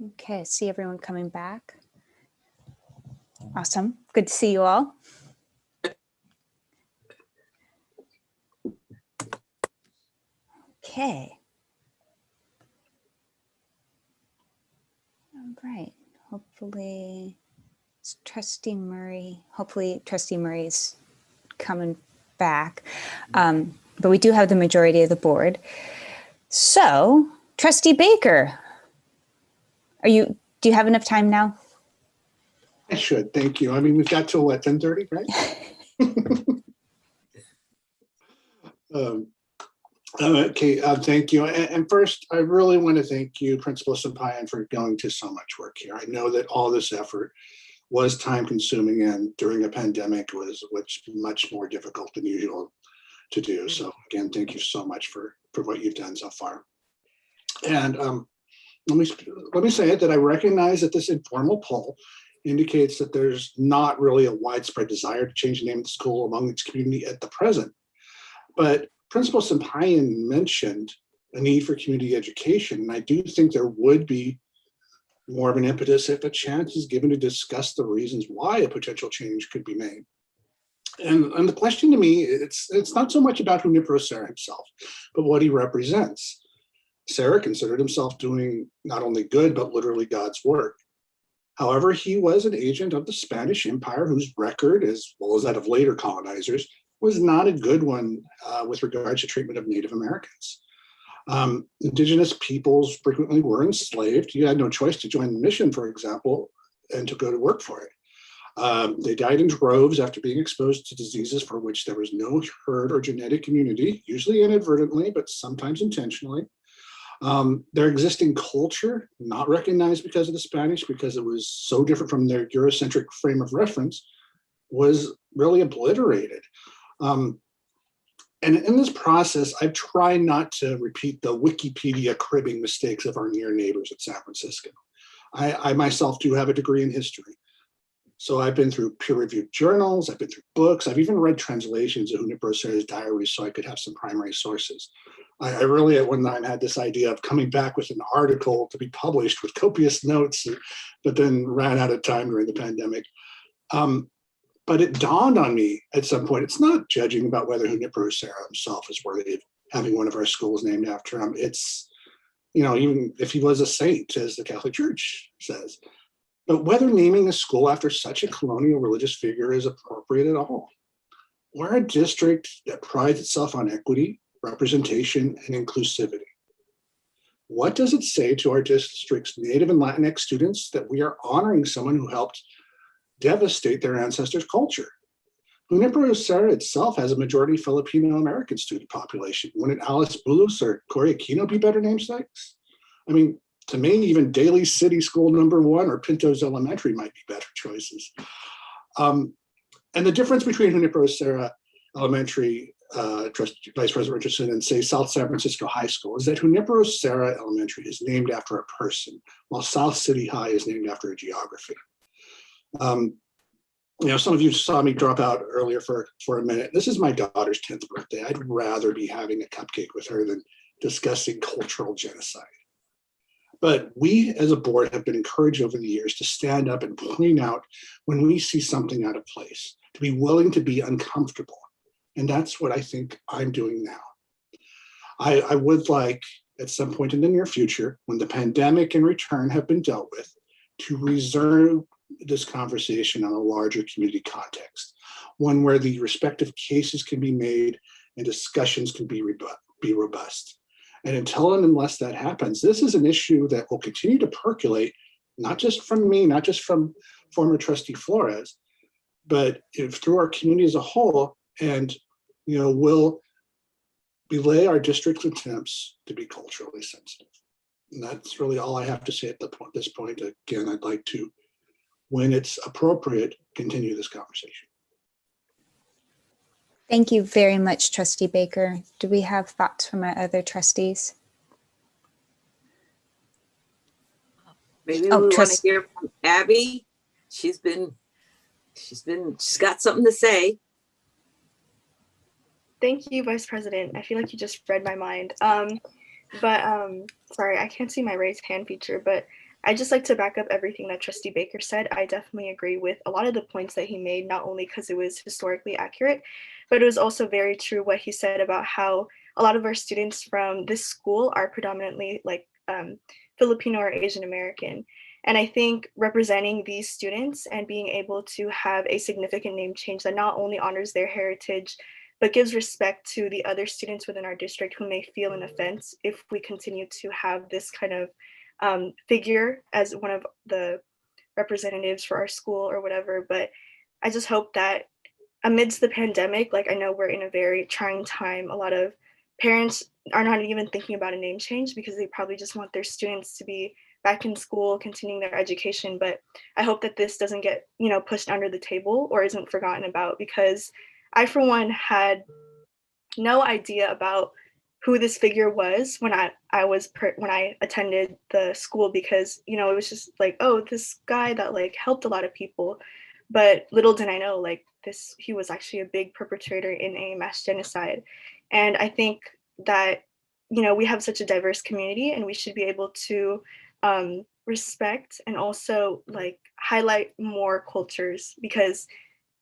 Okay, see everyone coming back. Awesome. Good to see you all. Okay. All right. Hopefully Trustee Murray is coming back. But we do have the majority of the board. So Trustee Baker, do you have enough time now? I should, thank you. I mean, we've got till what, 10:30, right? Okay, thank you. And first, I really want to thank you, Principal Sampayan, for going to so much work here. I know that all this effort was time consuming, and during a pandemic was much more difficult than usual to do. So again, thank you so much for what you've done so far. And let me say it that I recognize that this informal poll indicates that there's not really a widespread desire to change the name of the school among its community at the present. But Principal Sampayan mentioned a need for community education, and I do think there would be more of an impetus if a chance is given to discuss the reasons why a potential change could be made. And the question to me, it's not so much about Unipressura himself, but what he represents. Sarah considered himself doing not only good, but literally God's work. However, he was an agent of the Spanish Empire whose record, as well as that of later colonizers, was not a good one with regards to treatment of Native Americans. Indigenous peoples frequently were enslaved. You had no choice to join the mission, for example, and to go to work for it. They died in droves after being exposed to diseases for which there was no herd or genetic immunity, usually inadvertently, but sometimes intentionally. Their existing culture, not recognized because of the Spanish, because it was so different from their Eurocentric frame of reference, was really obliterated. And in this process, I've tried not to repeat the Wikipedia cribbing mistakes of our near neighbors at San Francisco. I myself do have a degree in history. So I've been through peer-reviewed journals, I've been through books, I've even read translations of Unipressura's diaries so I could have some primary sources. I really at one time had this idea of coming back with an article to be published with copious notes, but then ran out of time during the pandemic. But it dawned on me at some point, it's not judging about whether Unipressura himself is worthy of having one of our schools named after him. It's, even if he was a saint, as the Catholic Church says, but whether naming a school after such a colonial religious figure is appropriate at all. We're a district that prides itself on equity, representation, and inclusivity. What does it say to our district's Native and Latinx students that we are honoring someone who helped devastate their ancestors' culture? Unipressura itself has a majority Filipino-American student population. Wouldn't Alice Bulus or Cory Aquino be better namesakes? I mean, to me, even Daly City School #1 or Pintos Elementary might be better choices. And the difference between Unipressura Elementary, Vice President Richardson, and say South San Francisco High School is that Unipressura Elementary is named after a person, while South City High is named after a geography. Some of you saw me drop out earlier for a minute. This is my daughter's 10th birthday. I'd rather be having a cupcake with her than discussing cultural genocide. But we as a board have been encouraged over the years to stand up and point out when we see something out of place, to be willing to be uncomfortable. And that's what I think I'm doing now. I would like at some point in the near future, when the pandemic and return have been dealt with, to reserve this conversation on a larger community context, one where the respective cases can be made and discussions can be robust. And until and unless that happens, this is an issue that will continue to percolate, not just from me, not just from former Trustee Flores, but through our community as a whole, and will belay our district's attempts to be culturally sensitive. And that's really all I have to say at this point. Again, I'd like to, when it's appropriate, continue this conversation. Thank you very much, Trustee Baker. Do we have thoughts from our other trustees? Maybe we want to hear from Abby. She's got something to say. Thank you, Vice President. I feel like you just read my mind. Sorry, I can't see my raised hand feature, but I just like to back up everything that Trustee Baker said. I definitely agree with a lot of the points that he made, not only because it was historically accurate, but it was also very true what he said about how a lot of our students from this school are predominantly like Filipino or Asian American. And I think representing these students and being able to have a significant name change that not only honors their heritage, but gives respect to the other students within our district who may feel an offense if we continue to have this kind of figure as one of the representatives for our school or whatever. But I just hope that amidst the pandemic, like I know we're in a very trying time, a lot of parents are not even thinking about a name change because they probably just want their students to be back in school, continuing their education. But I hope that this doesn't get, pushed under the table or isn't forgotten about, because I, for one, had no idea about who this figure was when I attended the school, because it was just like, oh, this guy that like helped a lot of people, but little did I know like he was actually a big perpetrator in a mass genocide. And I think that we have such a diverse community, and we should be able to respect and also like highlight more cultures, because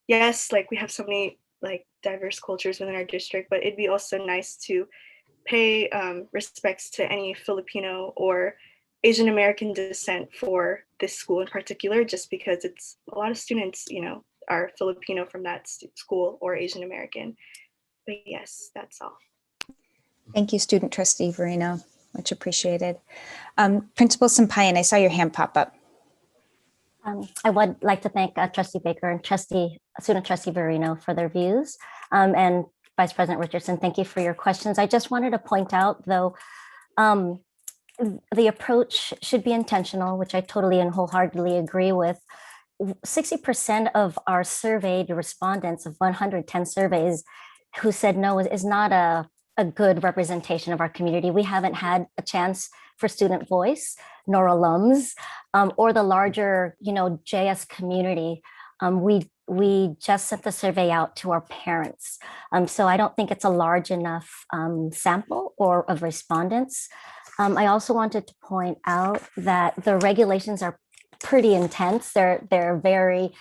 yes, like we have so many like diverse cultures within our district, but it'd be also nice to pay respects to any Filipino or Asian American descent for this school in particular, just because it's a lot of students, are Filipino from that school or Asian American. But yes, that's all. Thank you, Student Trustee Verino. Much appreciated. Principal Sampayan, I saw your hand pop up. I would like to thank Trustee Baker and Student Trustee Verino for their views. And Vice President Richardson, thank you for your questions. I just wanted to point out, though, the approach should be intentional, which I totally and wholeheartedly agree with. 60% of our surveyed respondents of 110 surveys who said no is not a good representation of our community. We haven't had a chance for student voice, nor alums, or the larger, JS community. We just sent the survey out to our parents. So I don't think it's a large enough sample or of respondents. I also wanted to point out that the regulations are pretty intense. They're very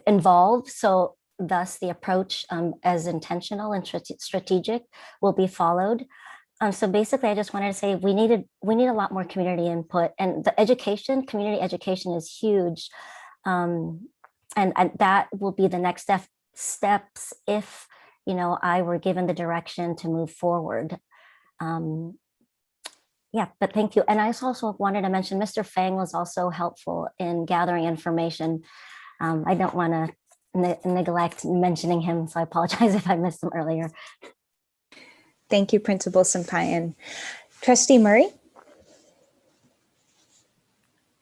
involved. So thus the approach as intentional and strategic will be followed. So basically, I just wanted to say we need a lot more community input, and the community education is huge. And that will be the next steps if, I were given the direction to move forward. Yeah, but thank you. And I also wanted to mention Mr. Fang was also helpful in gathering information. I don't want to neglect mentioning him, so I apologize if I missed him earlier. Thank you, Principal Sampayan. Trustee Murray?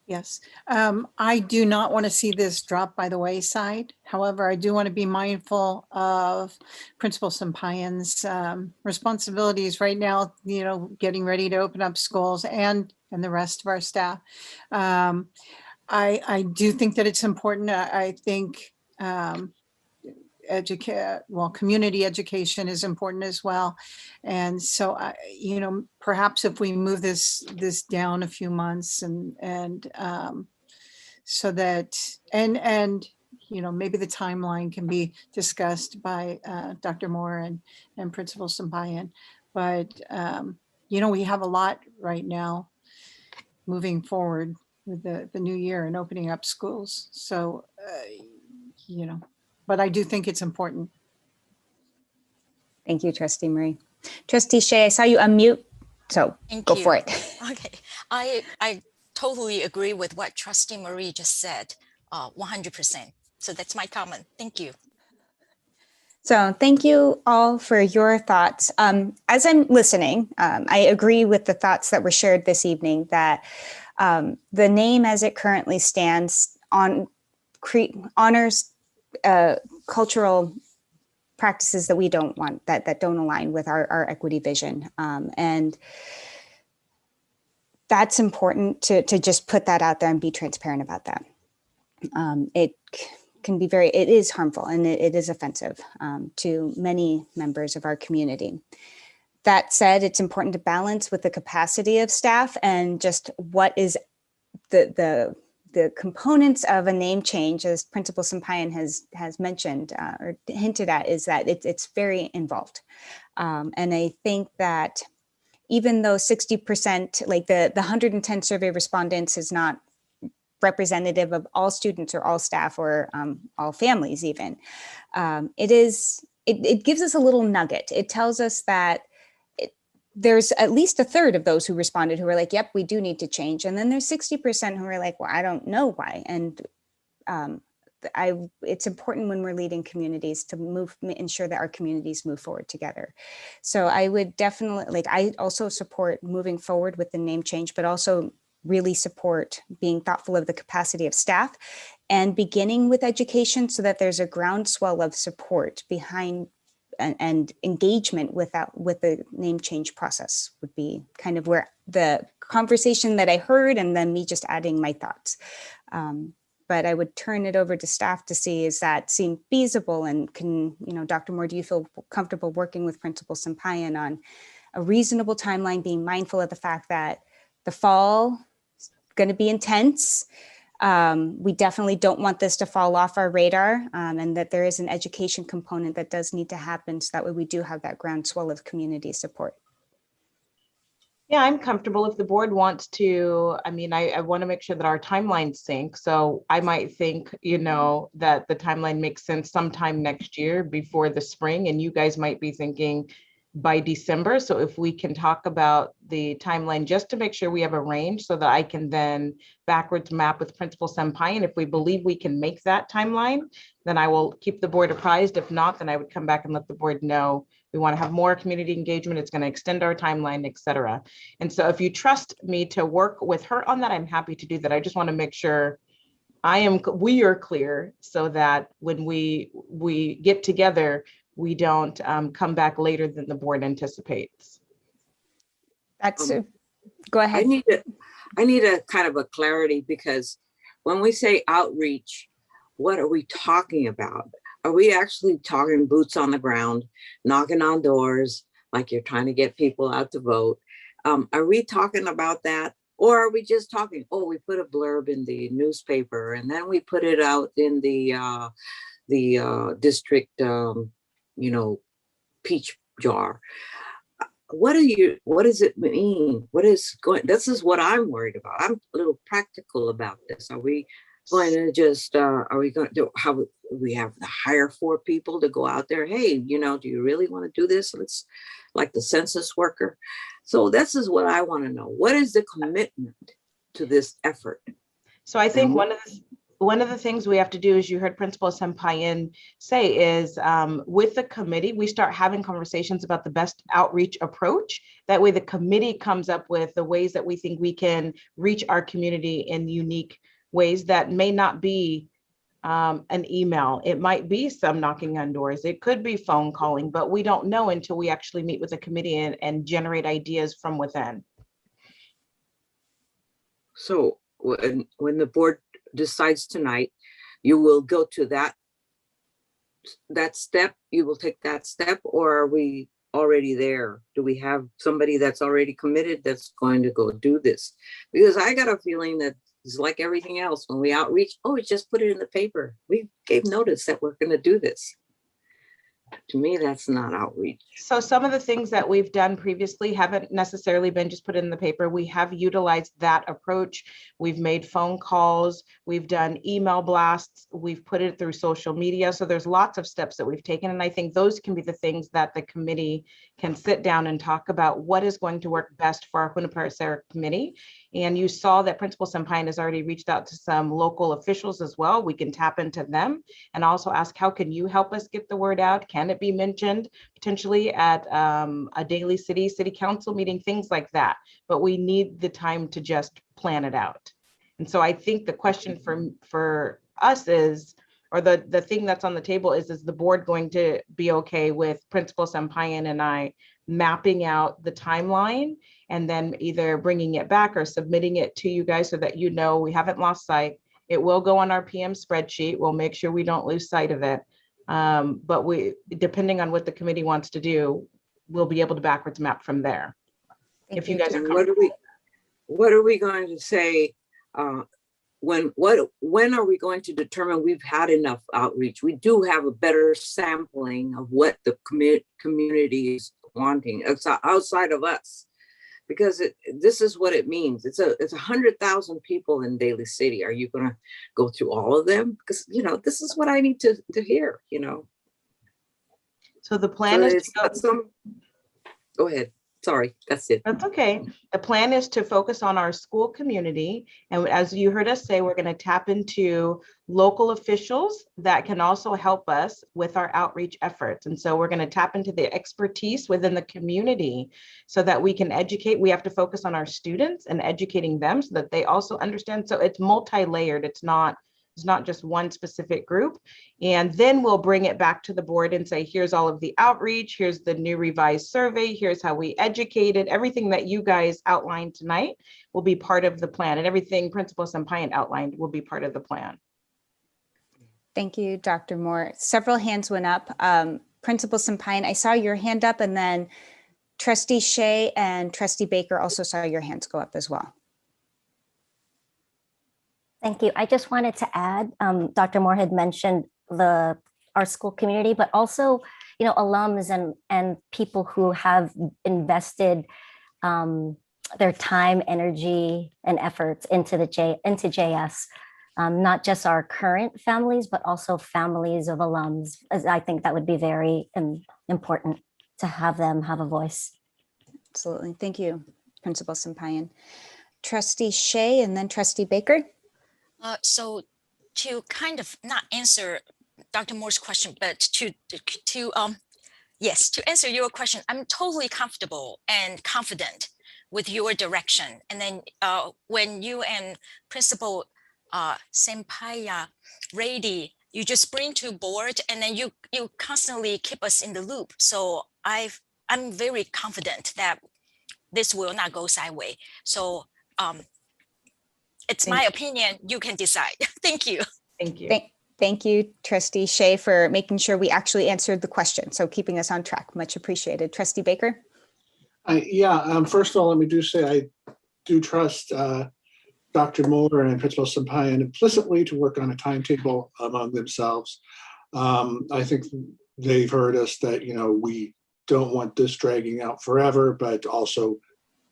Yes, I do not want to see this drop by the wayside. However, I do want to be mindful of Principal Sampayan's responsibilities right now, getting ready to open up schools and the rest of our staff. I do think that it's important. I think community education is important as well. And so, perhaps if we move this down a few months and so that, and maybe the timeline can be discussed by Dr. Moore and Principal Sampayan. But, we have a lot right now moving forward with the new year and opening up schools. So, but I do think it's important. Thank you, Trustee Marie. Trustee Shea, I saw you unmute, so go for it. Okay, I totally agree with what Trustee Marie just said, 100%. So that's my comment. Thank you. So thank you all for your thoughts. As I'm listening, I agree with the thoughts that were shared this evening, that the name as it currently stands honors cultural practices that we don't want, that don't align with our equity vision. And that's important to just put that out there and be transparent about that. It can be it is harmful, and it is offensive to many members of our community. That said, it's important to balance with the capacity of staff and just what is the components of a name change, as Principal Sampayan has mentioned or hinted at, is that it's very involved. And I think that even though 60%, like the 110 survey respondents is not representative of all students or all staff or all families even, it gives us a little nugget. It tells us that there's at least a third of those who responded who are like, yep, we do need to change. And then there's 60% who are like, well, I don't know why. And it's important when we're leading communities to ensure that our communities move forward together. So I would definitely, I also support moving forward with the name change, but also really support being thoughtful of the capacity of staff and beginning with education so that there's a groundswell of support behind and engagement with the name change process would be kind of where the conversation that I heard and then me just adding my thoughts. But I would turn it over to staff to see, is that seem feasible, and can, Dr. Moore, do you feel comfortable working with Principal Sampayan on a reasonable timeline, being mindful of the fact that the fall is going to be intense? We definitely don't want this to fall off our radar, and that there is an education component that does need to happen, so that way we do have that groundswell of community support. Yeah, I'm comfortable if the board wants to. I mean, I want to make sure that our timelines sync. So I might think, that the timeline makes sense sometime next year before the spring, and you guys might be thinking by December. So if we can talk about the timeline just to make sure we have a range so that I can then backwards map with Principal Sampayan. If we believe we can make that timeline, then I will keep the board apprised. If not, then I would come back and let the board know we want to have more community engagement. It's going to extend our timeline, et cetera. And so if you trust me to work with her on that, I'm happy to do that. I just want to make sure we are clear so that when we get together, we don't come back later than the board anticipates. Go ahead. I need a kind of a clarity, because when we say outreach, what are we talking about? Are we actually talking boots on the ground, knocking on doors, like you're trying to get people out to vote? Are we talking about that? Or are we just talking, we put a blurb in the newspaper and then we put it out in the district, peach jar? What does it mean? This is what I'm worried about. I'm a little practical about this. Are we going to just, we have to hire 4 people to go out there? Hey, do you really want to do this? Let's, like the census worker. So this is what I want to know. What is the commitment to this effort? So I think one of the things we have to do, as you heard Principal Sampayan say, is with the committee, we start having conversations about the best outreach approach. That way the committee comes up with the ways that we think we can reach our community in unique ways that may not be an email. It might be some knocking on doors. It could be phone calling, but we don't know until we actually meet with the committee and generate ideas from within. So when the board decides tonight, you will go to that step, you will take that step, or are we already there? Do we have somebody that's already committed that's going to go do this? Because I got a feeling that it's like everything else. When we outreach, we just put it in the paper. We gave notice that we're going to do this. To me, that's not outreach. So some of the things that we've done previously haven't necessarily been just put in the paper. We have utilized that approach. We've made phone calls. We've done email blasts. We've put it through social media. So there's lots of steps that we've taken. And I think those can be the things that the committee can sit down and talk about what is going to work best for our Unipressura committee. And you saw that Principal Sampayan has already reached out to some local officials as well. We can tap into them and also ask, how can you help us get the word out? Can it be mentioned potentially at a daily city council meeting, things like that? But we need the time to just plan it out. And so I think the question for us is, or the thing that's on the table is the board going to be okay with Principal Sampayan and I mapping out the timeline and then either bringing it back or submitting it to you guys so that we haven't lost sight. It will go on our PM spreadsheet. We'll make sure we don't lose sight of it. But depending on what the committee wants to do, we'll be able to backwards map from there. Thank If you you. guys are And comfortable. what are we going to say? When are we going to determine we've had enough outreach? We do have a better sampling of what the community is wanting outside of us, because this is what it means. It's 100,000 people in Daly City. Are you going to go through all of them? Because this is what I need to hear. So the plan is to go. Go ahead. Sorry, that's it. That's okay. The plan is to focus on our school community. And as you heard us say, we're going to tap into local officials that can also help us with our outreach efforts. And so we're going to tap into the expertise within the community so that we can educate. We have to focus on our students and educating them so that they also understand. So it's multi-layered. It's not just one specific group. And then we'll bring it back to the board and say, here's all of the outreach, here's the new revised survey, here's how we educated. Everything that you guys outlined tonight will be part of the plan, and everything Principal Sampayan outlined will be part of the plan. Thank you, Dr. Moore. Several hands went up. Principal Sampayan, I saw your hand up, and then Trustee Shea and Trustee Baker also saw your hands go up as well. Thank you. I just wanted to add, Dr. Moore had mentioned our school community, but also, alums and people who have invested their time, energy, and efforts into JS. Not just our current families, but also families of alums. As I think that would be very important to have them have a voice. Absolutely. Thank you, Principal Sampayan. Trustee Shea and then Trustee Baker. So to kind of not answer Dr. Moore's question, but to answer your question, I'm totally comfortable and confident with your direction. And then when you and Principal Sampayan ready, you just bring to board, and then you constantly keep us in the loop. So I'm very confident that this will not go sideways. So it's my opinion. You can decide. Thank you. Thank you. Thank you, Trustee Shea, for making sure we actually answered the question. So keeping us on track, much appreciated. Trustee Baker. First of all, let me do say I do trust Dr. Moore and Principal Sampayan implicitly to work on a timetable among themselves. I think they've heard us that, we don't want this dragging out forever, but also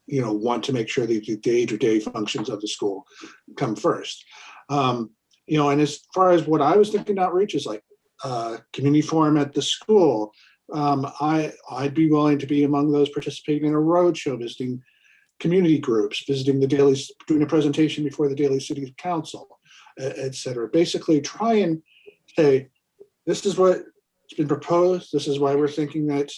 want to make sure that the day-to-day functions of the school come first. And as far as what I was thinking outreach is like community forum at the school, I'd be willing to be among those participating in a roadshow, visiting community groups, visiting doing a presentation before the Daly City Council, et cetera. Basically try and say, this is what's been proposed. This is why we're thinking that,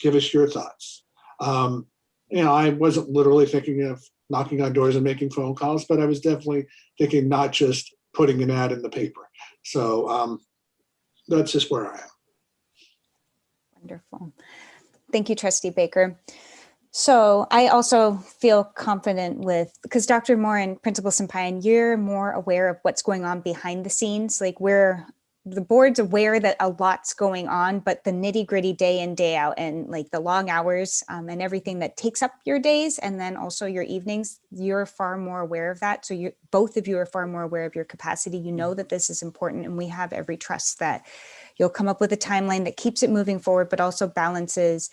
give us your thoughts. I wasn't literally thinking of knocking on doors and making phone calls, but I was definitely thinking not just putting an ad in the paper. So that's just where I am. Wonderful. Thank you, Trustee Baker. So I also feel confident because Dr. Moore and Principal Sampayan, you're more aware of what's going on behind the scenes. Like the board's aware that a lot's going on, but the nitty gritty day in, day out, and like the long hours and everything that takes up your days and then also your evenings, you're far more aware of that. So both of you are far more aware of your capacity. You know that this is important, and we have every trust that you'll come up with a timeline that keeps it moving forward, but also balances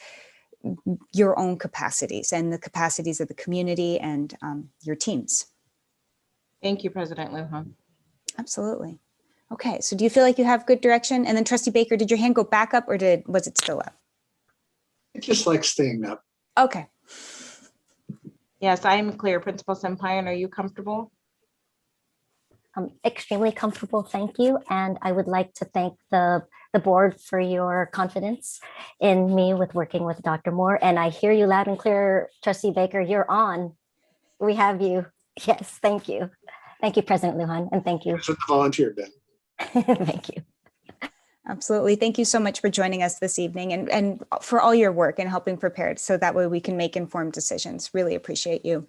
your own capacities and the capacities of the community and your teams. Thank you, President Lujan. Absolutely. Okay, so do you feel like you have good direction? And then Trustee Baker, did your hand go back up or was it still up? It just like staying up. Okay. Yes, I am clear. Principal Sampayan, are you comfortable? I'm extremely comfortable, thank you. And I would like to thank the board for your confidence in me with working with Dr. Moore. And I hear you loud and clear, Trustee Baker, you're on. We have you. Yes, thank you. Thank you, President Lujan, and thank you. For the volunteer, Ben. Thank you. Absolutely. Thank you so much for joining us this evening and for all your work and helping prepare so that way we can make informed decisions. Really appreciate you.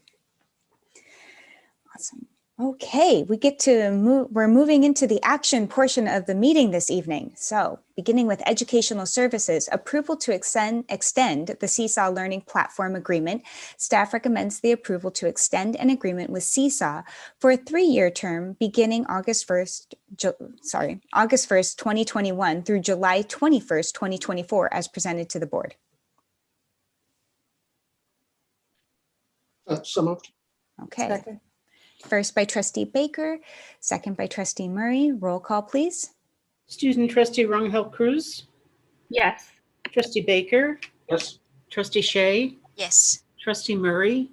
Awesome. Okay, we get to move, we're moving into the action portion of the meeting this evening. So beginning with educational services, approval to extend the Seesaw Learning Platform Agreement. Staff recommends the approval to extend an agreement with Seesaw for a 3-year term beginning August 1st, 2021 through July 21st, 2024 as presented to the board. So moved. Okay. Second. First by trustee Baker, second by trustee Murray. Roll call, please. Student trustee Rangel Cruz, Yes. trustee Baker, Yes. trustee Shay, Yes. trustee Murray,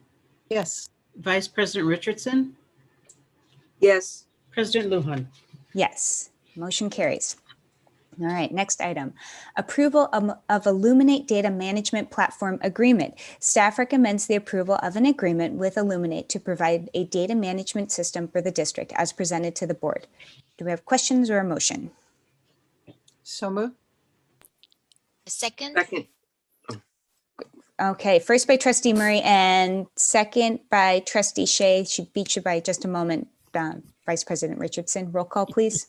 Yes. Vice President Richardson, Yes. President Lujan. Yes, motion carries. All right, next item, approval of Illuminate Data Management Platform Agreement. Staff recommends the approval of an agreement with Illuminate to provide a data management system for the district as presented to the board. Do we have questions or a motion? So moved. Second. Second. Okay, first by trustee Murray and second by trustee Shay. She beat you by just a moment, Vice President Richardson. Roll call, please.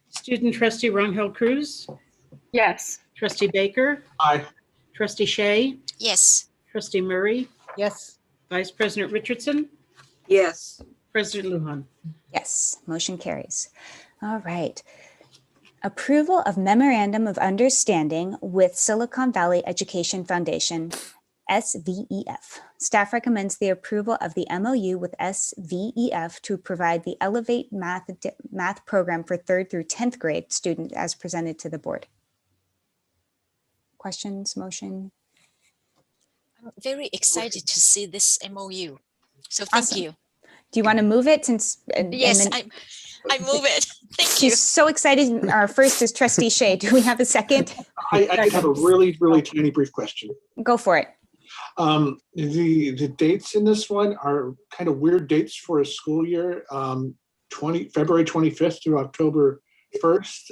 Student trustee Rangel Cruz, Yes. trustee Baker, Aye. trustee Shay, Yes. trustee Murray, Yes. Vice President Richardson, Yes. President Lujan. Yes, motion carries. All right. Approval of Memorandum of Understanding with Silicon Valley Education Foundation, SVEF. Staff recommends the approval of the MOU with SVEF to provide the Elevate math program for 3rd through 10th grade students as presented to the board. Questions, motion? I'm very excited to see this MOU. So thank Awesome. you. Do you want to move it since? Yes, I move it. Thank you. She's so excited. Our first is trustee Shay. Do we have a second? I have a really, really tiny brief question. Go for it. The dates in this one are kind of weird dates for a school year. February 25th through October 1st.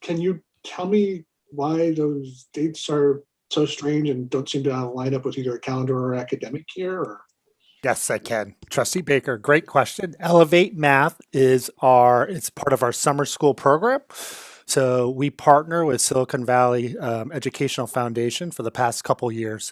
Can you tell me why those dates are so strange and don't seem to line up with either a calendar or academic year? Or? Yes, I can. Trustee Baker, great question. Elevate Math it's part of our summer school program. So we partner with Silicon Valley Educational Foundation for the past couple years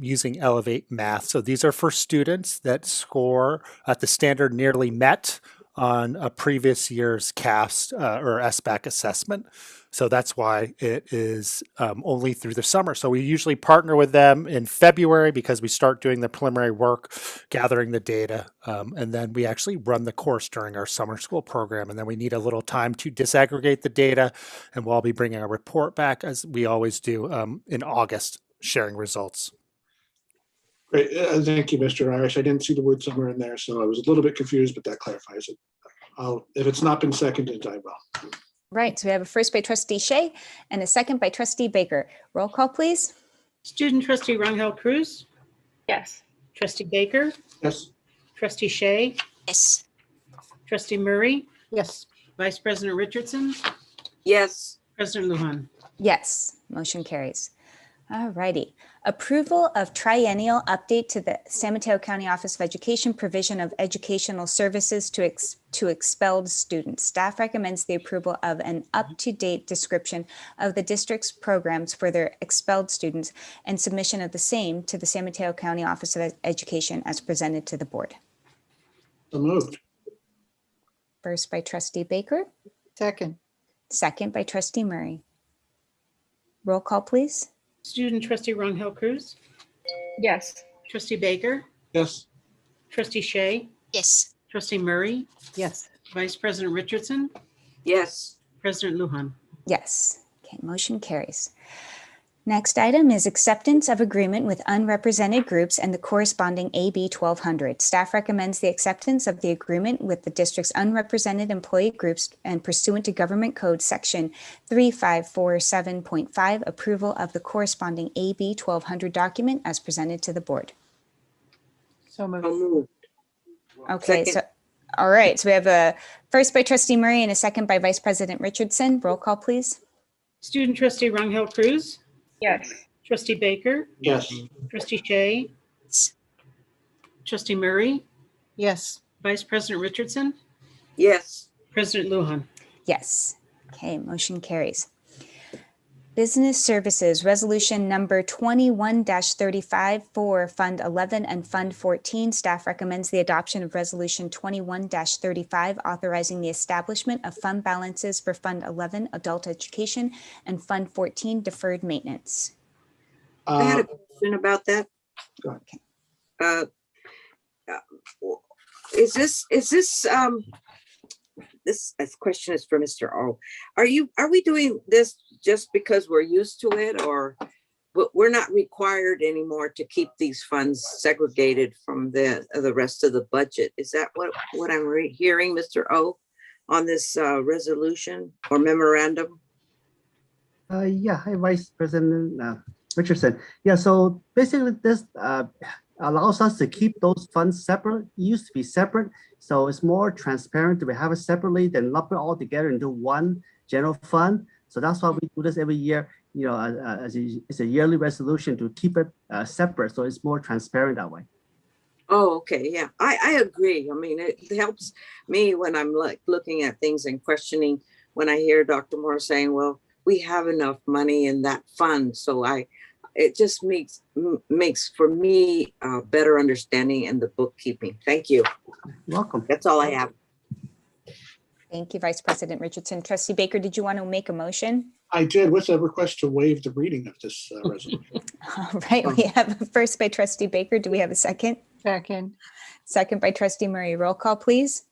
using Elevate Math. So these are for students that score at the standard nearly met on a previous year's CAST or SBAC assessment. So that's why it is only through the summer. So we usually partner with them in February because we start doing the preliminary work, gathering the data, and then we actually run the course during our summer school program. And then we need a little time to disaggregate the data, and we'll be bringing a report back, as we always do, in August, sharing results. Great. Thank you, Mr. Irish. I didn't see the word summer in there, so I was a little bit confused, but that clarifies it. If it's not been seconded, I will. Right, so we have a first by trustee Shay and a second by trustee Baker. Roll call, please. Student trustee Rangel Cruz, Yes. trustee Baker, Yes. trustee Shay, Yes. trustee Murray, Yes. Vice President Richardson, Yes. President Lujan. Yes, motion carries. All righty. Approval of triennial update to the San Mateo County Office of Education provision of educational services to expelled students. Staff recommends the approval of an up-to-date description of the district's programs for their expelled students and submission of the same to the San Mateo County Office of Education as presented to the board. So moved. First by trustee Baker, Second. second by trustee Murray. Roll call, please. Student trustee Rangel Cruz, Yes. trustee Baker, Yes. trustee Shay, Yes. trustee Murray, Yes. Vice President Richardson, Yes. President Lujan. Yes. Okay, motion carries. Next item is acceptance of agreement with unrepresented groups and the corresponding AB 1200. Staff recommends the acceptance of the agreement with the district's unrepresented employee groups and pursuant to Government Code Section 3547.5, approval of the corresponding AB 1200 document as presented to the board. So So moved. moved. Okay, Second. so, all right, so we have a first by trustee Murray and a second by Vice President Richardson. Roll call, please. Student trustee Rangel Cruz, Yes. trustee Baker, Yes. trustee Shay, Trustee Murray, Yes. Vice President Richardson, Yes. President Lujan. Yes. Okay, motion carries. Business Services, Resolution Number 21-35 for Fund 11 and Fund 14. Staff recommends the adoption of Resolution 21-35, authorizing the establishment of fund balances for Fund 11, Adult Education, and Fund 14, Deferred Maintenance. I had a question about that. Go Uh, is this this question is for Mr. O. Are we doing this just because we're used to it, or we're not required anymore to keep these funds segregated from the rest of the budget? Is that what I'm hearing, Mr. O, on this resolution or memorandum? Yeah, hi, Vice President Richardson. Yeah, so basically this allows us to keep those funds separate. It used to be separate, so it's more transparent to have it separately than lump it all together into one general fund. So that's why we do this every year. You know, it's a yearly resolution to keep it separate, so it's more transparent that way. Oh, okay, yeah, I agree. I mean, it helps me when I'm like looking at things and questioning when I hear Dr. Moore saying, well, we have enough money in that fund. So it just makes for me a better understanding in the bookkeeping. Thank you. Welcome. That's all I have. Thank you, Vice President Richardson. Trustee Baker, did you want to make a motion? I did, with a request to waive the reading of this resolution. All right, we have a first by Trustee Baker. Do we have a second? Second. Second by Trustee Murray. Roll call, please.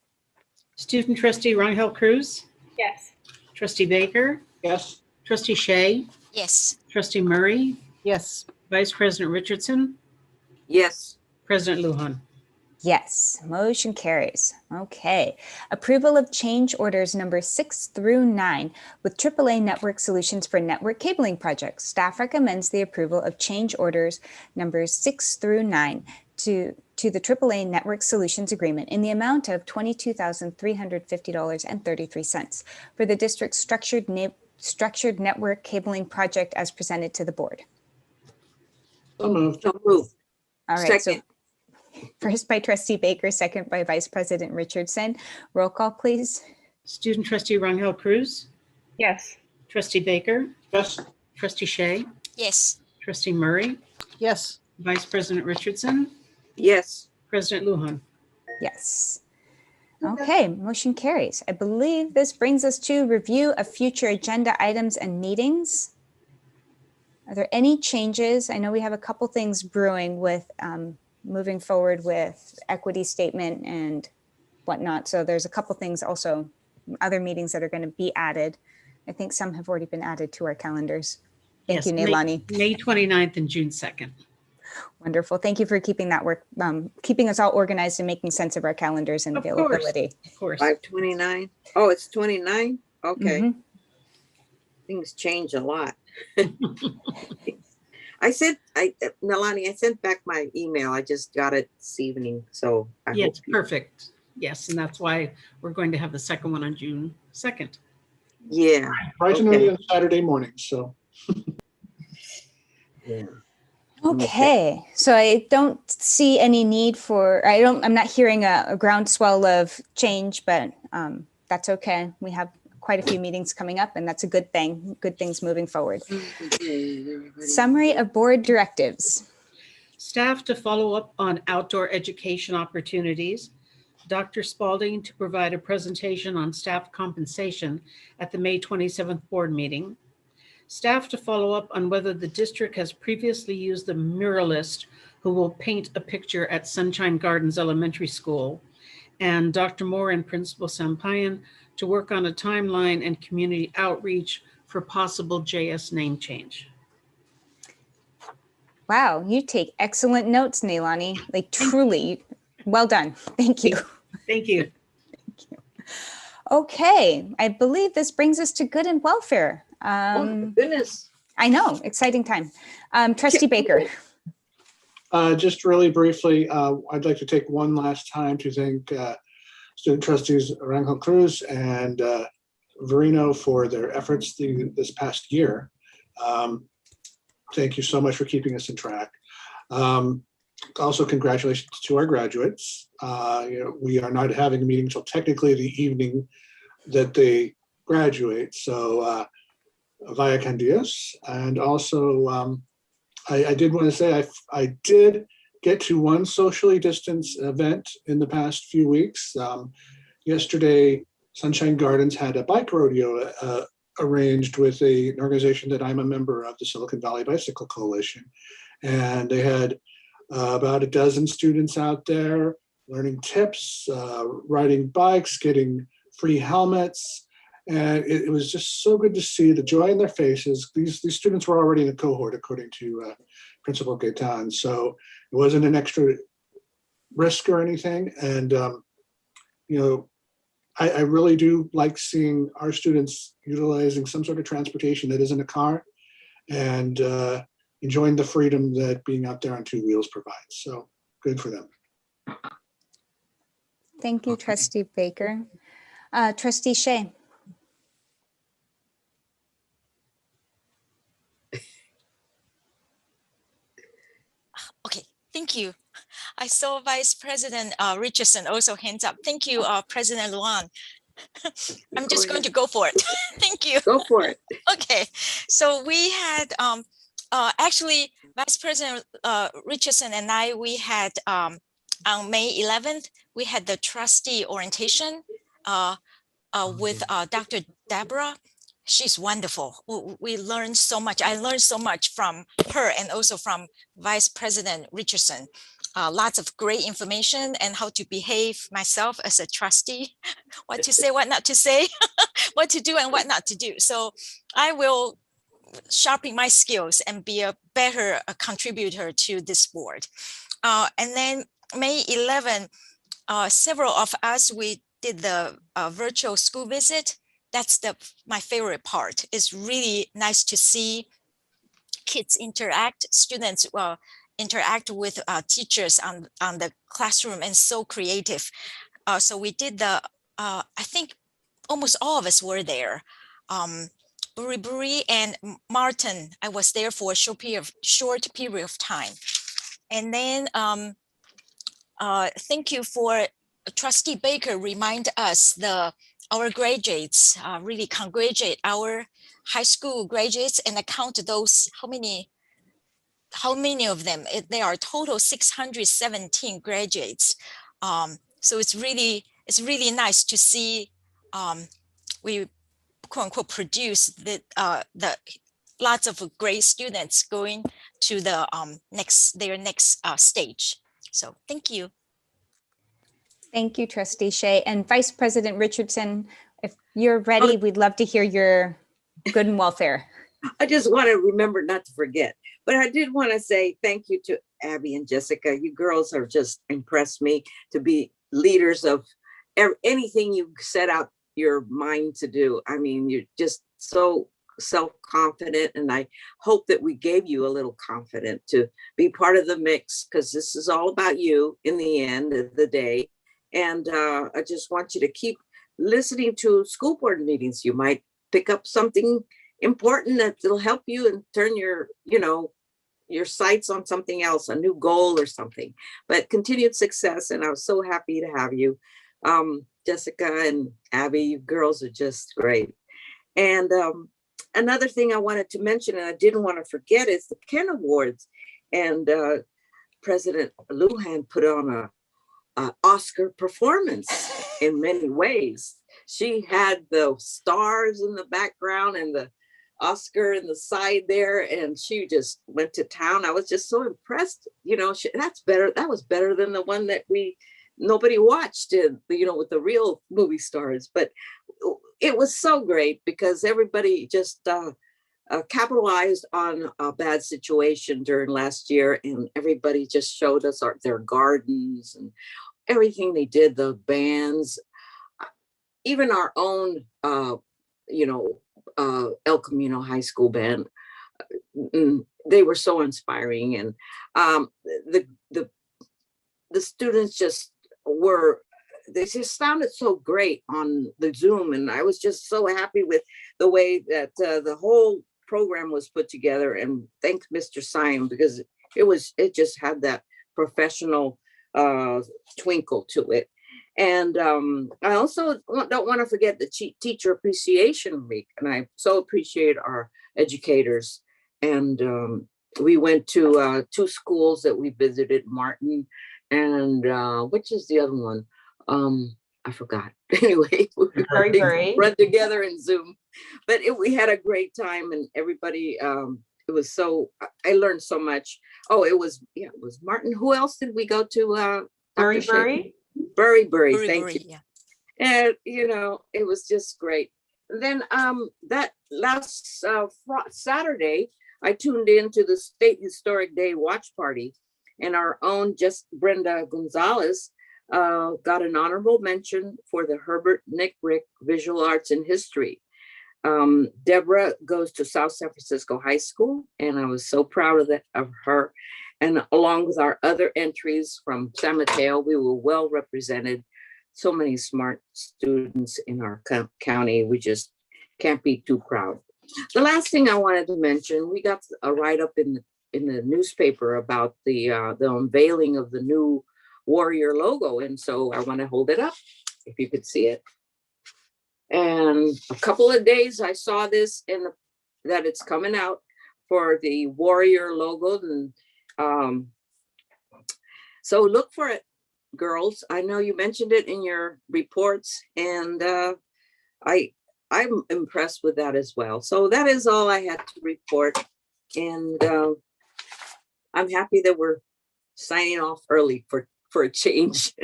Student Trustee Rangel Cruz, Yes. Trustee Baker, Yes. Trustee Shea, Yes. Trustee Murray, Yes. Vice President Richardson, Yes. President Lujan. Yes, motion carries. Okay. Approval of change orders number 6 through 9 with AAA Network Solutions for network cabling projects. Staff recommends the approval of change orders numbers 6 through 9 to the AAA Network Solutions Agreement in the amount of $22,350.33 for the district's structured network cabling project as presented to the board. So moved. So moved. All right. Second. So first by Trustee Baker, second by Vice President Richardson. Roll call, please. Student Trustee Rangel Cruz, Yes. Trustee Baker, Yes. Trustee Shea, Yes. Trustee Murray, Yes. Vice President Richardson, Yes. President Lujan. Yes. Okay, motion carries. I believe this brings us to review of future agenda items and meetings. Are there any changes? I know we have a couple things brewing with moving forward with equity statement and whatnot. So there's a couple things also, other meetings that are going to be added. I think some have already been added to our calendars. Thank you, Neilani. May 29th and June 2nd. Wonderful. Thank you for keeping that work, keeping us all organized and making sense of our calendars and availability. Of course. 5/29. Oh, it's 29. Okay. Mhm. Things change a lot. Nalani, I sent back my email. I just got it this evening. So I Yeah, hope it's perfect. Yes, and that's why we're going to have the second one on June 2nd. Yeah. Bright and Okay. early on Saturday morning, so. Yeah. Okay, so I don't see any need for, I'm not hearing a groundswell of change, but that's okay. We have quite a few meetings coming up and that's a good thing, good things moving forward. Summary of board directives. Staff to follow up on outdoor education opportunities. Dr. Spalding to provide a presentation on staff compensation at the May 27th board meeting. Staff to follow up on whether the district has previously used the muralist who will paint a picture at Sunshine Gardens Elementary School. And Dr. Moore and Principal Sampayan to work on a timeline and community outreach for possible JS name change. Wow, you take excellent notes, Neilani. Like truly, well done. Thank you. Thank you. Okay, I believe this brings us to good and welfare. Oh my goodness. I know, exciting time. Trustee Baker. Just really briefly, I'd like to take one last time to thank student trustees Rangel Cruz and Verito for their efforts this past year. Thank you so much for keeping us in track. Also, congratulations to our graduates. We are not having a meeting until technically the evening that they graduate. So via Candias. And also, I did want to say I did get to one socially distanced event in the past few weeks. Yesterday, Sunshine Gardens had a bike rodeo arranged with an organization that I'm a member of, the Silicon Valley Bicycle Coalition. And they had about a dozen students out there learning tips, riding bikes, getting free helmets. And it was just so good to see the joy in their faces. These students were already in a cohort, according to Principal Gaetan. So it wasn't an extra risk or anything. And, I really do like seeing our students utilizing some sort of transportation that isn't a car and enjoying the freedom that being out there on two wheels provides. So good for them. Thank you, Trustee Baker. Trustee Shea. Okay, thank you. I saw Vice President Richardson also hands up. Thank you, President Luan. I'm just going to go for it. Thank you. Go for it. Okay, so we had actually Vice President Richardson and I, we had on May 11th, we had the Trustee Orientation with Dr. Deborah. She's wonderful. We learned so much. I learned so much from her and also from Vice President Richardson. Lots of great information and how to behave myself as a trustee, what to say, what not to say, what to do and what not to do. So I will sharpen my skills and be a better contributor to this board. And then May 11, several of us, we did the virtual school visit. That's my favorite part. It's really nice to see kids interact, students interact with teachers on the classroom, and so creative. So we did I think almost all of us were there. Buri and Martin, I was there for a short period of time. And then thank you for Trustee Baker remind us our graduates, really congratulate our high school graduates and count those, how many of them? There are total 617 graduates. So it's really nice to see we quote unquote produce the lots of great students going to the their next stage. So thank you. Thank you, Trustee Shea. And Vice President Richardson, if you're ready, we'd love to hear your good and welfare. I just want to remember not to forget, but I did want to say thank you to Abby and Jessica. You girls have just impressed me to be leaders of anything you set out your mind to do. I mean, you're just so self-confident, and I hope that we gave you a little confidence to be part of the mix, because this is all about you in the end of the day. And I just want you to keep listening to school board meetings. You might pick up something important that'll help you and turn your sights on something else, a new goal or something. But continued success, and I was so happy to have you. Jessica and Abby, you girls are just great. And another thing I wanted to mention, and I didn't want to forget, is the Ken Awards. And President Lujan put on a Oscar performance in many ways. She had the stars in the background and the Oscar in the side there, and she just went to town. I was just so impressed. That's better. That was better than the one that nobody watched, with the real movie stars. But it was so great because everybody just capitalized on a bad situation during last year, and everybody just showed us their gardens and everything they did, the bands, even our own, El Camino High School band. They were so inspiring, and the students they just sounded so great on the Zoom, and I was just so happy with the way that the whole program was put together. And thanks Mr. Simon, because it just had that professional twinkle to it. And I also don't want to forget the Teacher Appreciation Week. And I so appreciate our educators. And we went to 2 schools that we visited, Martin and which is the other one? I forgot. Anyway, we run together in Zoom. But we had a great time, and everybody, it was so, I learned so much. Oh, it was Martin. Who else did we go to? Bury. Thank you. Yeah. And, it was just great. And then that last Saturday, I tuned into the State Historic Day watch party, and our own Brenda Gonzalez got an honorable mention for the Herbert Nickrick Visual Arts and History. Deborah goes to South San Francisco High School, and I was so proud of her. And along with our other entries from San Mateo, we were well represented. So many smart students in our county. We just can't be too proud. The last thing I wanted to mention, we got a write-up in the newspaper about the unveiling of the new Warrior logo. And so I want to hold it up, if you could see it. And a couple of days I saw this that it's coming out for the Warrior logo. And so look for it, girls. I know you mentioned it in your reports, and I'm impressed with that as well. So that is all I had to report. And I'm happy that we're signing off early for a change.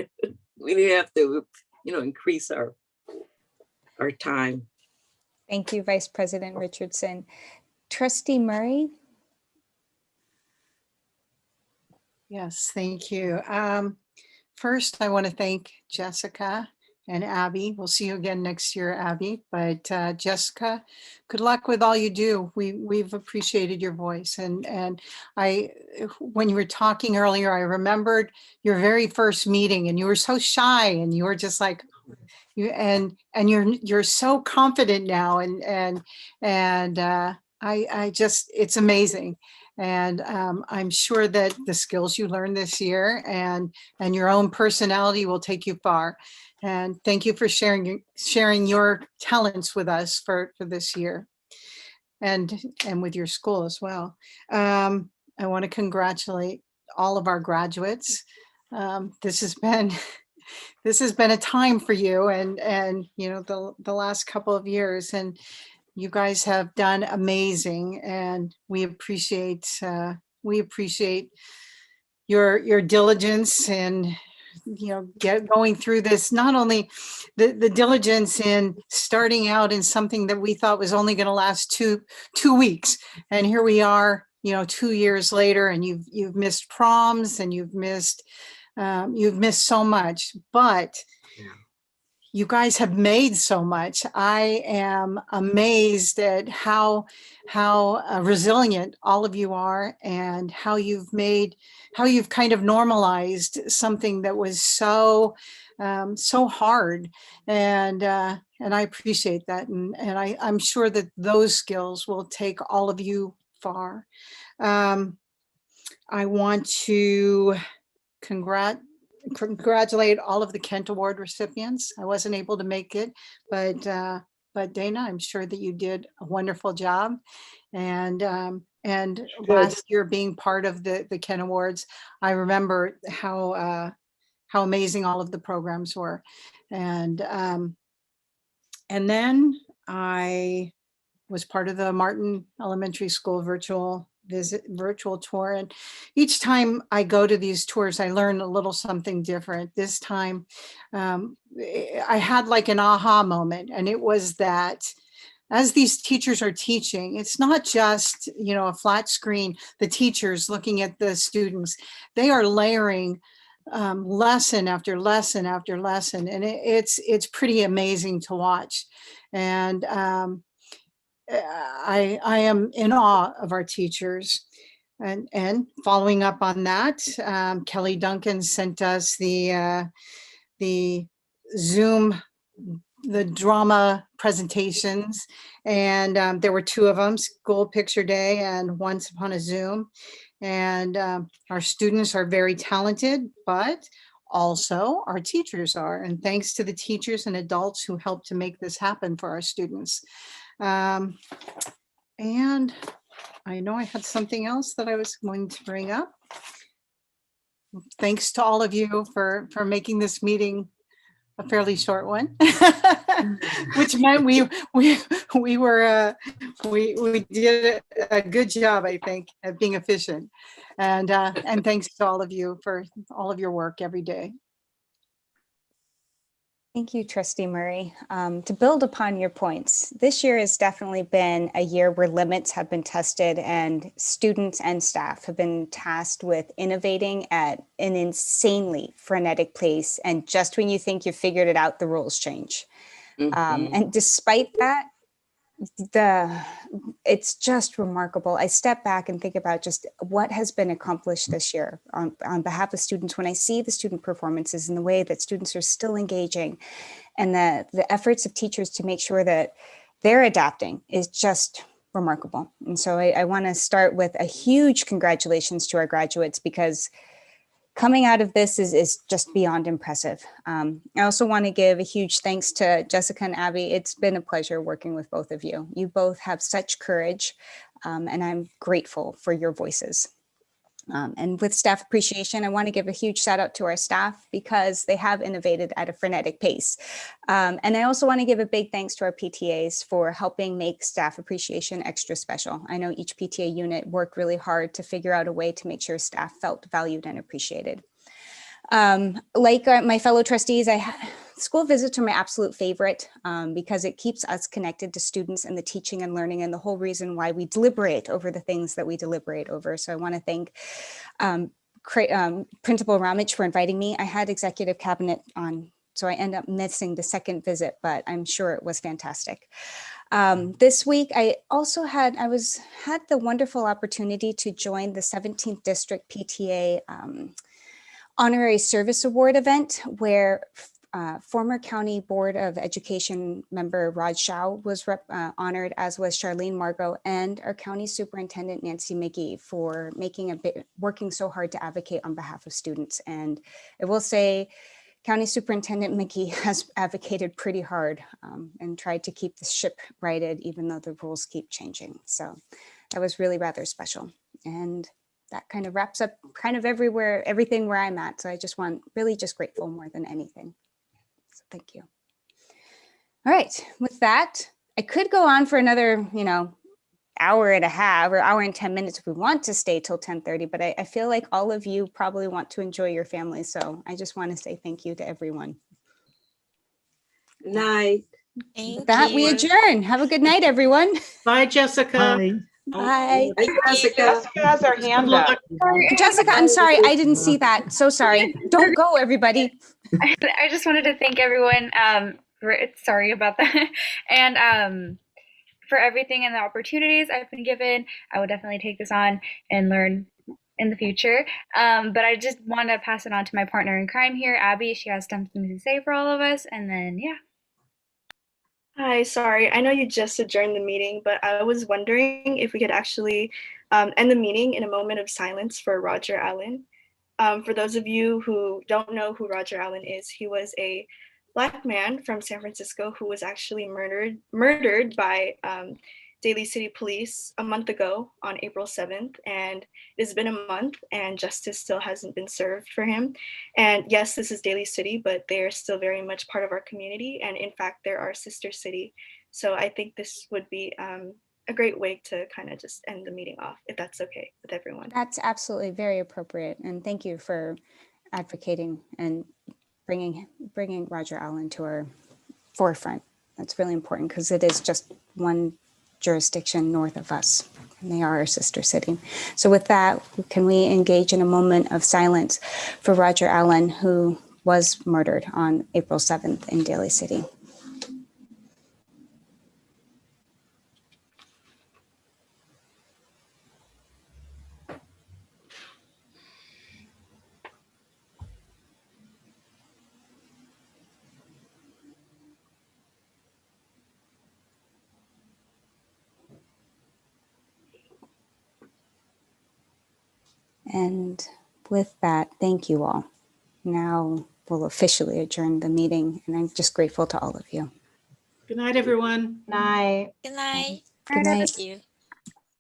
We didn't have to, increase our time. Thank you, Vice President Richardson. Trustee Murray. Yes, thank you. First, I want to thank Jessica and Abby. We'll see you again next year, Abby. But Jessica, good luck with all you do. We've appreciated your voice. And when you were talking earlier, I remembered your very first meeting, and you were so shy, and you were just like, you're so confident now, and I just, it's amazing. And I'm sure that the skills you learned this year and your own personality will take you far. And thank you for sharing your talents with us for this year, and with your school as well. I want to congratulate all of our graduates. This has been a time for you, and the last couple of years, and you guys have done amazing, and we appreciate your diligence and going through this. Not only the diligence in starting out in something that we thought was only going to last two weeks, and here we are, 2 years later, and you've missed proms, and you've missed so much, but you guys have made so much. I am amazed at how resilient all of you are, and how you've kind of normalized something that was so hard. And I appreciate that. And I'm sure that those skills will take all of you far. I want to congratulate all of the Kent Award recipients. I wasn't able to make it, but Dana, I'm sure that you did a wonderful job. And last year, being part of the Kent Awards, I remember how amazing all of the programs were. And then I was part of the Martin Elementary School virtual tour, and each time I go to these tours, I learn a little something different. This time I had like an aha moment, and it was that as these teachers are teaching, it's not just a flat screen, the teachers looking at the students. They are layering lesson after lesson after lesson, and it's pretty amazing to watch. And I am in awe of our teachers. And following up on that, Kelly Duncan sent us the Zoom, the drama presentations, and there were 2 of them, School Picture Day and Once Upon a Zoom. And our students are very talented, but also our teachers are. And thanks to the teachers and adults who help to make this happen for our students. And I know I had something else that I was going to bring up. Thanks to all of you for making this meeting a fairly short one, which meant we did a good job, I think, at being efficient. And thanks to all of you for all of your work every day. Thank you, Trustee Murray. To build upon your points, this year has definitely been a year where limits have been tested and students and staff have been tasked with innovating at an insanely frenetic pace. And just when you think you've figured it out, the rules change. And despite that, it's just remarkable. I step back and think about just what has been accomplished this year on behalf of students. When I see the student performances and the way that students are still engaging and the efforts of teachers to make sure that they're adapting is just remarkable. And so I want to start with a huge congratulations to our graduates, because coming out of this is just beyond impressive. I also want to give a huge thanks to Jessica and Abby. It's been a pleasure working with both of you. You both have such courage, and I'm grateful for your voices. And with staff appreciation, I want to give a huge shout out to our staff because they have innovated at a frenetic pace. And I also want to give a big thanks to our PTAs for helping make staff appreciation extra special. I know each PTA unit worked really hard to figure out a way to make sure staff felt valued and appreciated. Like my fellow trustees, school visits are my absolute favorite because it keeps us connected to students and the teaching and learning and the whole reason why we deliberate over the things that we deliberate over. So I want to thank Principal Ramage for inviting me. I had executive cabinet on, so I end up missing the second visit, but I'm sure it was fantastic. This week, I also had the wonderful opportunity to join the 17th District PTA Honorary Service Award event, where former County Board of Education member Raj Shao was honored, as was Charlene Margot, and our County Superintendent Nancy McGee for working so hard to advocate on behalf of students. And I will say, County Superintendent McGee has advocated pretty hard and tried to keep the ship righted, even though the rules keep changing. So that was really rather special. And that kind of wraps up kind of everything where I'm at. So I just really just grateful more than anything. So thank you. All right, with that, I could go on for another, hour and a half or hour and 10 minutes if we want to stay till 10:30, but I feel like all of you probably want to enjoy your family. So I just want to say thank you to everyone. Night. With that, we adjourn. Have a good night, everyone. Bye, Jessica. Bye. Bye. Bye, Jessica. Jessica has her hand up. Jessica, I'm sorry. I didn't see that. So sorry. Don't go, everybody. I just wanted to thank everyone. Sorry about that. And for everything and the opportunities I've been given. I will definitely take this on and learn in the future. But I just want to pass it on to my partner in crime here, Abby. She has something to say for all of us. And then, yeah. Hi, sorry. I know you just adjourned the meeting, but I was wondering if we could actually end the meeting in a moment of silence for Roger Allen. For those of you who don't know who Roger Allen is, he was a Black man from San Francisco who was actually murdered by Daly City Police a month ago on April 7th. And it's been a month and justice still hasn't been served for him. And yes, this is Daly City, but they're still very much part of our community. And in fact, they're our sister city. So I think this would be a great way to kind of just end the meeting off, if that's okay with everyone. That's absolutely very appropriate. And thank you for advocating and bringing Roger Allen to our forefront. That's really important because it is just one jurisdiction north of us, and they are our sister city. So with that, can we engage in a moment of silence for Roger Allen, who was murdered on April 7th in Daly City? And with that, thank you all. Now we'll officially adjourn the meeting, and I'm just grateful to all of you. Good night, everyone. Night. Good night. Good night. Thank you.